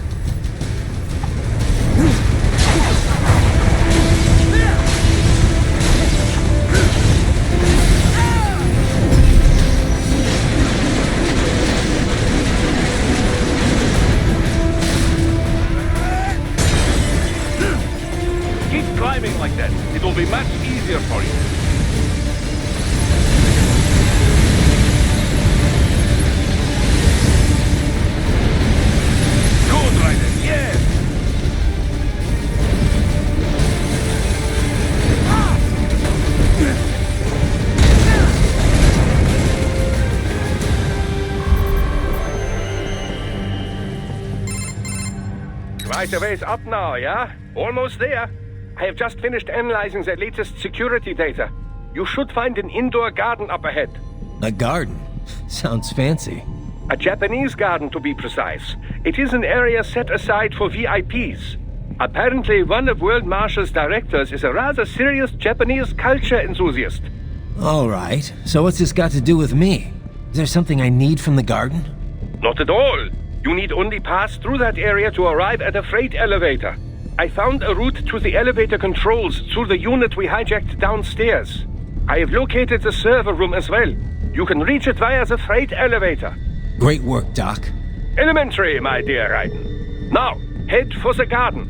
Keep climbing like that. It will be much easier for you. Quite a ways up now, yeah? Almost there. I have just finished analyzing the latest security data. You should find an indoor garden up ahead. A garden? Sounds fancy. A Japanese garden, to be precise. It is an area set aside for VIPs. Apparently, one of World Marshall's directors is a rather serious Japanese culture enthusiast. All right. So what's this got to do with me? Is there something I need from the garden? Not at all. You need only pass through that area to arrive at a freight elevator. I found a route to the elevator controls through the unit we hijacked downstairs. I have located the server room as well. You can reach it via the freight elevator. Great work, Doc. Elementary, my dear Raiden. Now, head for the garden.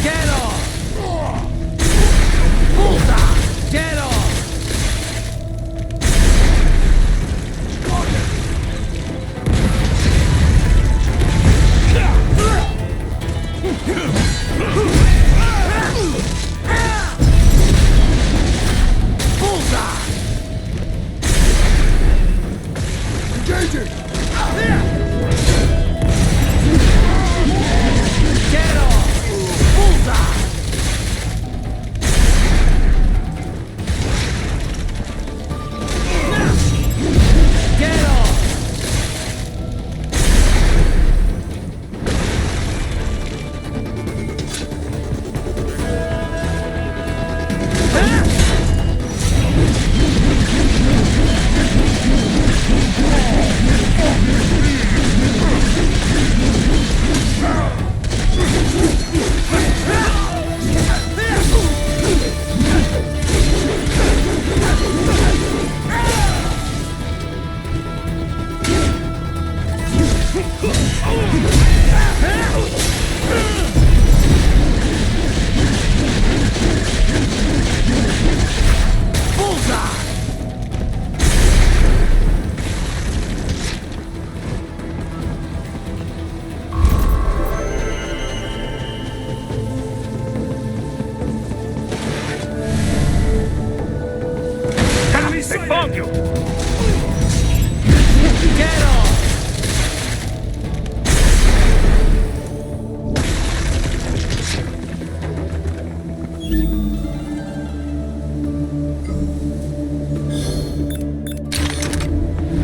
Get off! Bullseye! Get off!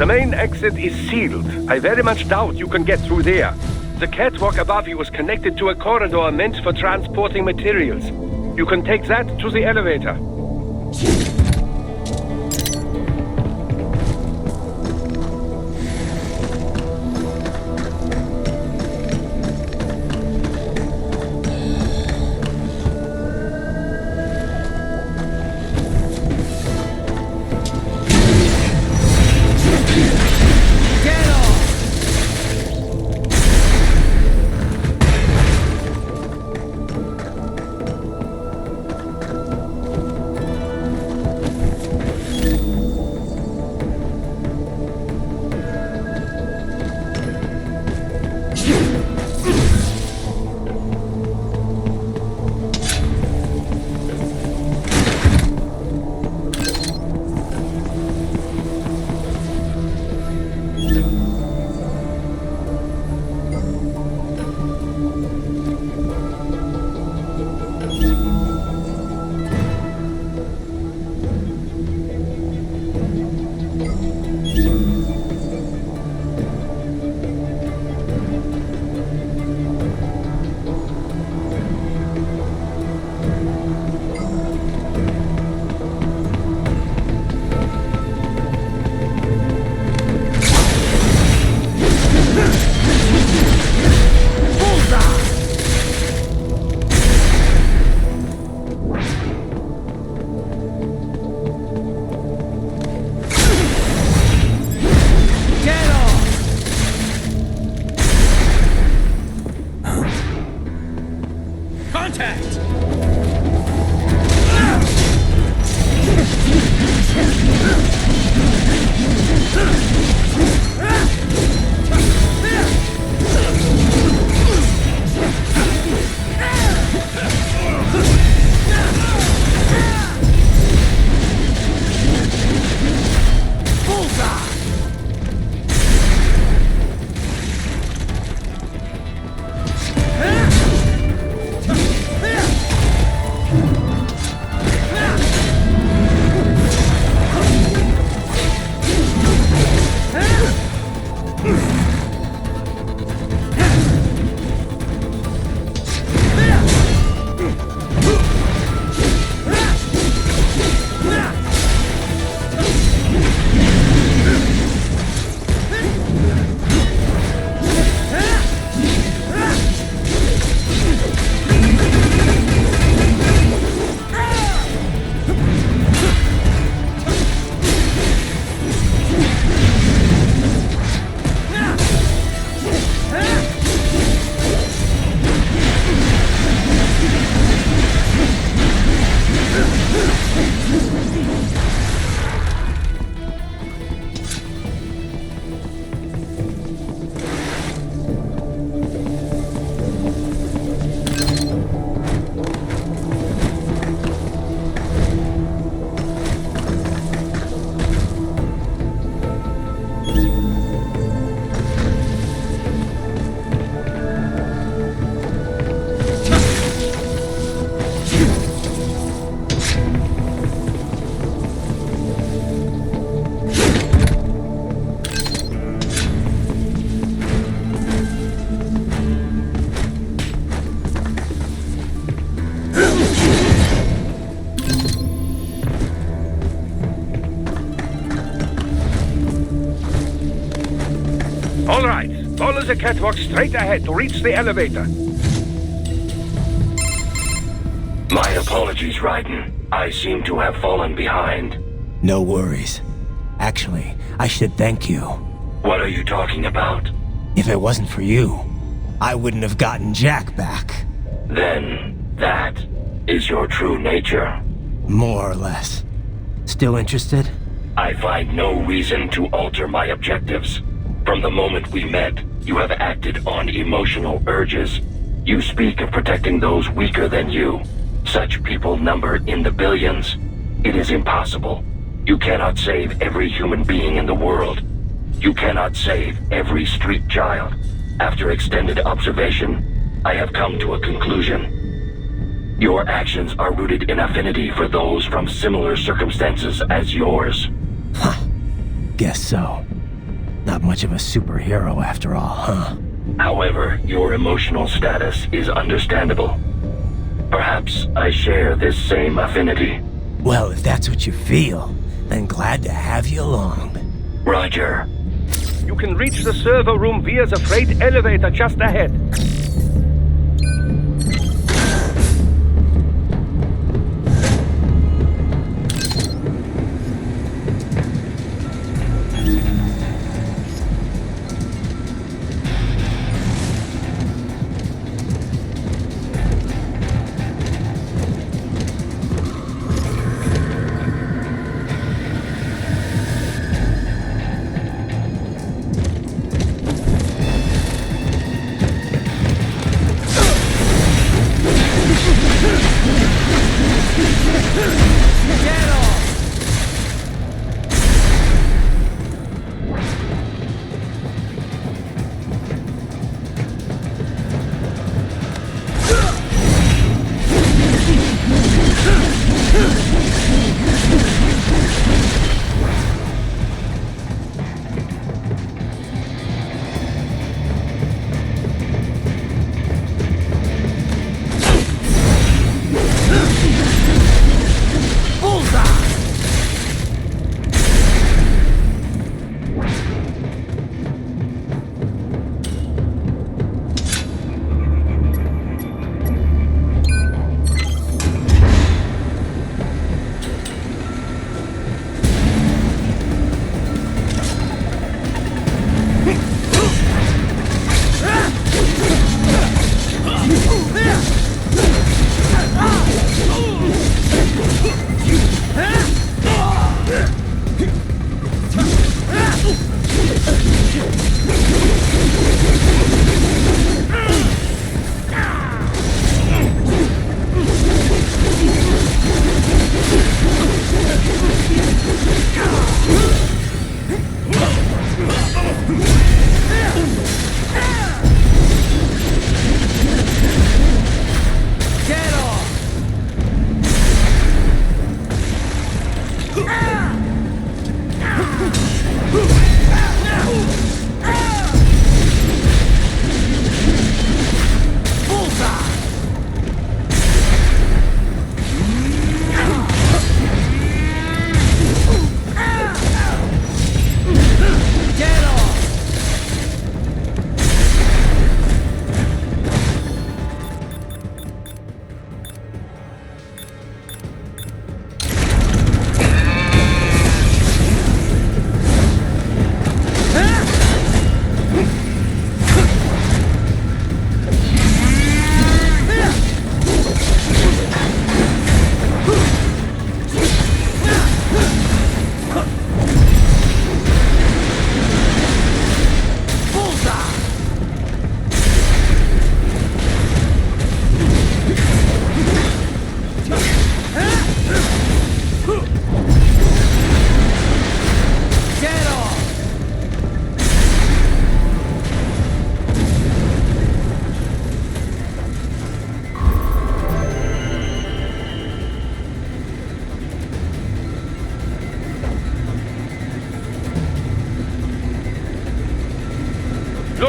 The main exit is sealed. I very much doubt you can get through there. The catwalk above you is connected to a corridor meant for transporting materials. You can take that to the elevator. All right. Follow the catwalk straight ahead to reach the elevator. My apologies, Raiden. I seem to have fallen behind. No worries. Actually, I should thank you. What are you talking about? If it wasn't for you, I wouldn't have gotten Jack back. Then, that is your true nature. More or less. Still interested? I find no reason to alter my objectives. From the moment we met, you have acted on emotional urges. You speak of protecting those weaker than you. Such people number in the billions. It is impossible. You cannot save every human being in the world. You cannot save every street child. After extended observation, I have come to a conclusion. Your actions are rooted in affinity for those from similar circumstances as yours. Guess so. not much of a superhero after all, huh? However, your emotional status is understandable. Perhaps I share this same affinity. Well, if that's what you feel, then glad to have you along. Roger. You can reach the server room via the freight elevator just ahead.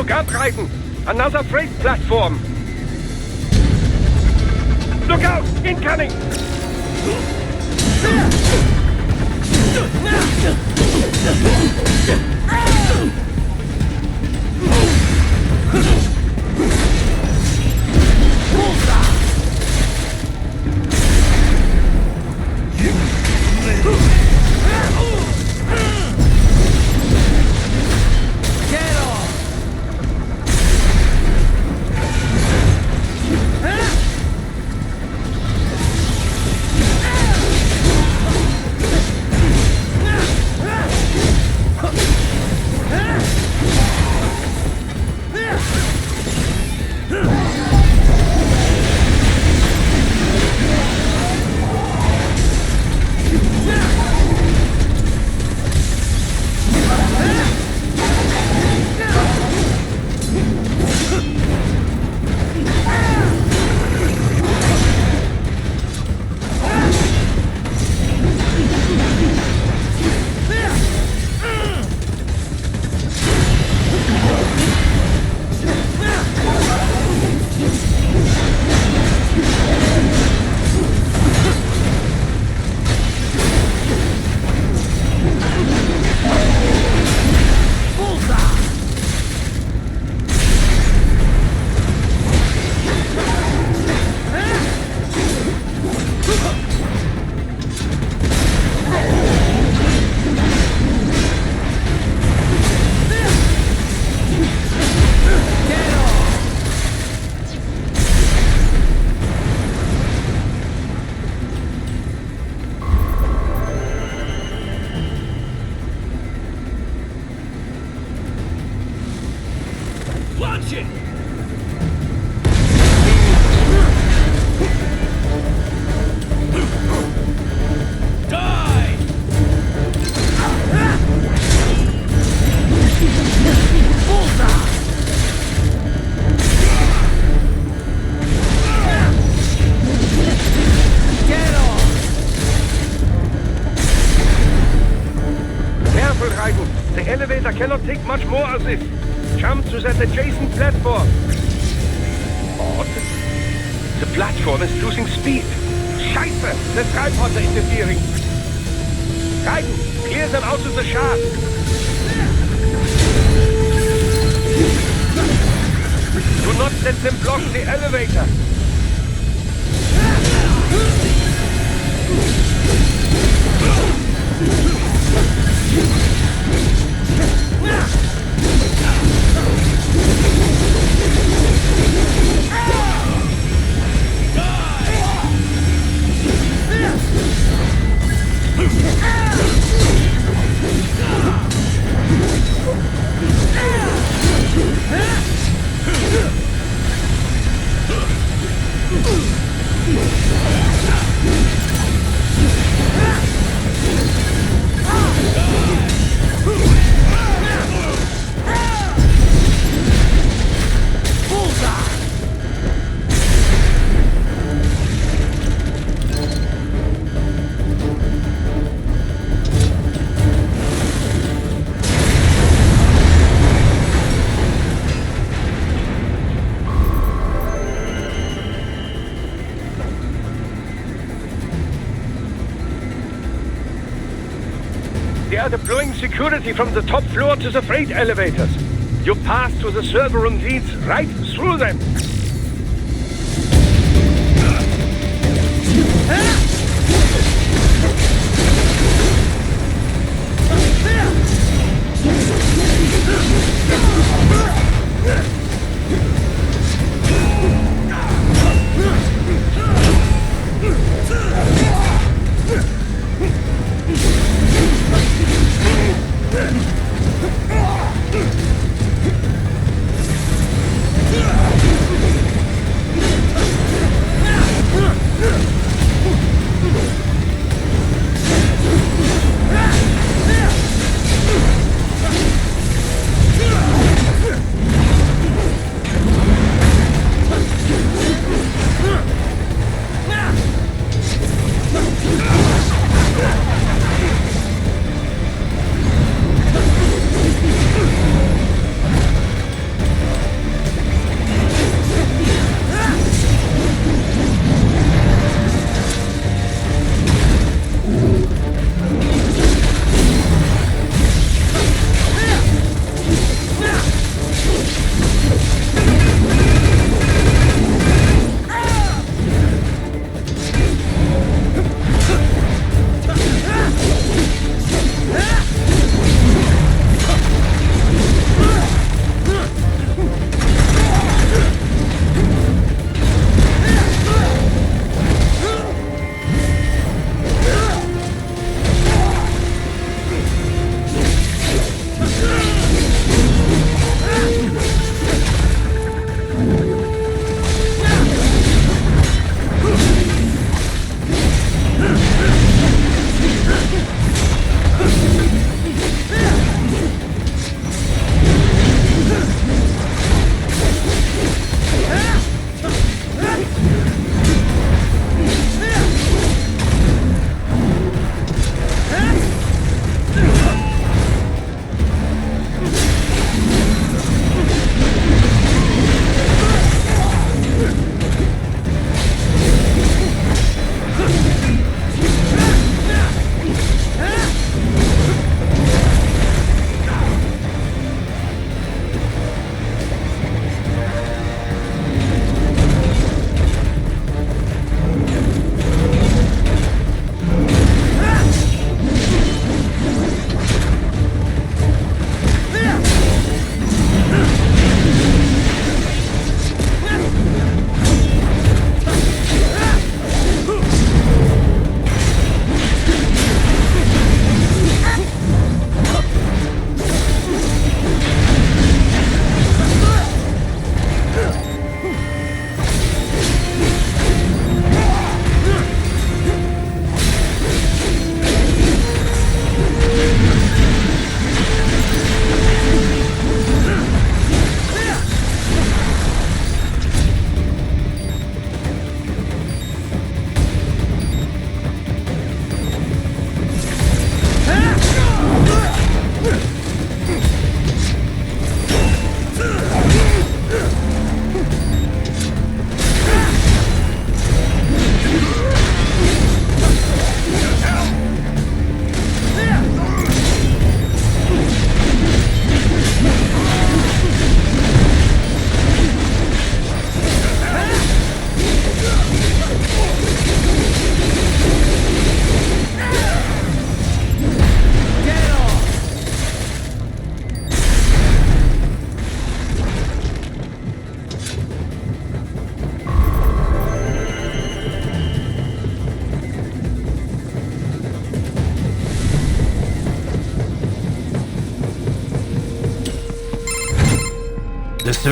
Look up, Reisen! Another freight platform! Look out! Incoming! much more of this. Jump to that adjacent platform. Odd. The platform is losing speed. Scheiße! The tripods are interfering. Raiden, clear them out of the shaft. Do not let them block the elevator. They are deploying security from the top floor to the freight elevators. Your path to the server room leads right through them.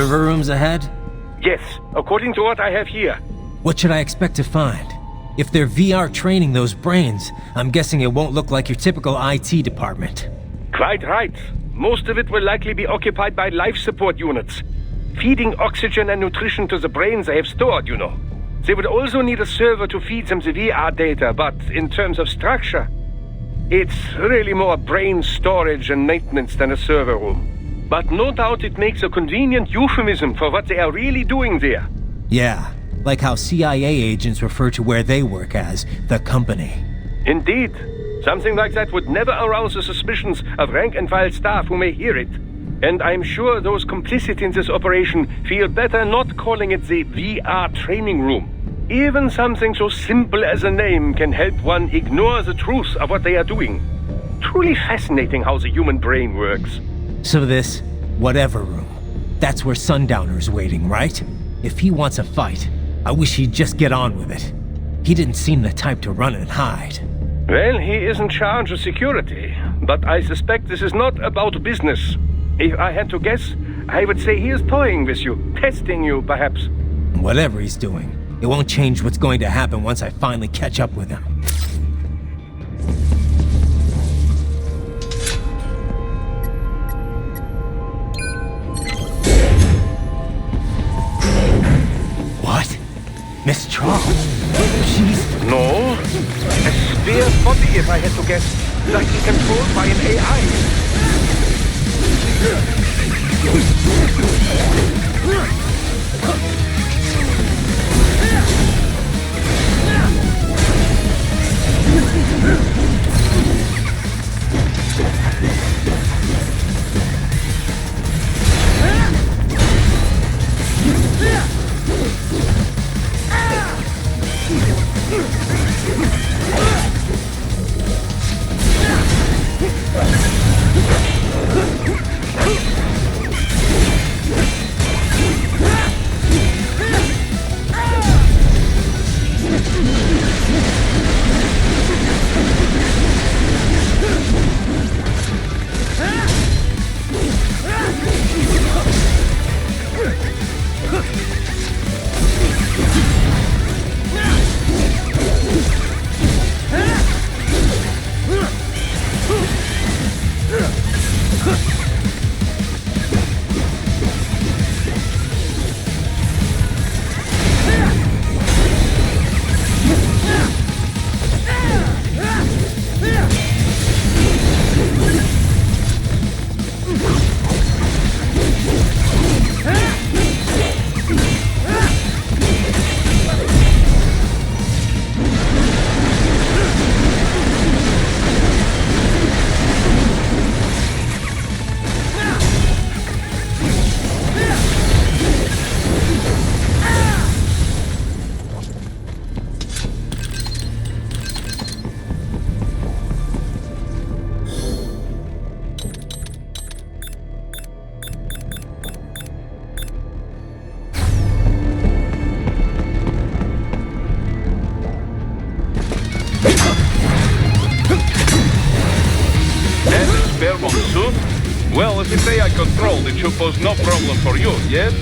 server rooms ahead? Yes, according to what I have here. What should I expect to find? If they're VR training those brains, I'm guessing it won't look like your typical IT department. Quite right. Most of it will likely be occupied by life support units, feeding oxygen and nutrition to the brains they have stored, you know. They would also need a server to feed them the VR data, but in terms of structure, it's really more brain storage and maintenance than a server room. But no doubt it makes a convenient euphemism for what they are really doing there. Yeah, like how CIA agents refer to where they work as the company. Indeed. Something like that would never arouse the suspicions of rank-and-file staff who may hear it. And I'm sure those complicit in this operation feel better not calling it the VR training room. Even something so simple as a name can help one ignore the truth of what they are doing. Truly fascinating how the human brain works. So this whatever room, that's where Sundowner's waiting, right? If he wants a fight, I wish he'd just get on with it. He didn't seem the type to run and hide. Well, he is in charge of security, but I suspect this is not about business. If I had to guess, I would say he is toying with you, testing you, perhaps. Whatever he's doing, it won't change what's going to happen once I finally catch up with him. What? Miss Charles? She's... No. A spare body, if I had to guess. Likely controlled by an AI. Well, if it's AI controlled, it should pose no problem for you, yes?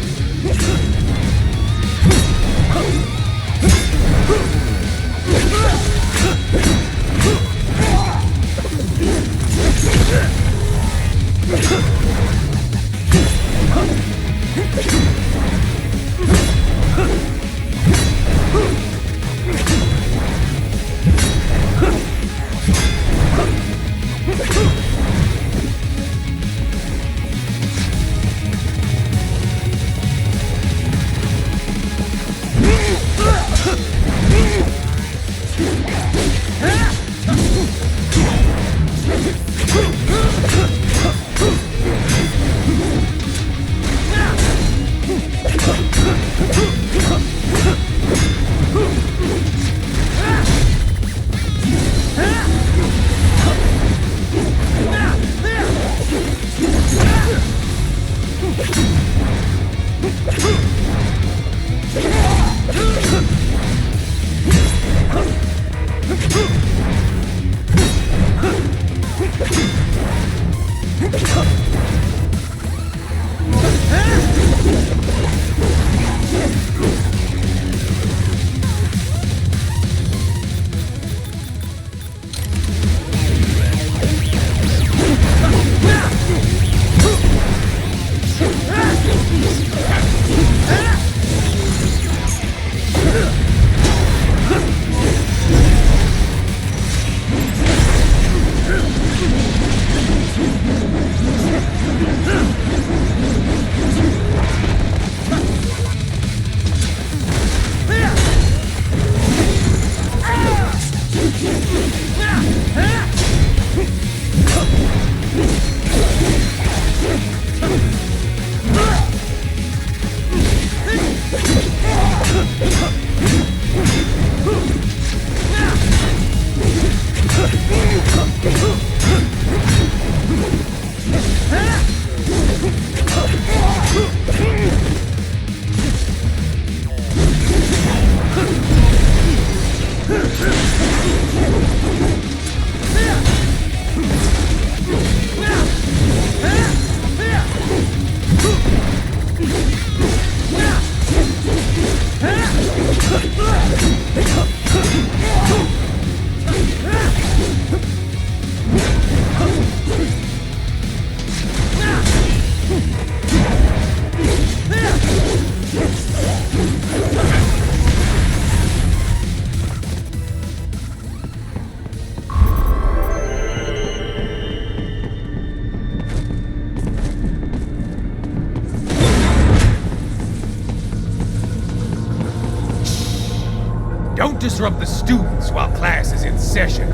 Don't disrupt the students while class is in session.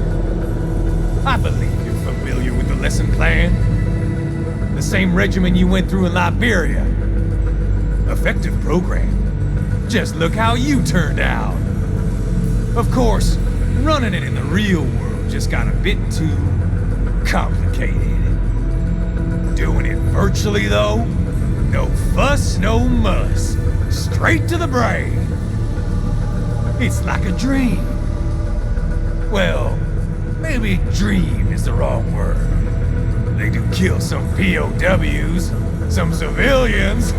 I believe you're familiar with the lesson plan. The same regimen you went through in Liberia. Effective program. Just look how you turned out. Of course, running it in the real world just got a bit too complicated. Doing it virtually, though, no fuss, no muss. Straight to the brain. It's like a dream. Well, maybe dream is the wrong word. They do kill some POWs, some civilians.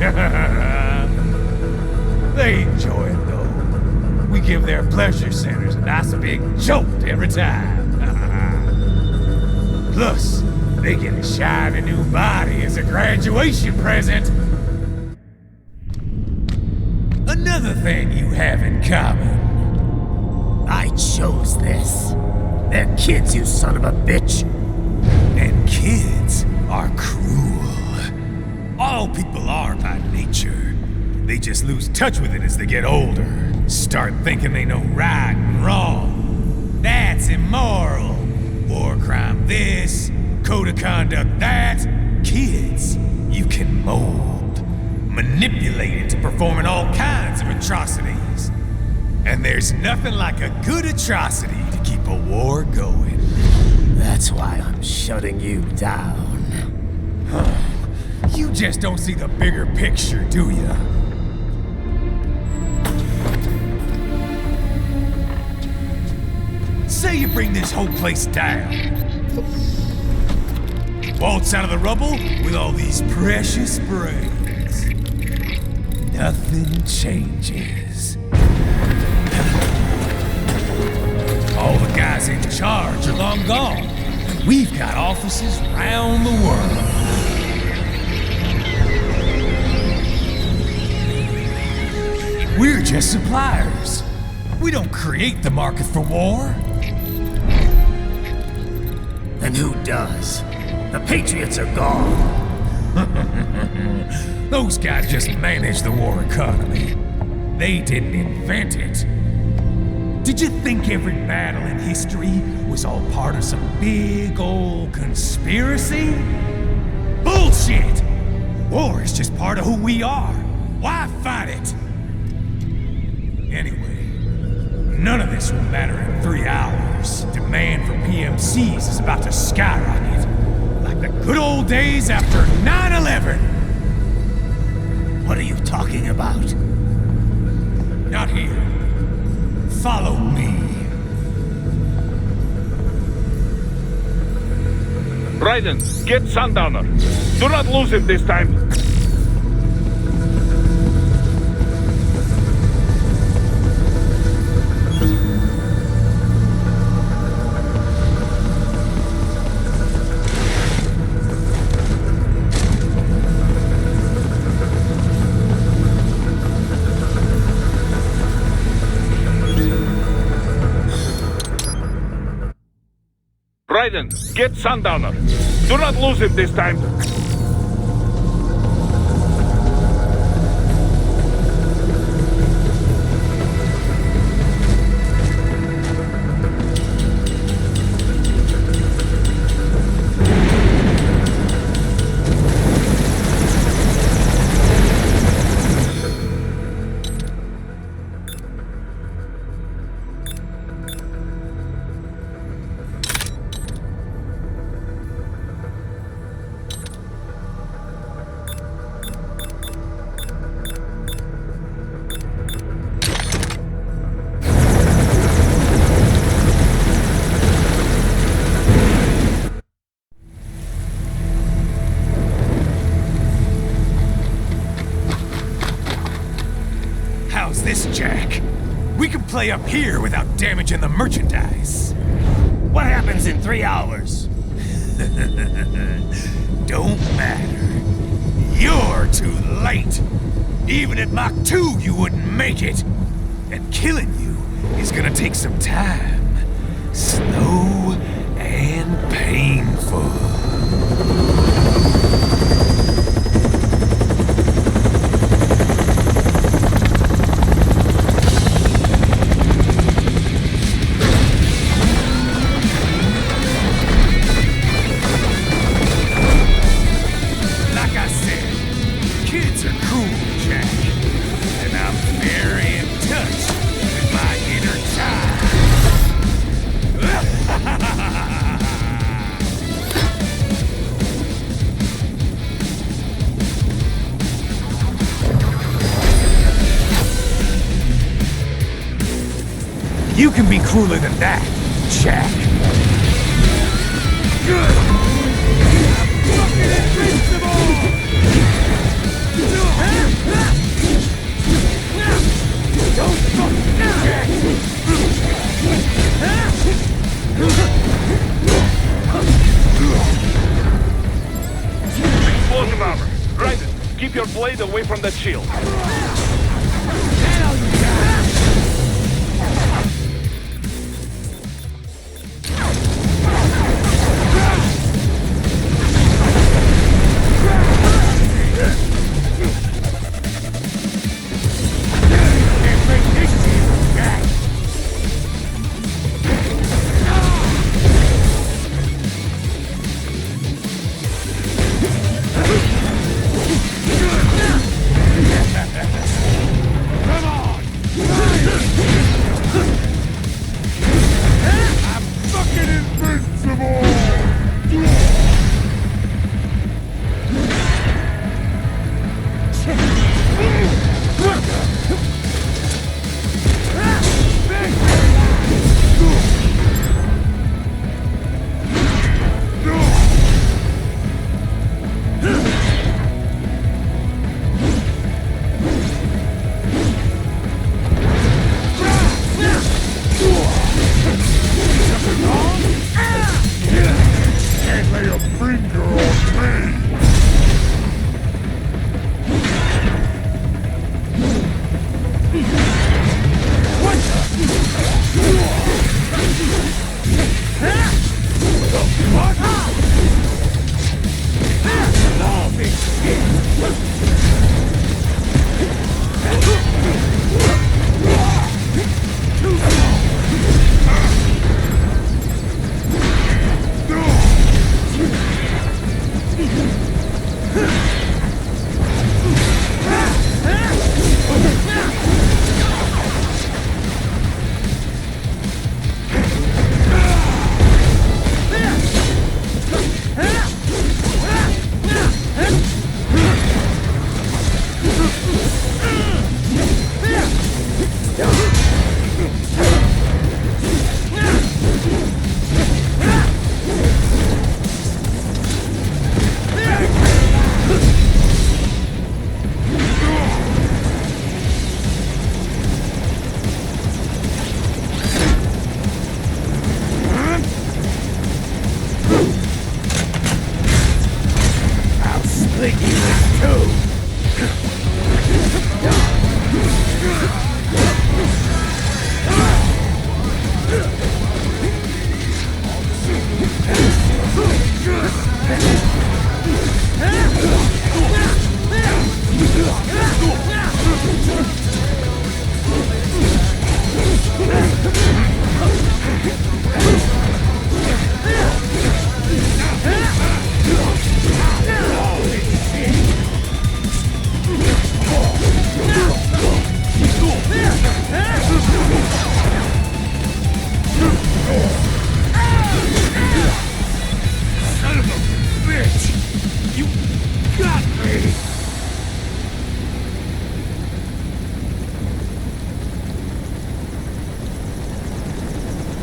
They enjoy it, though. We give their pleasure centers a nice big jolt every time. Plus, they get a shiny new body as a graduation present. Another thing you have in common. I chose this. They're kids, you son of a bitch. And kids are cruel. All people are by nature. They just lose touch with it as they get older. Start thinking they know right and wrong. That's immoral. War crime this, code of conduct that. Kids, you can mold, manipulate into performing all kinds of atrocities. And there's nothing like a good atrocity to keep a war going. That's why I'm shutting you down. You just don't see the bigger picture, do you? Say you bring this whole place down. Waltz out of the rubble with all these precious brains. Nothing changes. All the guys in charge are long gone, and we've got offices around the world. We're just suppliers. We don't create the market for war. And who does? The Patriots are gone. Those guys just manage the war economy. They didn't invent it. Did you think every battle in history was all part of some big old conspiracy? Bullshit! War is just part of who we are. Why fight it? Anyway, none of this will matter in 3 hours. Demand for PMCs is about to skyrocket. Like the good old days after 9/11. What are you talking about? Not here. Follow me. Raiden, get Sundowner. Do not lose him this time. Raiden, get Sundowner. Do not lose him this time. Play up here without damaging the merchandise. What happens in 3 hours? Don't matter. You're too late. Even at Mach 2, you wouldn't make it. And killing you is gonna take some time. Slow and painful. You can be crueler than that, Jack. Explosive armor. Raiden, keep your blade away from that shield.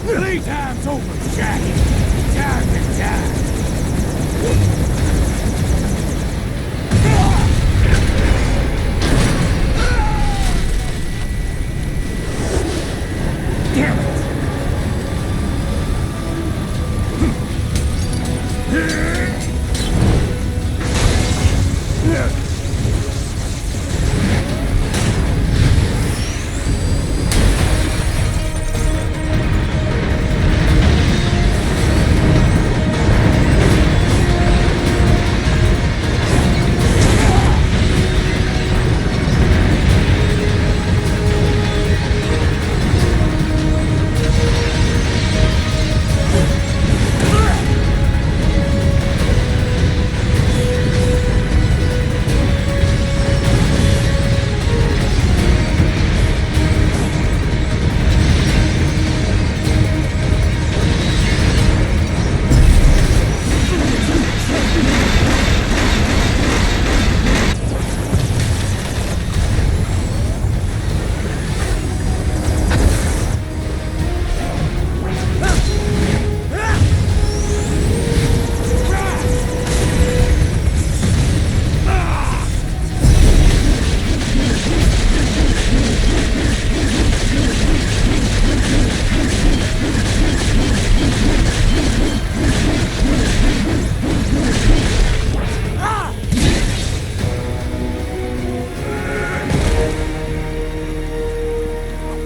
Playtime's over, Jack. Time to die. Damn it!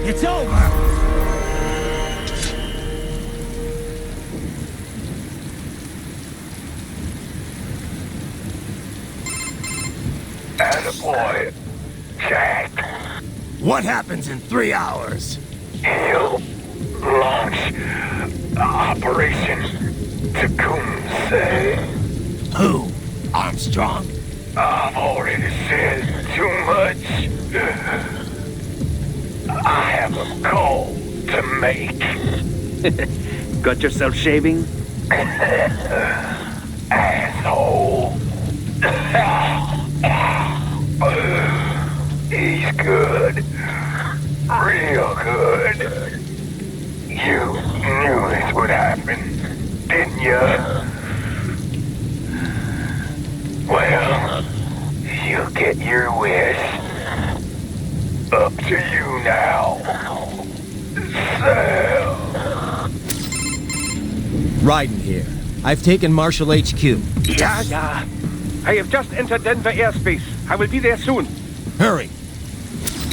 It's over! Attaboy, Jack. What happens in 3 hours? He'll launch Operation Tecumseh. Who? Armstrong? I've already said too much. I have a call to make. Got yourself shaving? Asshole. He's good. Real good. You knew this would happen, didn't you? Well, you get your wish. Up to you now, Sam. Raiden here. I've taken Marshall HQ. Yeah. I have just entered Denver airspace. I will be there soon. Hurry.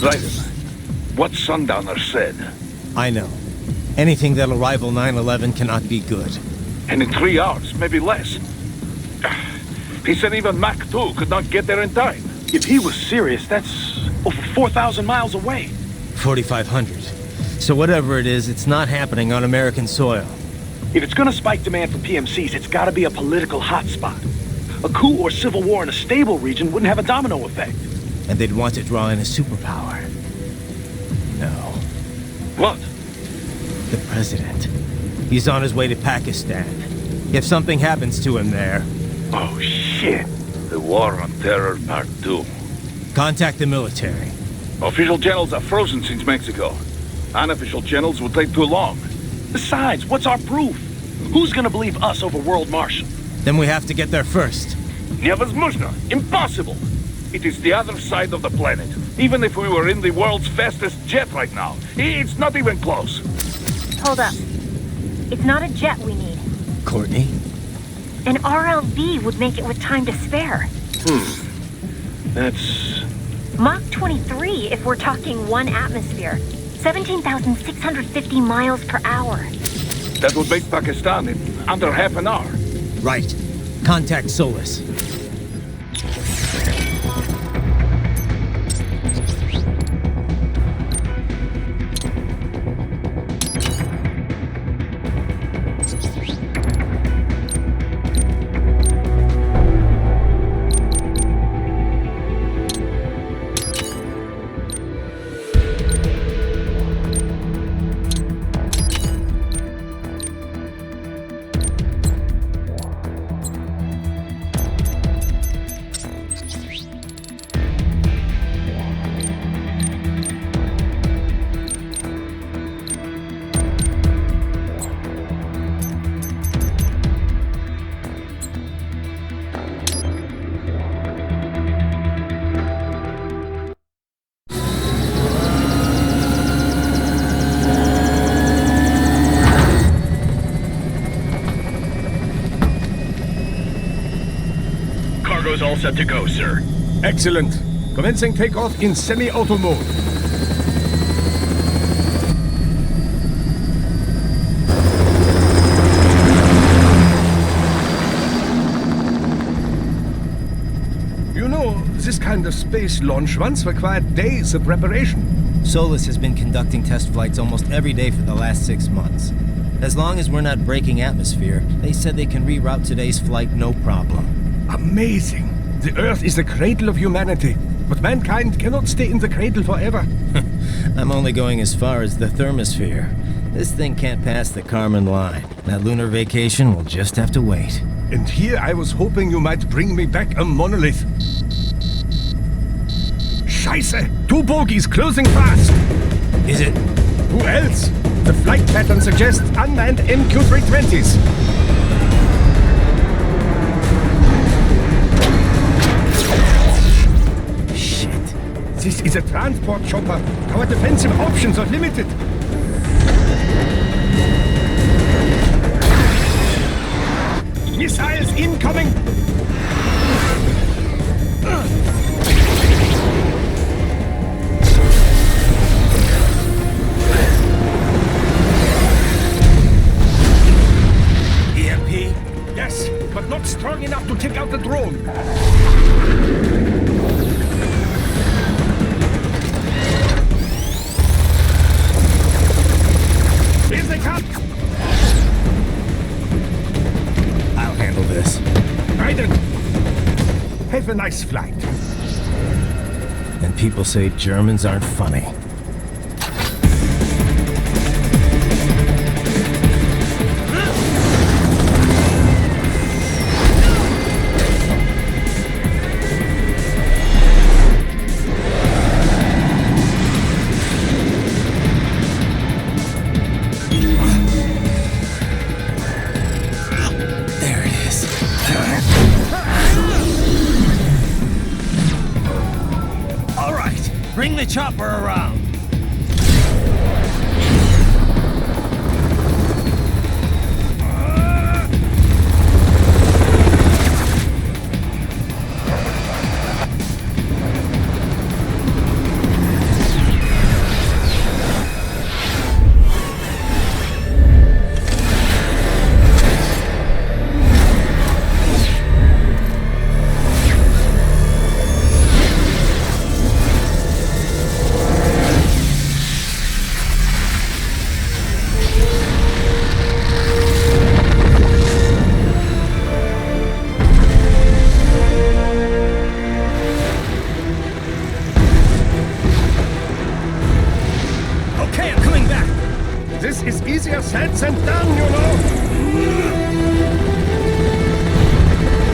Raiden, what Sundowner said. I know. Anything that'll rival 9/11 cannot be good. And in 3 hours, maybe less. He said even Mach 2 could not get there in time. If he was serious, that's over 4,000 miles away. 4,500. So whatever it is, it's not happening on American soil. If it's gonna spike demand for PMCs, it's gotta be a political hotspot. A coup or civil war in a stable region wouldn't have a domino effect. And they'd want to draw in a superpower. No. What? The president. He's on his way to Pakistan. If something happens to him there... Oh, shit. The War on Terror Part 2. Contact the military. Official channels are frozen since Mexico. Unofficial channels would take too long. Besides, what's our proof? Who's gonna believe us over World Marshal? Then we have to get there first. Невозможно. Impossible. It is the other side of the planet. Even if we were in the world's fastest jet right now, it's not even close. Hold up. It's not a jet we need. Courtney? An RLV would make it with time to spare. That's... Mach 23 if we're talking 1 atmosphere. 17,650 miles per hour. That would make Pakistan in under half an hour. Right. Contact Solus. All set to go, sir. Excellent. Commencing takeoff in semi-auto mode. You know, this kind of space launch once required days of preparation. Solus has been conducting test flights almost every day for the last 6 months. As long as we're not breaking atmosphere, they said they can reroute today's flight no problem. Amazing. The Earth is the cradle of humanity, but mankind cannot stay in the cradle forever. I'm only going as far as the thermosphere. This thing can't pass the Kármán line. That lunar vacation will just have to wait. And here I was hoping you might bring me back a monolith. Scheiße! 2 bogies closing fast! Is it? Who else? The flight pattern suggests unmanned MQ-320s. This is a transport chopper. Our defensive options are limited. Missiles incoming! a nice flight. And people say Germans aren't funny. Bring the chopper around. Said and done, you know.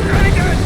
Very good.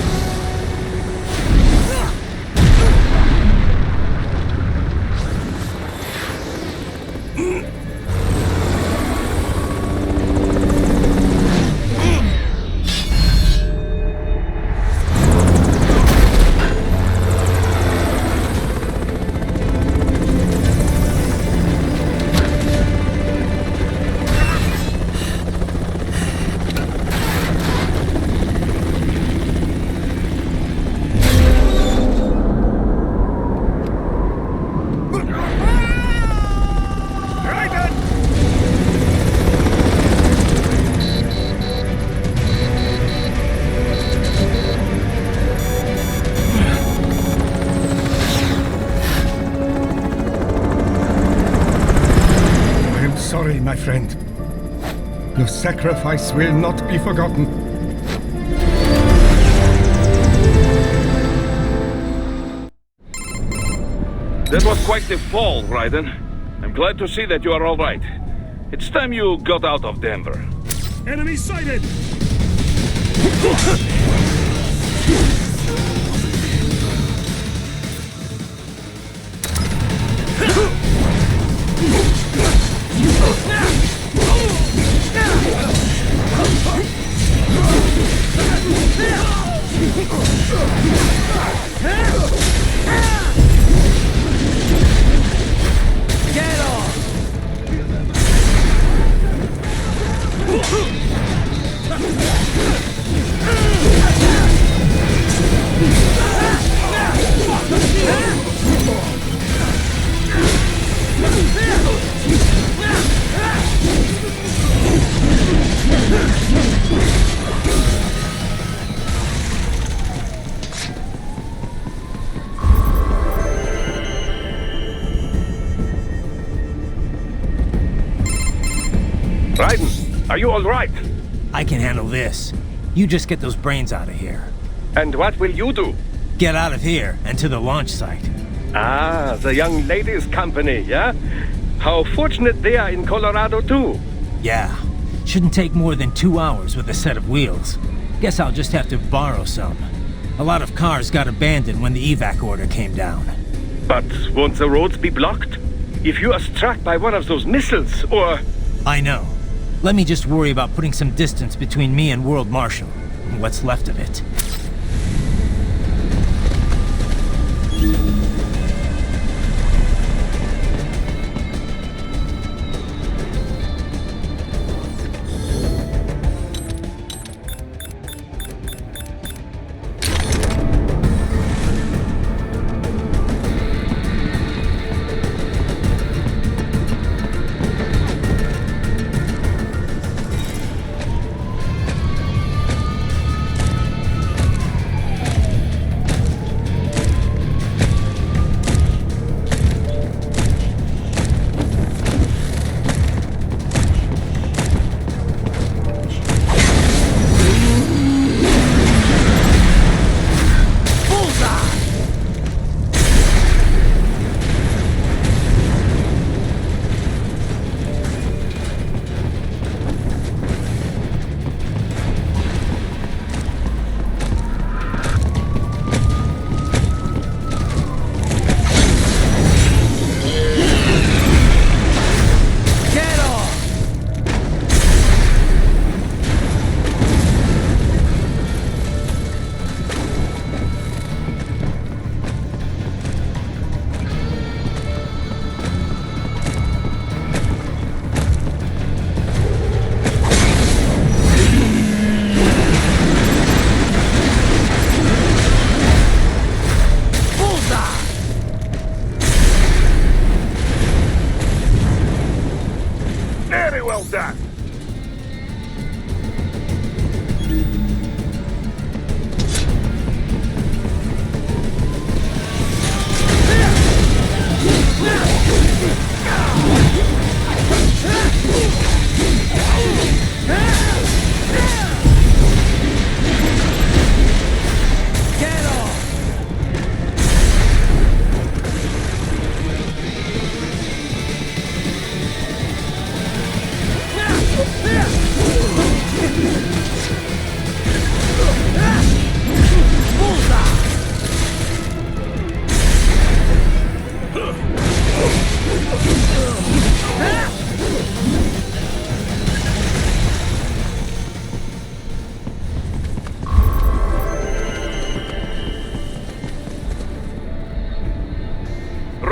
Sorry, my friend. Your sacrifice will not be forgotten. That was quite the fall, Raiden. I'm glad to see that you are all right. It's time you got out of Denver. Enemy sighted! Get off! Raiden, are you all right? I can handle this. You just get those brains out of here. And what will you do? Get out of here and to the launch site. Ah, the young ladies' company, yeah? How fortunate they are in Colorado, too. Yeah. Shouldn't take more than 2 hours with a set of wheels. Guess I'll just have to borrow some. A lot of cars got abandoned when the evac order came down. But won't the roads be blocked? If you are struck by one of those missiles, or... I know. Let me just worry about putting some distance between me and World Marshal, and what's left of it. well done.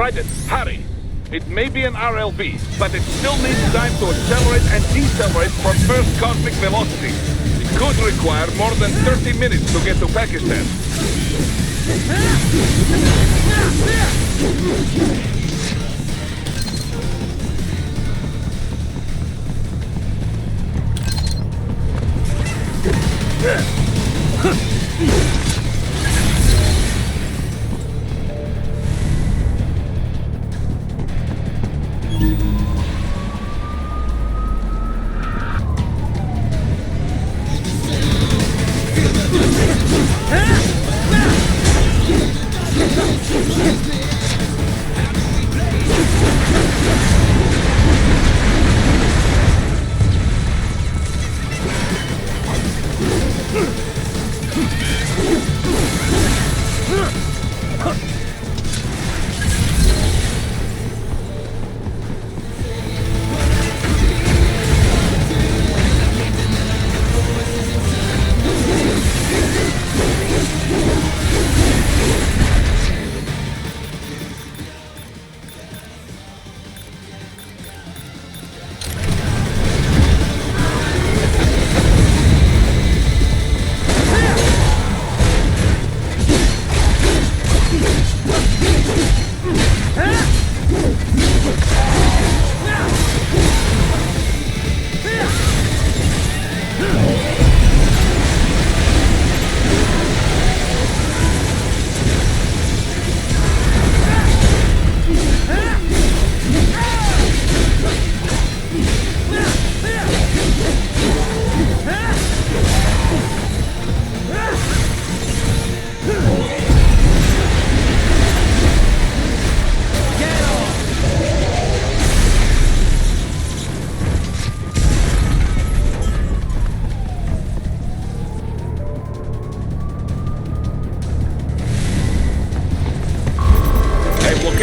Right it, hurry. It may be an RLV, but it still needs time to accelerate and decelerate from first cosmic velocity. It could require more than 30 minutes to get to Pakistan.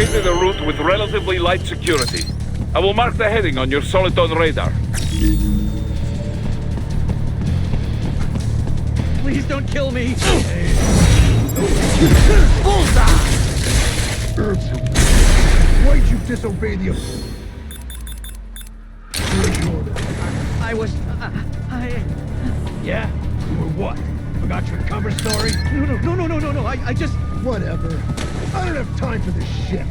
The route with relatively light security. I will mark the heading on your Soliton radar. Please don't kill me! Bullseye! Why'd you disobey the... I was... Yeah? You were what? Forgot your cover story? No, I just... Whatever. I don't have time for this shit.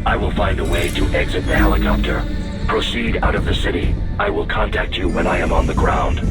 I will find a way to exit the helicopter. Proceed out of the city. I will contact you when I am on the ground.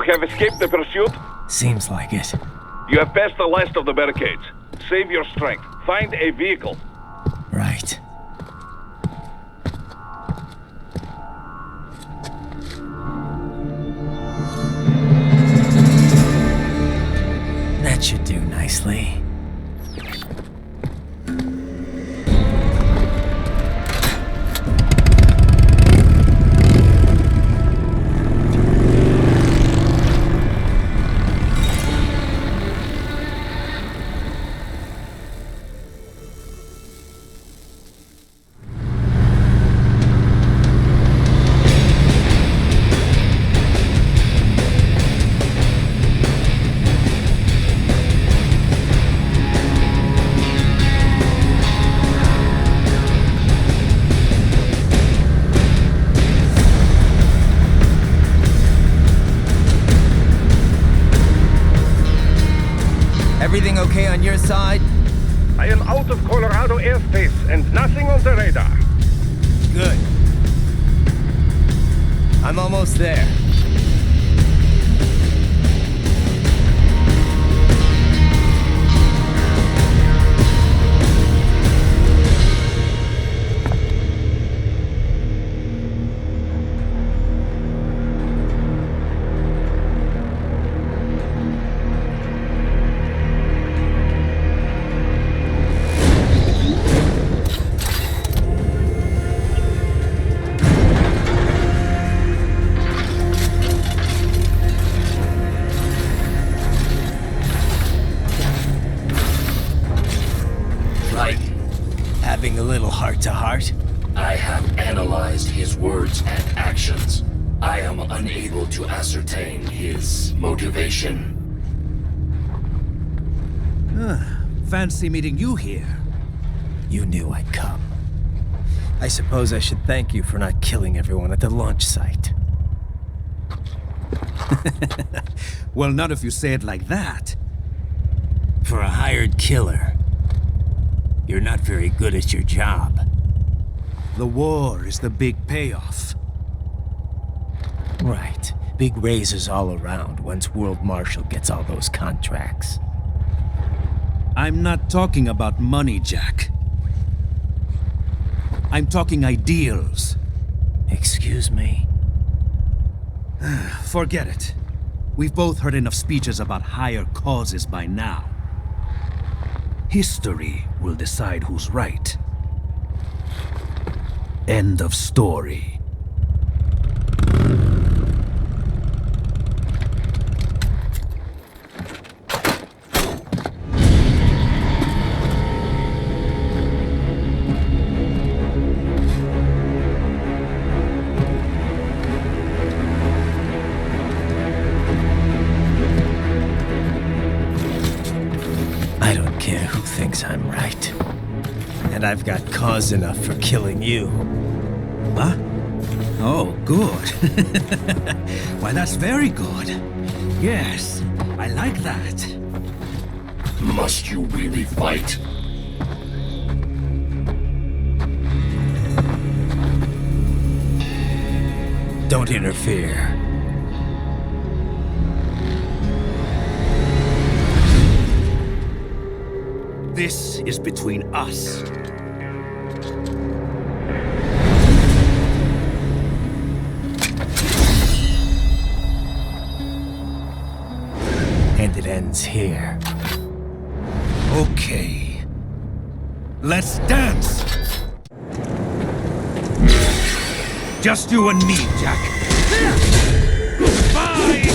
Have escaped the pursuit? Seems like it. You have passed the last of the barricades. Save your strength. Find a vehicle. Right. That should do nicely. Everything okay on your side? I am out of Colorado airspace and nothing on the radar. Good. I'm almost there. Having a little heart-to-heart? I have analyzed his words and actions. I am unable to ascertain his motivation. Fancy meeting you here. You knew I'd come. I suppose I should thank you for not killing everyone at the launch site. Well, not if you say it like that. For a hired killer, you're not very good at your job. The war is the big payoff. Right. Big raises all around once World Marshal gets all those contracts. I'm not talking about money, Jack. I'm talking ideals. Excuse me? Forget it. We've both heard enough speeches about higher causes by now. History will decide who's right. End of story. I'm right. And I've got cause enough for killing you. Huh? Oh, good. Why, that's very good. Yes, I like that. Must you really fight? Don't interfere. This is between us. And it ends here. Okay. Let's dance! Just you and me, Jack. Bye!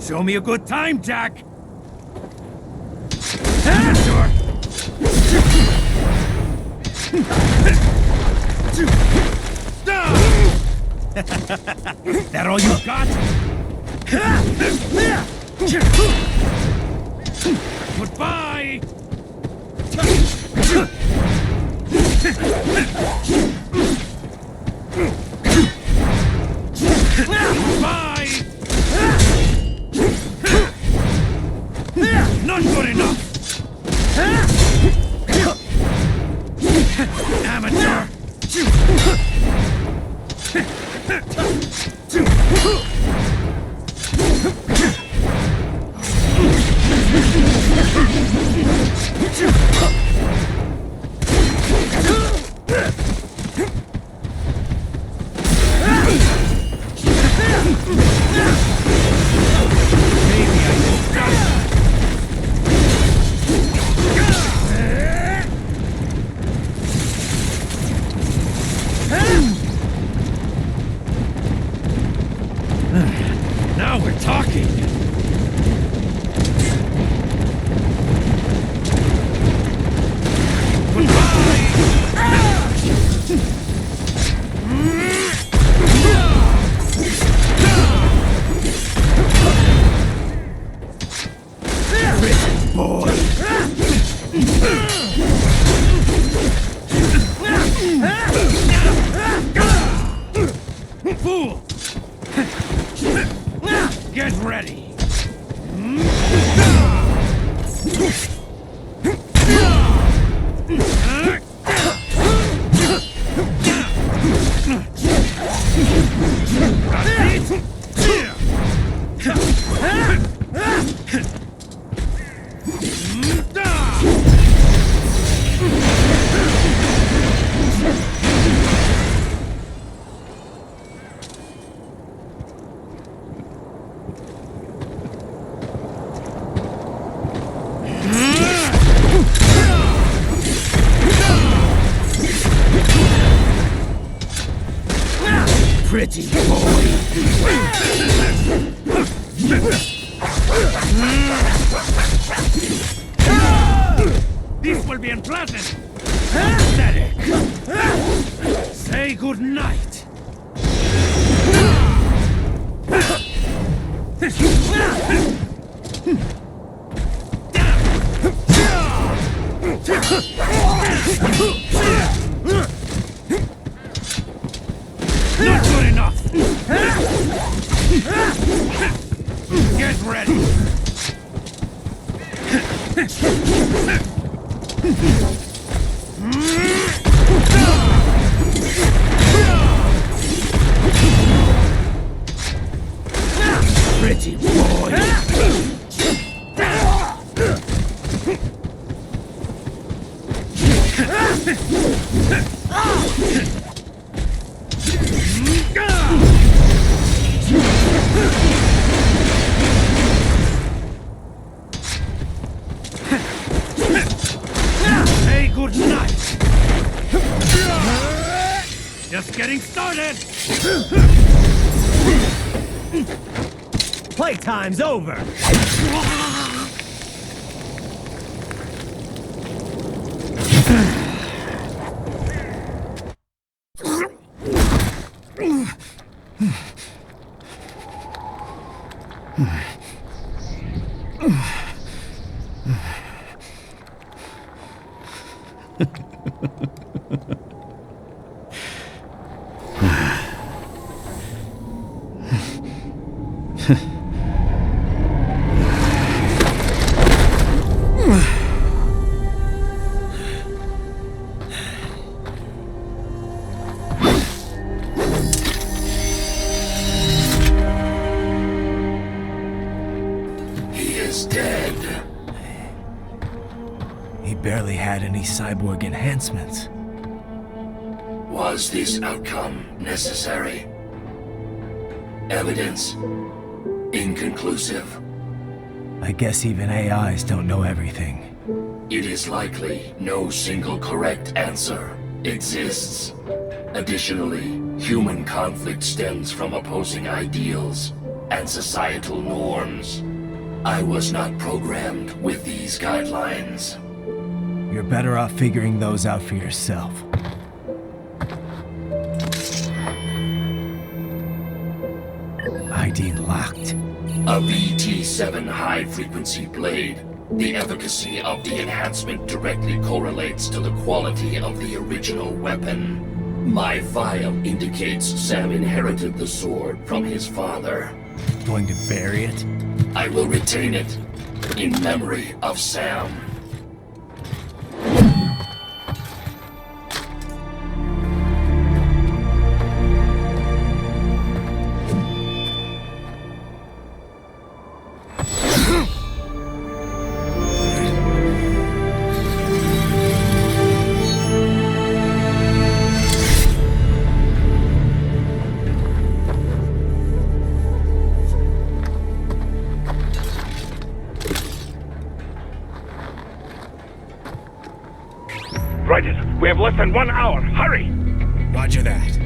Show me a good time, Jack! That all you got? Goodbye! Goodbye! Not good enough! Amateur! Now we're talking! Fool! Get ready! Pretty boy! This will be unpleasant! Pathetic! Say good night! Not good enough! Get ready! Pretty boy! just getting started! Playtime's over! Barely had any cyborg enhancements. Was this outcome necessary? Evidence inconclusive. I guess even AIs don't know everything. It is likely no single correct answer exists. Additionally, human conflict stems from opposing ideals and societal norms. I was not programmed with these guidelines. You're better off figuring those out for yourself. ID locked. A VT7 high-frequency blade. The efficacy of the enhancement directly correlates to the quality of the original weapon. My file indicates Sam inherited the sword from his father. Going to bury it? I will retain it in memory of Sam. We have less than 1 hour. Hurry! Roger that.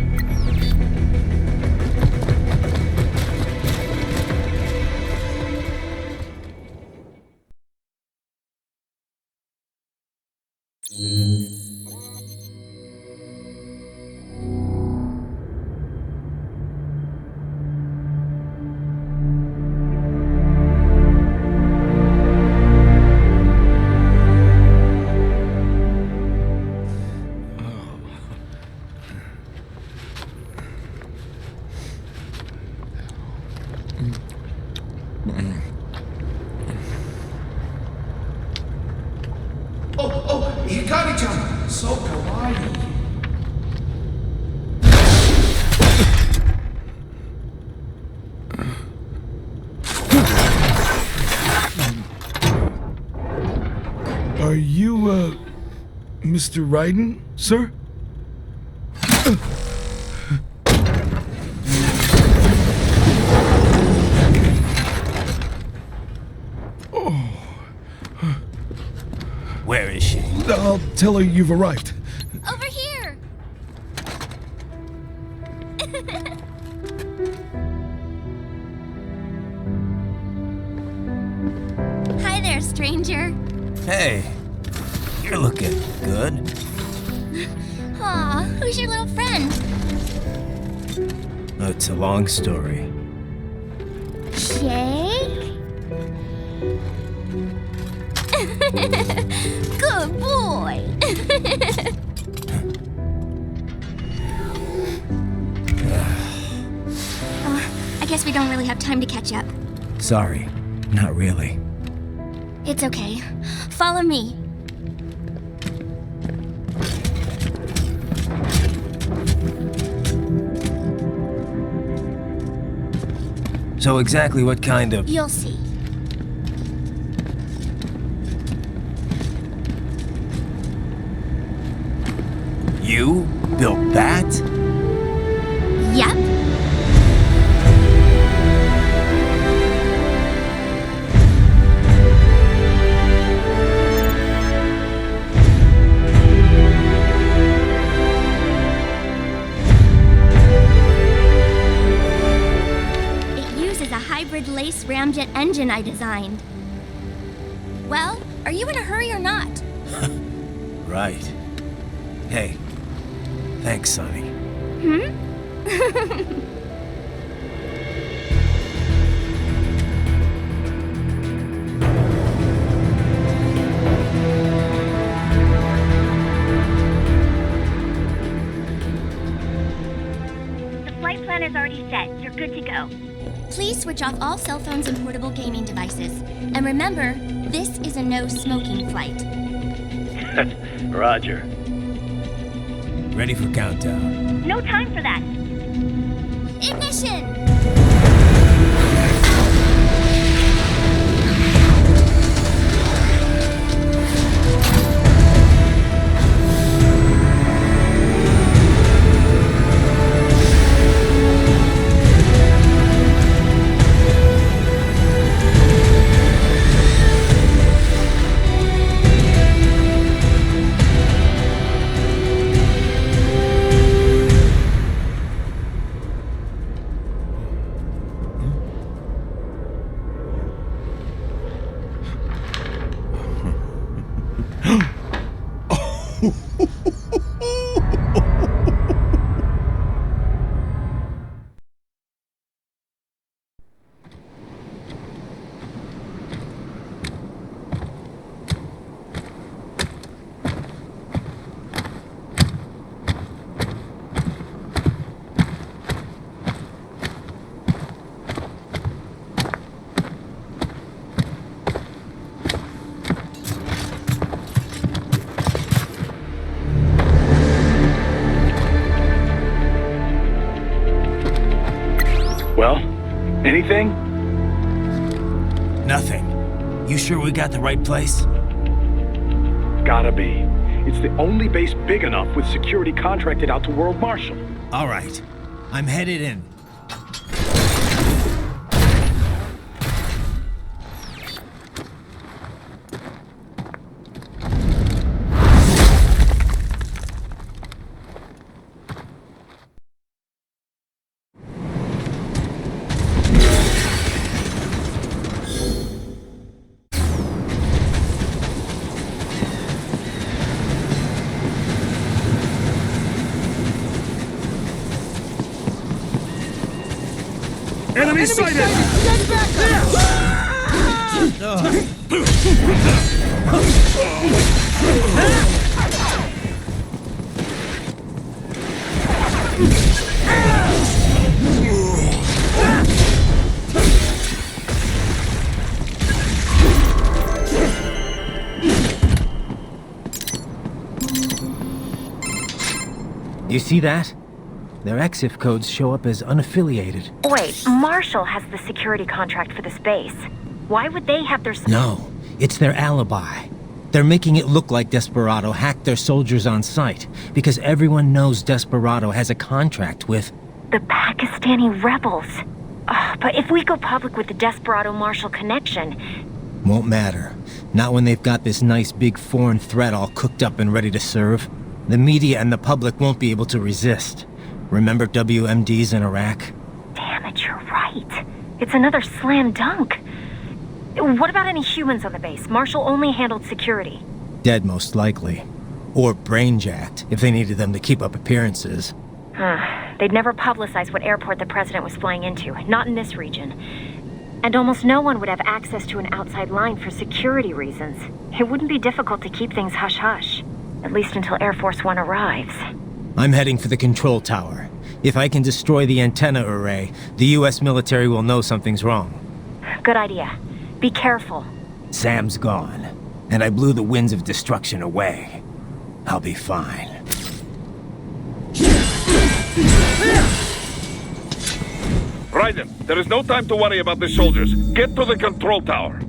Hikari-chan! So kawaii! Are you, Mr. Raiden, sir? Where is she? I'll tell her you've arrived. Over here! Hi there, stranger. Hey, you're looking good. Aw, who's your little friend? It's a long story. Jake? Good boy. I guess we don't really have time to catch up. Sorry, not really. It's okay. Follow me. So exactly what kind of... You'll see. You built that? Yep. engine I designed. Well, are you in a hurry or not? Right. Hey, thanks, Sonny. The flight plan is already set. You're good to go. Please switch off all cell phones and portable gaming devices. And remember, this is a no-smoking flight. Roger. Ready for countdown. No time for that. Ignition! Well, anything? Nothing. You sure we got the right place? Gotta be. It's the only base big enough with security contracted out to World Marshal. All right. I'm headed in. Enemy sighted! Get back You see that? Their EXIF codes show up as unaffiliated. Wait, Marshall has the security contract for this base. Why would they have their... No, it's their alibi. They're making it look like Desperado hacked their soldiers on site, because everyone knows Desperado has a contract with... the Pakistani rebels. But if we go public with the Desperado-Marshall connection... Won't matter. Not when they've got this nice big foreign threat all cooked up and ready to serve. The media and the public won't be able to resist. Remember WMDs in Iraq? Damn it, you're right. It's another slam dunk. What about any humans on the base? Marshall only handled security. Dead, most likely. Or brain-jacked, if they needed them to keep up appearances. They'd never publicize what airport the president was flying into, not in this region. And almost no one would have access to an outside line for security reasons. It wouldn't be difficult to keep things hush-hush. At least until Air Force One arrives. I'm heading for the control tower. If I can destroy the antenna array, the US military will know something's wrong. Good idea. Be careful. Sam's gone, and I blew the winds of destruction away. I'll be fine. Raiden, there is no time to worry about the soldiers. Get to the control tower.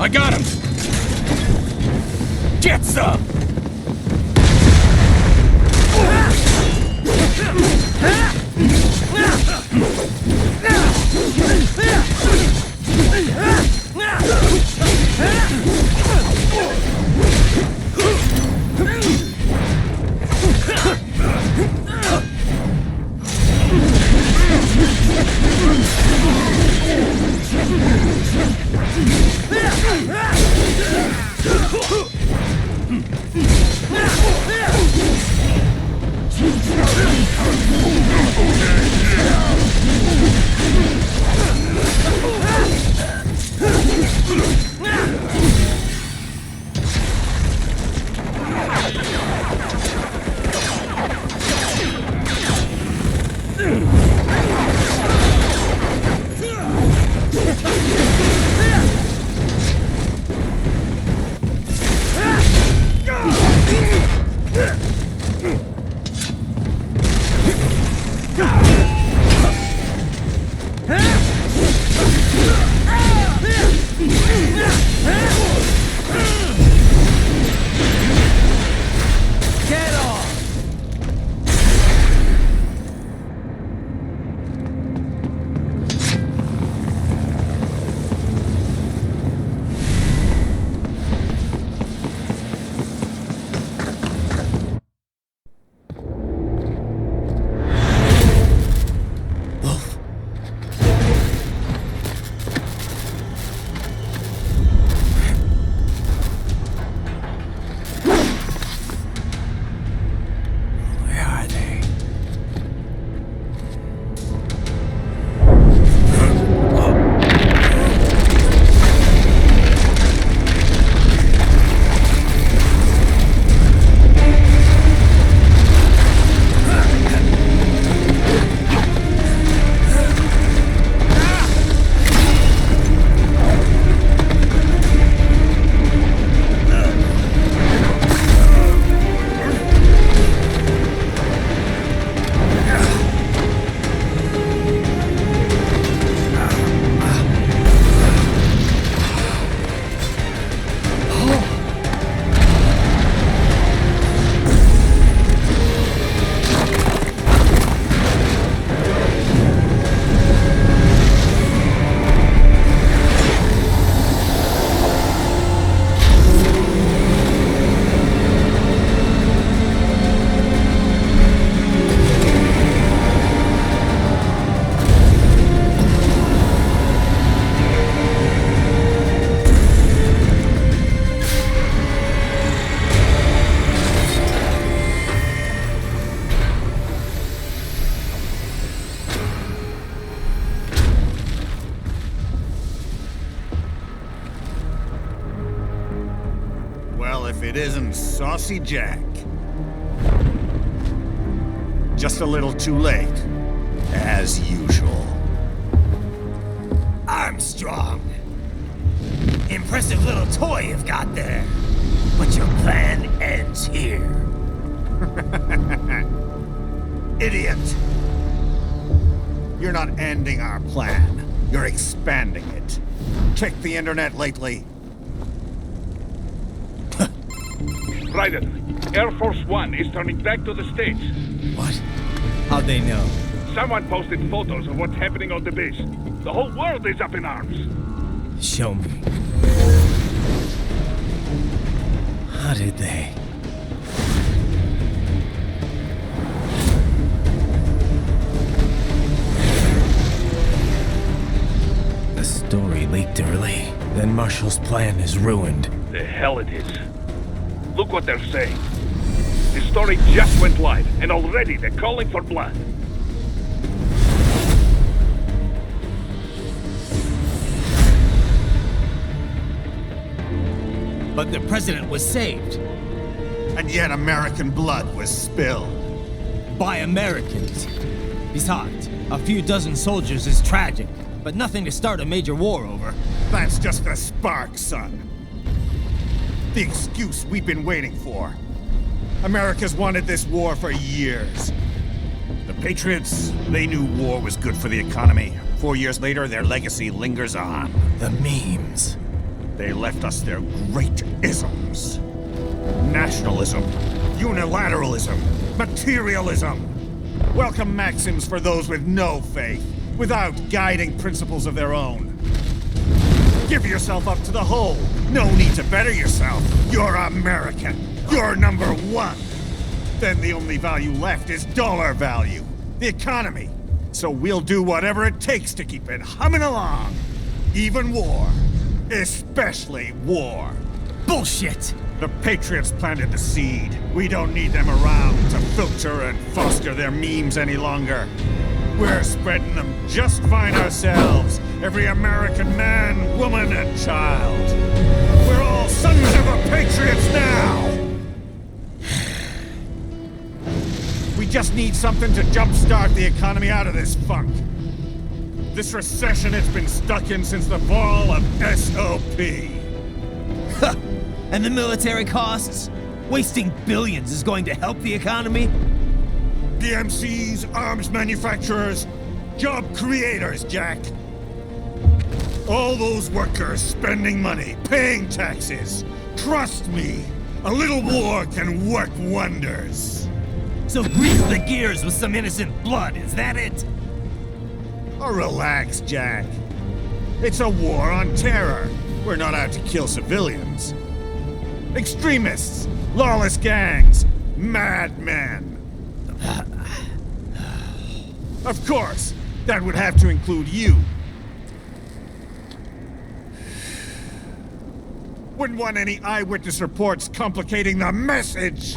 I got him! Get some! It isn't Saucy Jack. Just a little too late, as usual. Armstrong! Impressive little toy you've got there. But your plan ends here. Idiot! You're not ending our plan. You're expanding it. Check the internet lately. Raiden, Air Force One is turning back to the States. What? How'd they know? Someone posted photos of what's happening on the base. The whole world is up in arms. Show me. How did they? The story leaked early. Then Marshall's plan is ruined. The hell it is. Look what they're saying. The story just went live, and already they're calling for blood. But the president was saved. And yet American blood was spilled. By Americans. Besides, a few dozen soldiers is tragic, but nothing to start a major war over. That's just a spark, son. The excuse we've been waiting for. America's wanted this war for years. The Patriots, they knew war was good for the economy. 4 years later, their legacy lingers on. The memes. They left us their great isms. Nationalism, unilateralism, materialism. Welcome maxims for those with no faith, without guiding principles of their own. Give yourself up to the whole. No need to better yourself. You're American. You're number one. Then the only value left is dollar value. The economy. So we'll do whatever it takes to keep it humming along. Even war. Especially war. Bullshit! The Patriots planted the seed. We don't need them around to filter and foster their memes any longer. We're spreading them just fine ourselves. Every American man, woman, and child. We're all sons of the Patriots now! We just need something to jumpstart the economy out of this funk. This recession it's been stuck in since the fall of SOP. And the military costs? Wasting billions is going to help the economy? DMCs, arms manufacturers, job creators, Jack. All those workers spending money, paying taxes. Trust me, a little war can work wonders. So grease the gears with some innocent blood, is that it? Oh, relax, Jack. It's a war on terror. We're not out to kill civilians. Extremists, lawless gangs, madmen. Of course, that would have to include you. Wouldn't want any eyewitness reports complicating the message.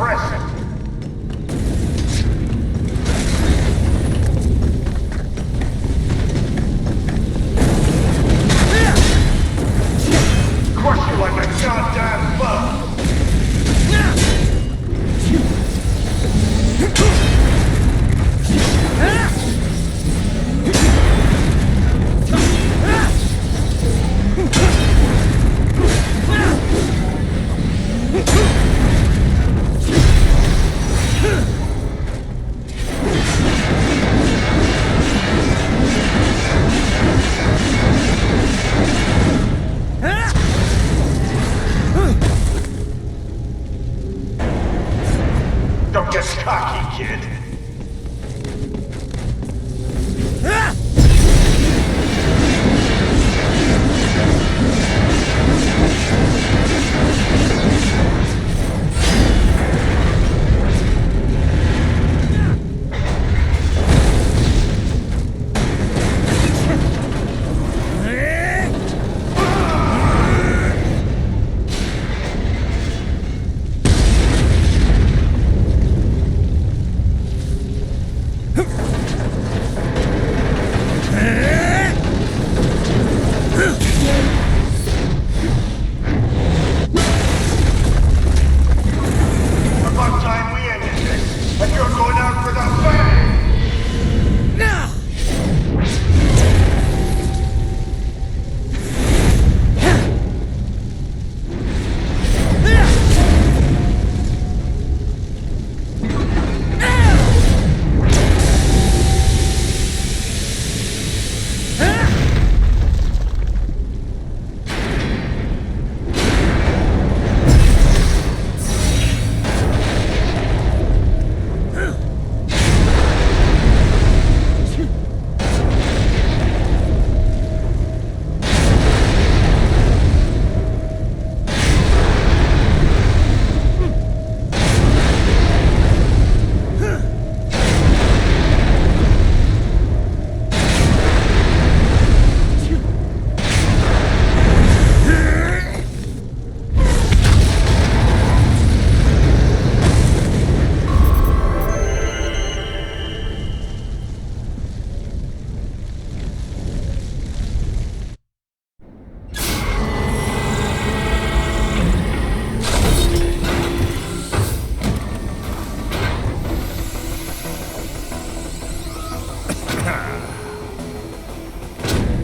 press it. Crush you like a goddamn bug. Don't get cocky, kid. About time we ended this, and you're going out for the bang!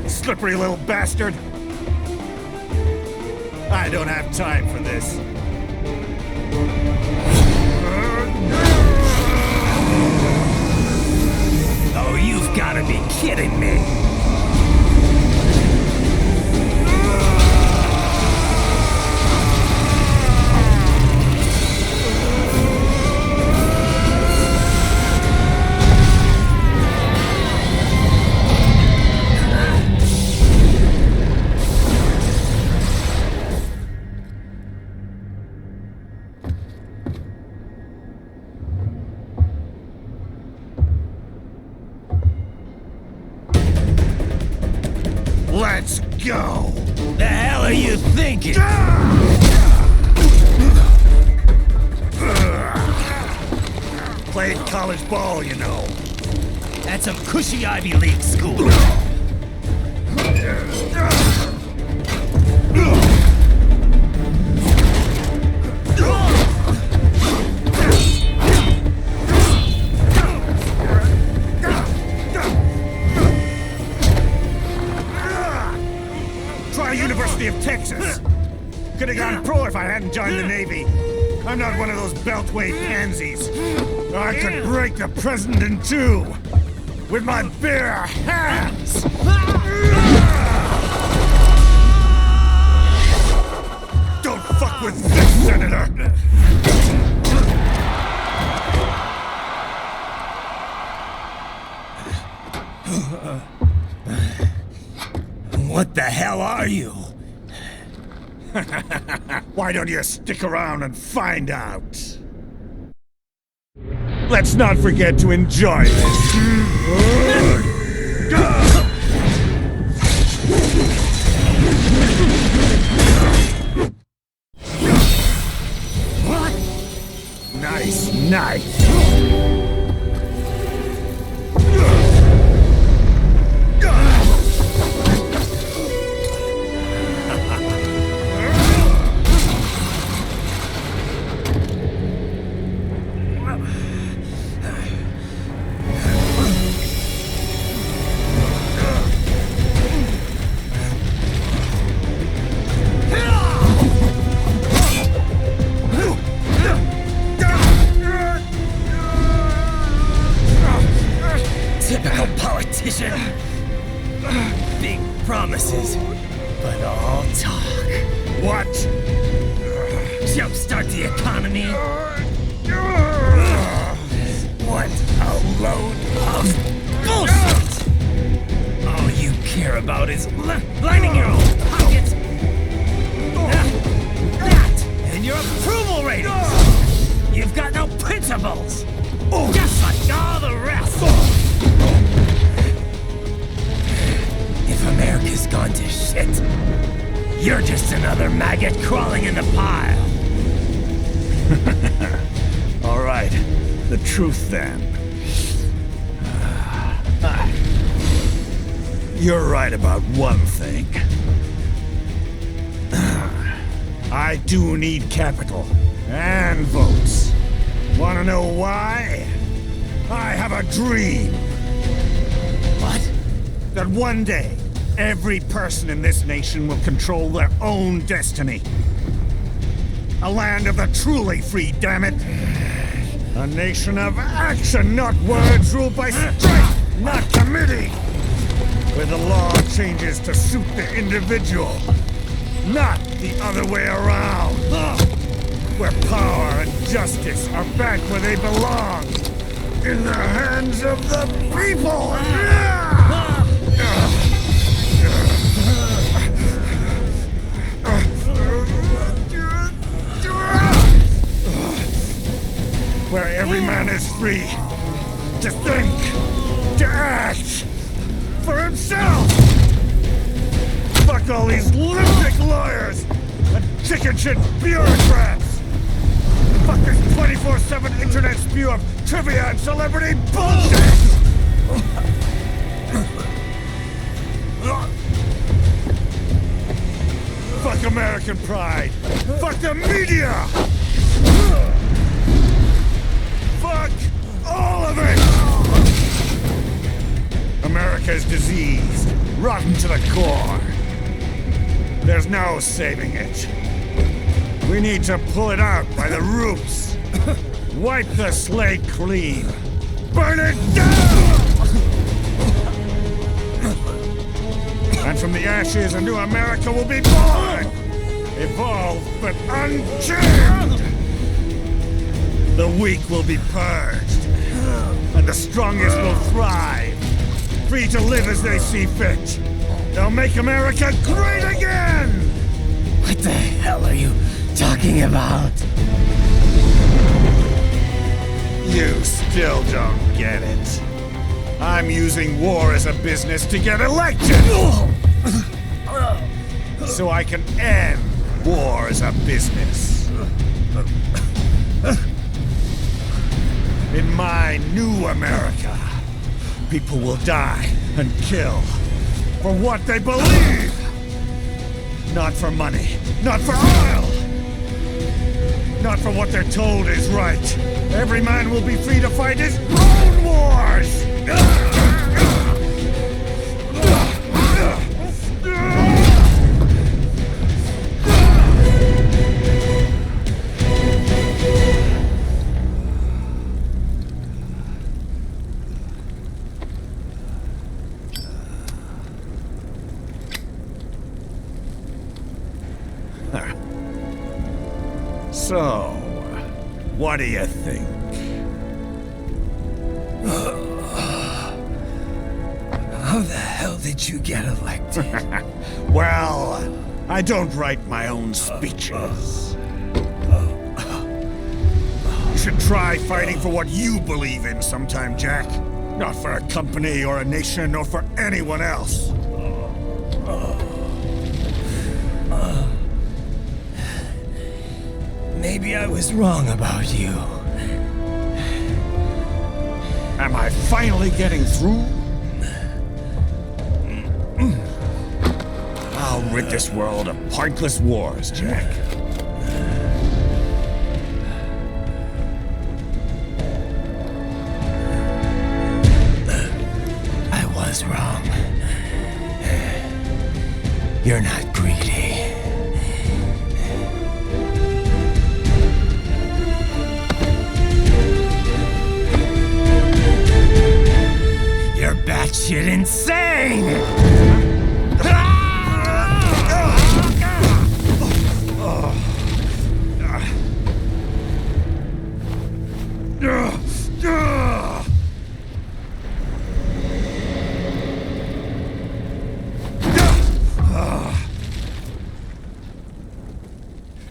Slippery little bastard! I don't have time for this. Oh, you've got to be kidding me! Let's go! The hell are you thinking? Played college ball, you know. That's some cushy Ivy League school. Try University of Texas. Could have gone pro if I hadn't joined the Navy. I'm not one of those beltway pansies. I could break the president in two with my bare hands. Don't fuck with this, Senator. What the hell are you? Why don't you stick around and find out? Let's not forget to enjoy this. What? Nice. Nice, nice. Typical politician. Big promises, but all talk. What? Jumpstart the economy. What a load of bullshit! All you care about is lining your own pockets. That and your approval ratings. You've got no principles. Just like all the rest. If America's gone to shit, you're just another maggot crawling in the pile. All right, the truth then. You're right about one thing. I do need capital and votes. Wanna know why? I have a dream. What? That one day, every person in this nation will control their own destiny. A land of the truly free, damn it. A nation of action, not words, ruled by strength, not committee. Where the law changes to suit the individual, not the other way around. Where power and justice are back where they belong. In the hands of the people! Where every man is free to think, to act for himself! Fuck all these lunatic lawyers and chicken shit bureaucrats! Fuck this 24/7 internet spew of trivia and celebrity bullshit! Fuck American pride! Fuck the media! Fuck all of it! America is diseased, rotten to the core. There's no saving it. We need to pull it out by the roots. Wipe the slate clean. Burn it down! And from the ashes, a new America will be born! Evolved, but unchained! The weak will be purged. And the strongest will thrive. Free to live as they see fit. They'll make America great again! What the hell are you talking about? You still don't get it. I'm using war as a business to get elected! So I can end war as a business. In my new America, people will die and kill for what they believe! Not for money, not for oil! Not for what they're told is right. Every man will be free to fight his own wars! So, what do you think? How the hell did you get elected? Well, I don't write my own speeches. You should try fighting for what you believe in sometime, Jack. Not for a company or a nation or for anyone else. Maybe I was wrong about you. Am I finally getting through? I'll rid this world of pointless wars, Jack. I was wrong. You're not greedy. You're batshit insane!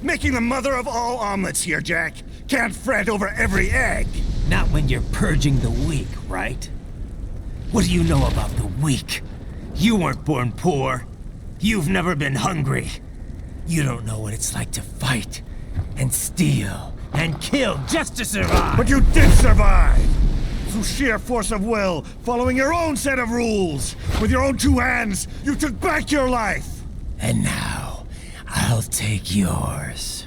Making the mother of all omelets here, Jack. Can't fret over every egg. Not when you're purging the weak, right? What do you know about the weak? You weren't born poor. You've never been hungry. You don't know what it's like to fight and steal and kill just to survive. But you did survive! Through sheer force of will, following your own set of rules. With your own two hands, you took back your life! And now, I'll take yours.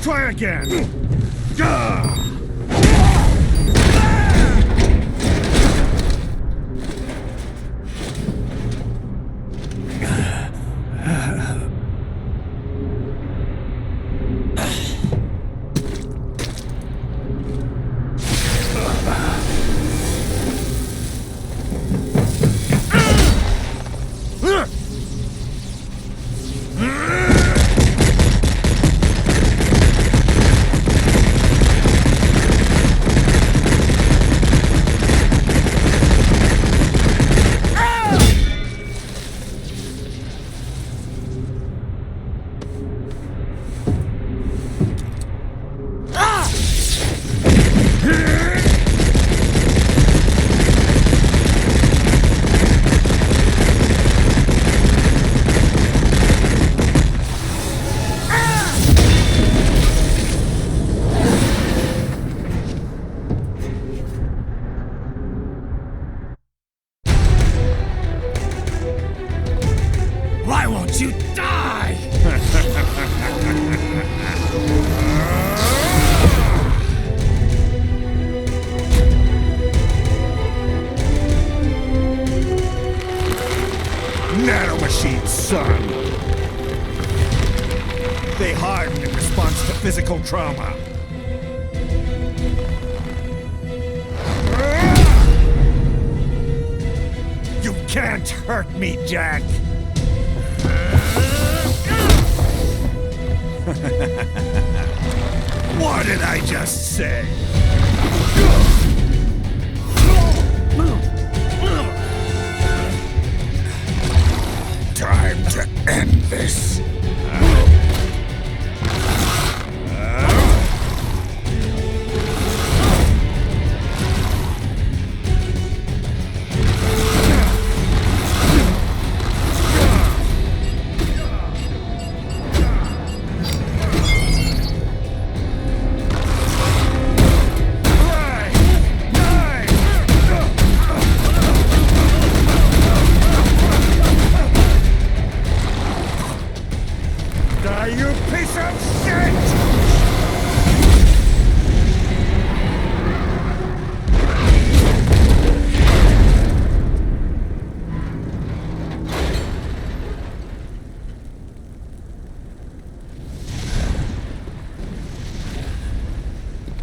Try again! Trauma. You can't hurt me, Jack. What did I just say? Time to end this.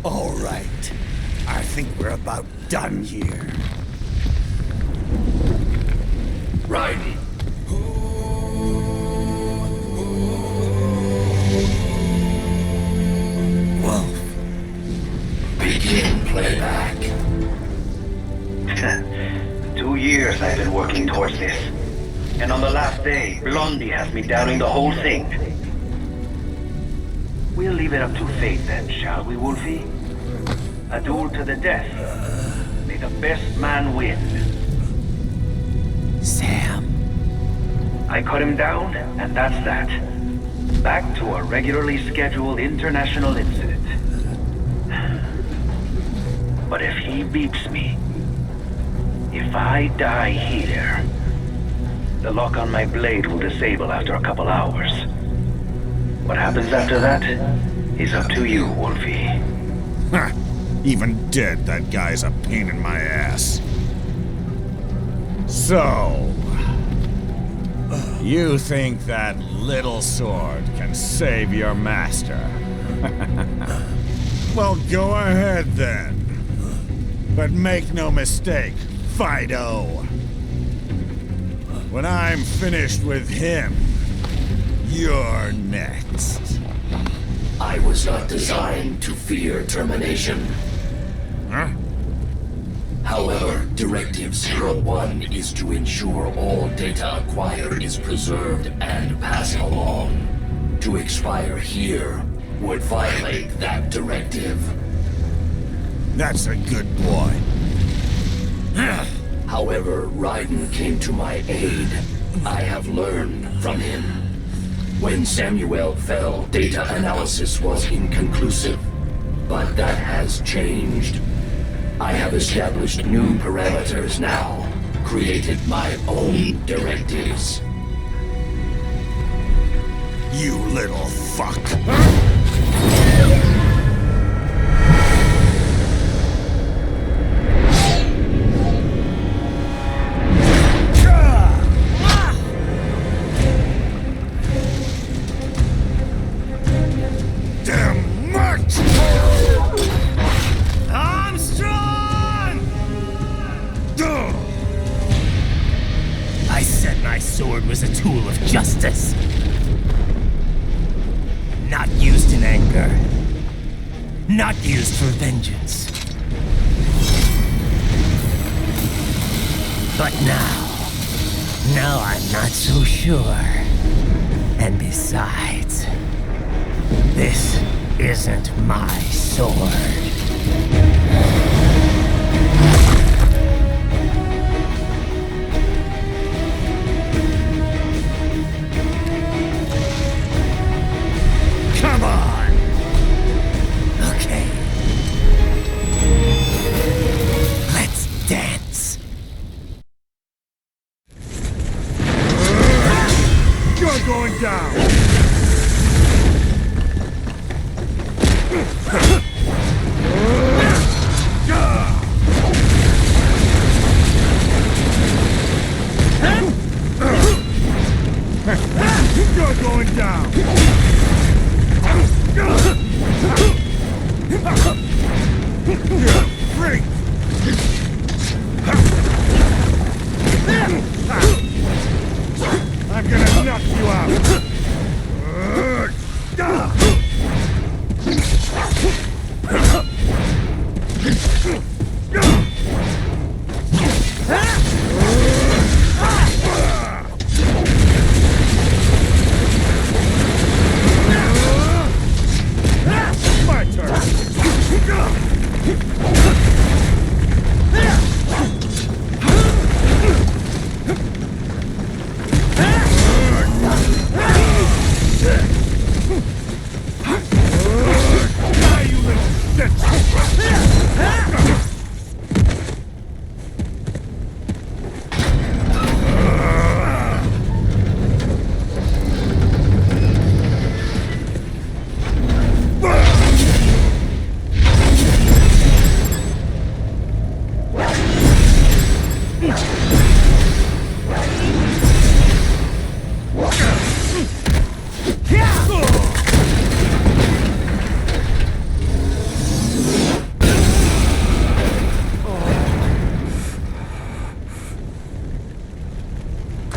All right. I think we're about done here. Right. say, Blondie has me doubting the whole thing. We'll leave it up to fate then, shall we, Wolfie? A duel to the death. May the best man win. Sam. I cut him down, and that's that. Back to a regularly scheduled international incident. But if he beeps me, if I die here, the lock on my blade will disable after a couple hours. What happens after that is up to you, Wolfie. Ha! Even dead, that guy's a pain in my ass. So... you think that little sword can save your master? Well, go ahead then. But make no mistake, Fido. When I'm finished with him, you're next. I was not designed to fear termination. Huh? However, Directive 01 is to ensure all data acquired is preserved and passed along. To expire here would violate that directive. That's a good boy. However, Raiden came to my aid. I have learned from him. When Samuel fell, data analysis was inconclusive. But that has changed. I have established new parameters now, created my own directives. You little fuck. Damn march! Armstrong! I said my sword was a tool of justice. Not used in anger. Not used for vengeance. But now I'm not so sure. And besides, this isn't my sword. Come on! Okay. Let's dance. You're going down! You're going down! You're a freak! I'm gonna knock you out! My turn! You little bitch!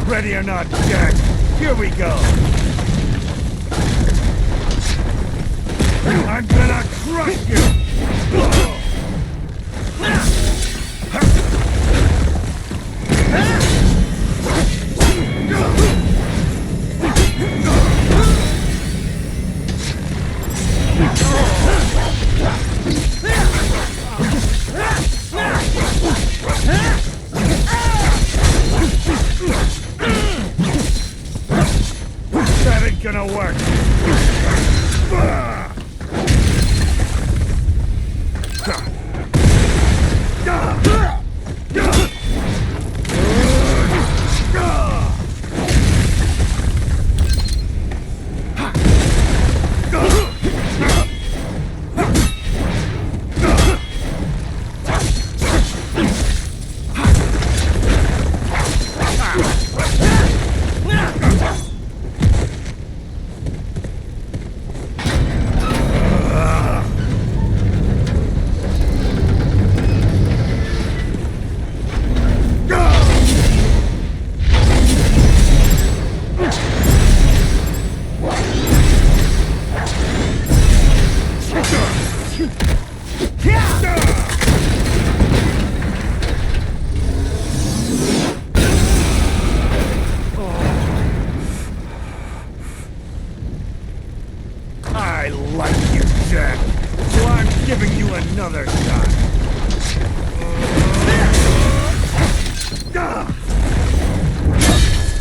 Ready or not, Jack, here we go. I'm gonna crush you! ain't gonna work. I like you, Jack. So I'm giving you another shot.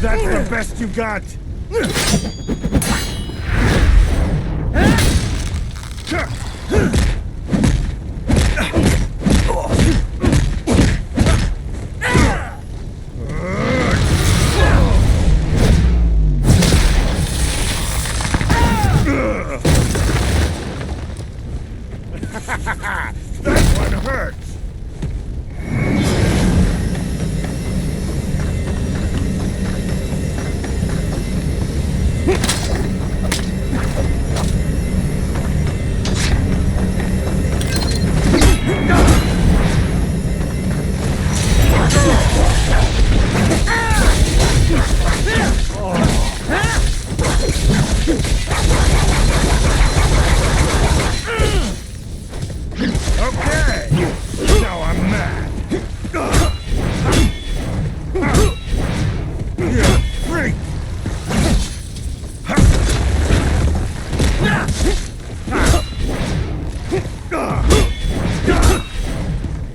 That's the best you got. That one hurts. Okay, now I'm mad. You freak!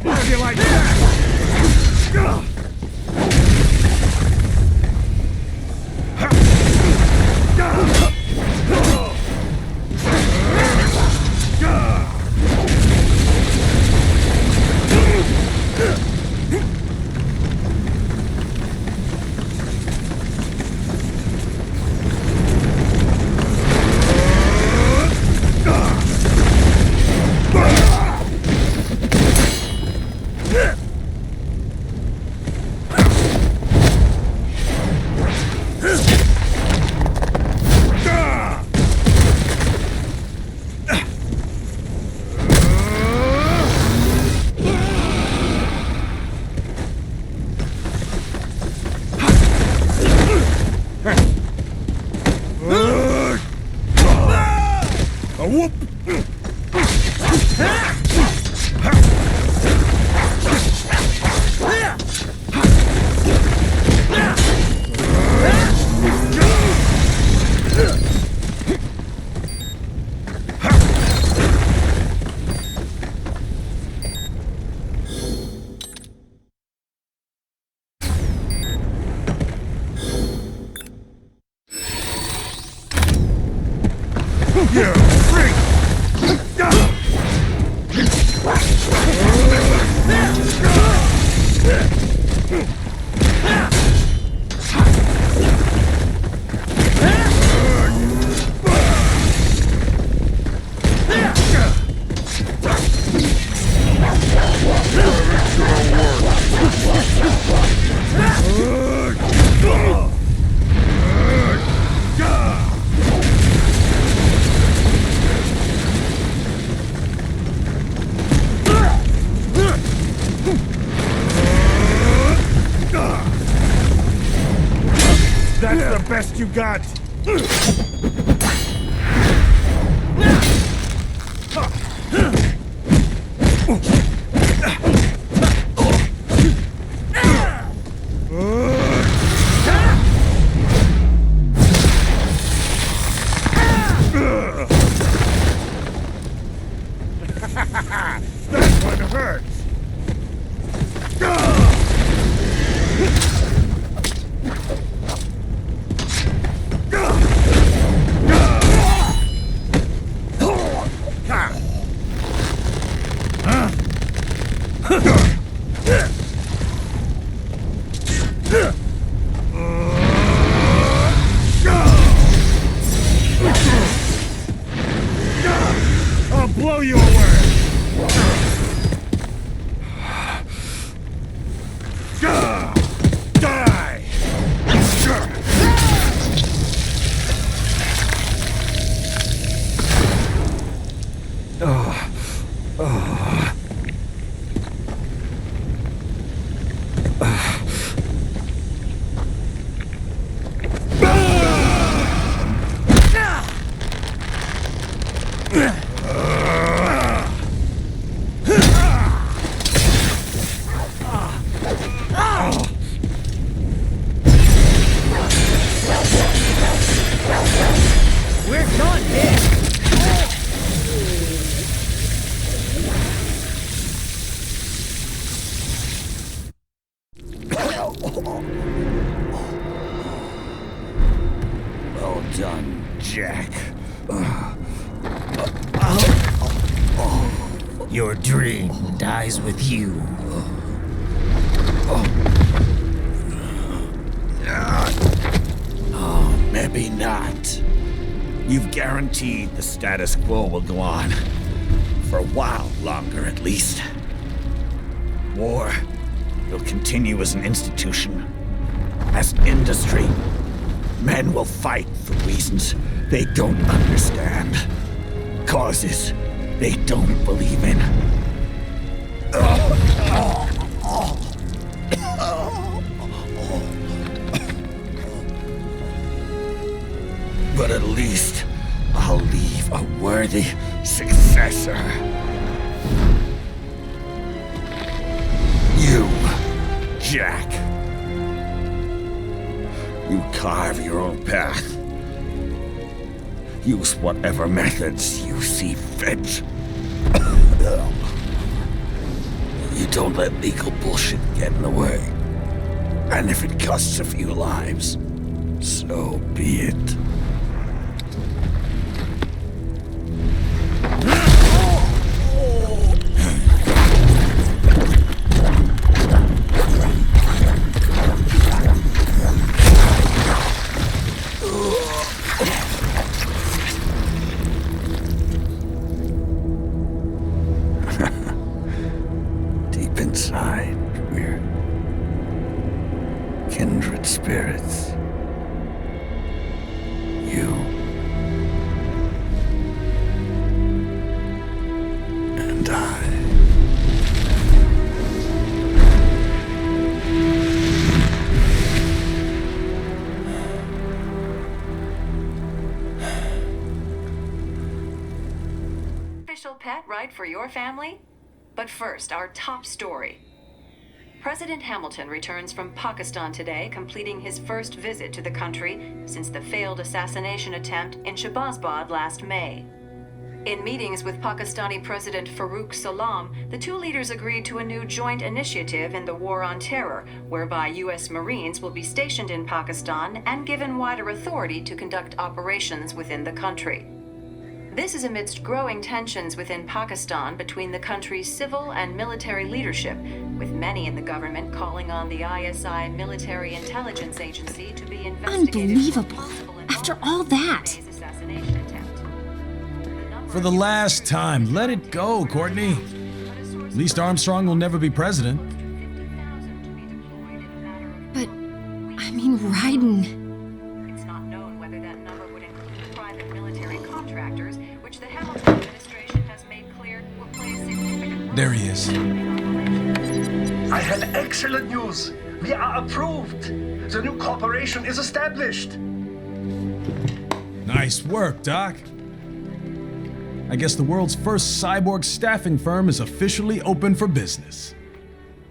How do you like that? Whoop! You freak! That's the best you got! That one hurts! done, Jack. Your dream dies with you. Oh, maybe not. You've guaranteed the status quo will go on. For a while longer, at least. War will continue as an institution, as an industry. Men will fight for reasons they don't understand. Causes they don't believe in. But at least I'll leave a worthy successor. You, Jack. You carve your own path. Use whatever methods you see fit. You don't let legal bullshit get in the way. And if it costs a few lives, so be it. Inside, we're kindred spirits. You and I. Official pet right for your family? But first, our top story. President Hamilton returns from Pakistan today, completing his first visit to the country since the failed assassination attempt in Shahbazbad last May. In meetings with Pakistani President Farooq Salam, the two leaders agreed to a new joint initiative in the war on terror, whereby U.S. Marines will be stationed in Pakistan and given wider authority to conduct operations within the country. This is amidst growing tensions within Pakistan between the country's civil and military leadership, with many in the government calling on the ISI military intelligence agency to be investigated. Unbelievable. After all that. For the last time, let it go, Courtney. At least Armstrong will never be president. But, I mean, Raiden. There he is. I have excellent news. We are approved. The new corporation is established. Nice work, Doc. I guess the world's first cyborg staffing firm is officially open for business.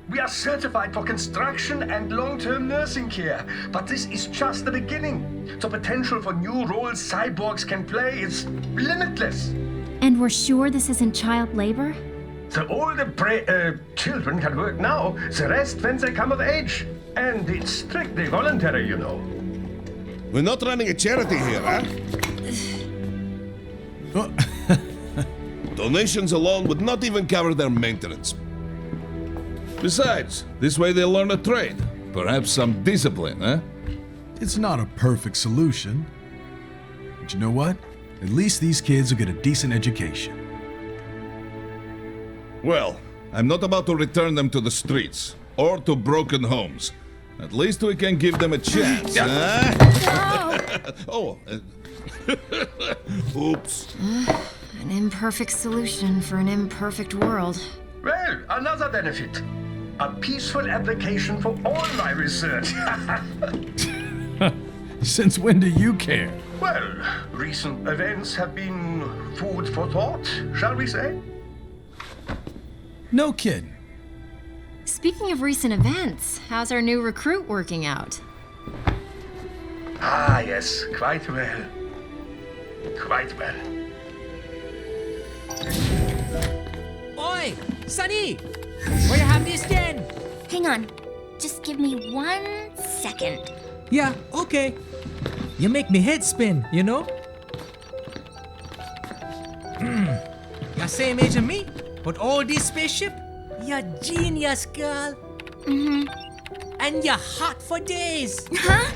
We are certified for construction and long-term nursing care, but this is just the beginning. The potential for new roles cyborgs can play is limitless. And we're sure this isn't child labor? The older children can work now, the rest when they come of age. And it's strictly voluntary, you know. We're not running a charity here, huh? Donations alone would not even cover their maintenance. Besides, this way they'll learn a trade. Perhaps some discipline, huh? It's not a perfect solution. But you know what? At least these kids will get a decent education. Well, I'm not about to return them to the streets or to broken homes. At least we can give them a chance, huh? Oh, oops. An imperfect solution for an imperfect world. Well, another benefit. A peaceful application for all my research. Since when do you care? Well, recent events have been food for thought, shall we say? No kidding. Speaking of recent events, how's our new recruit working out? Ah, yes, quite well. Quite well. Oi, Sonny! Where you have this then? Hang on. Just give me 1 second. Yeah, okay. You make me head spin, you know? You same age as me, but all this spaceship? You're genius, girl. Mm-hmm. And you're hot for days. Huh?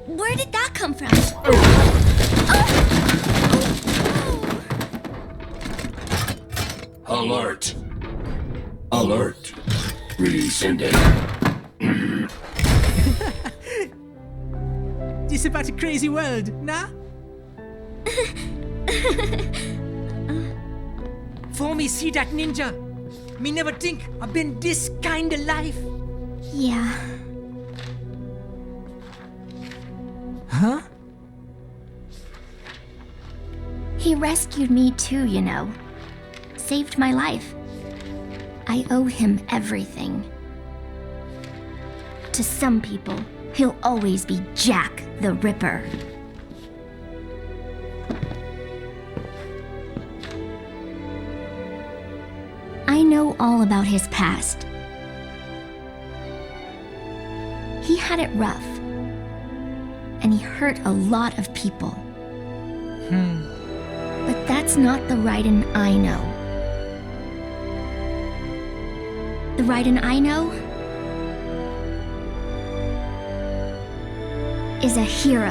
Where did that come from? Alert! Alert! Rescinding. This about a crazy world, nah? For me see that ninja, me never think I've been this kind of life. Yeah. Huh? He rescued me too, you know. Saved my life. I owe him everything. To some people, he'll always be Jack the Ripper. I know all about his past. He had it rough, and he hurt a lot of people. But that's not the Raiden I know. The Raiden I know is a hero.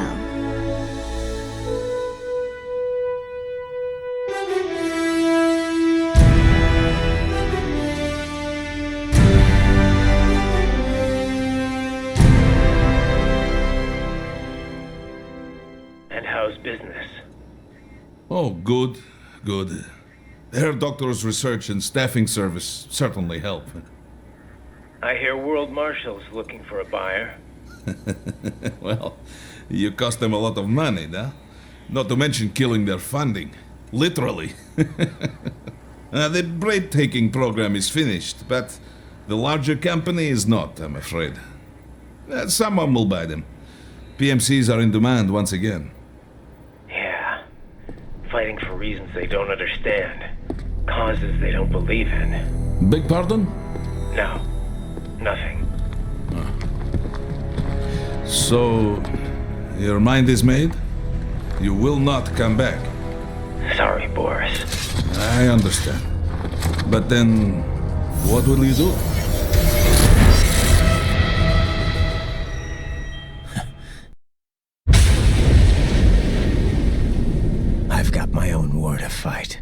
And how's business? Oh, good, good. Herr Doctor's research and staffing service certainly help. I hear World Marshal's looking for a buyer. Well, you cost them a lot of money, nah? Not to mention killing their funding. Literally. The breathtaking program is finished, but the larger company is not, I'm afraid. Someone will buy them. PMCs are in demand once again. Yeah. Fighting for reasons they don't understand. Causes they don't believe in. Beg pardon? No. Nothing. So, your mind is made? You will not come back. Sorry, Boris. I understand. But then, what will you do? I've got my own war to fight.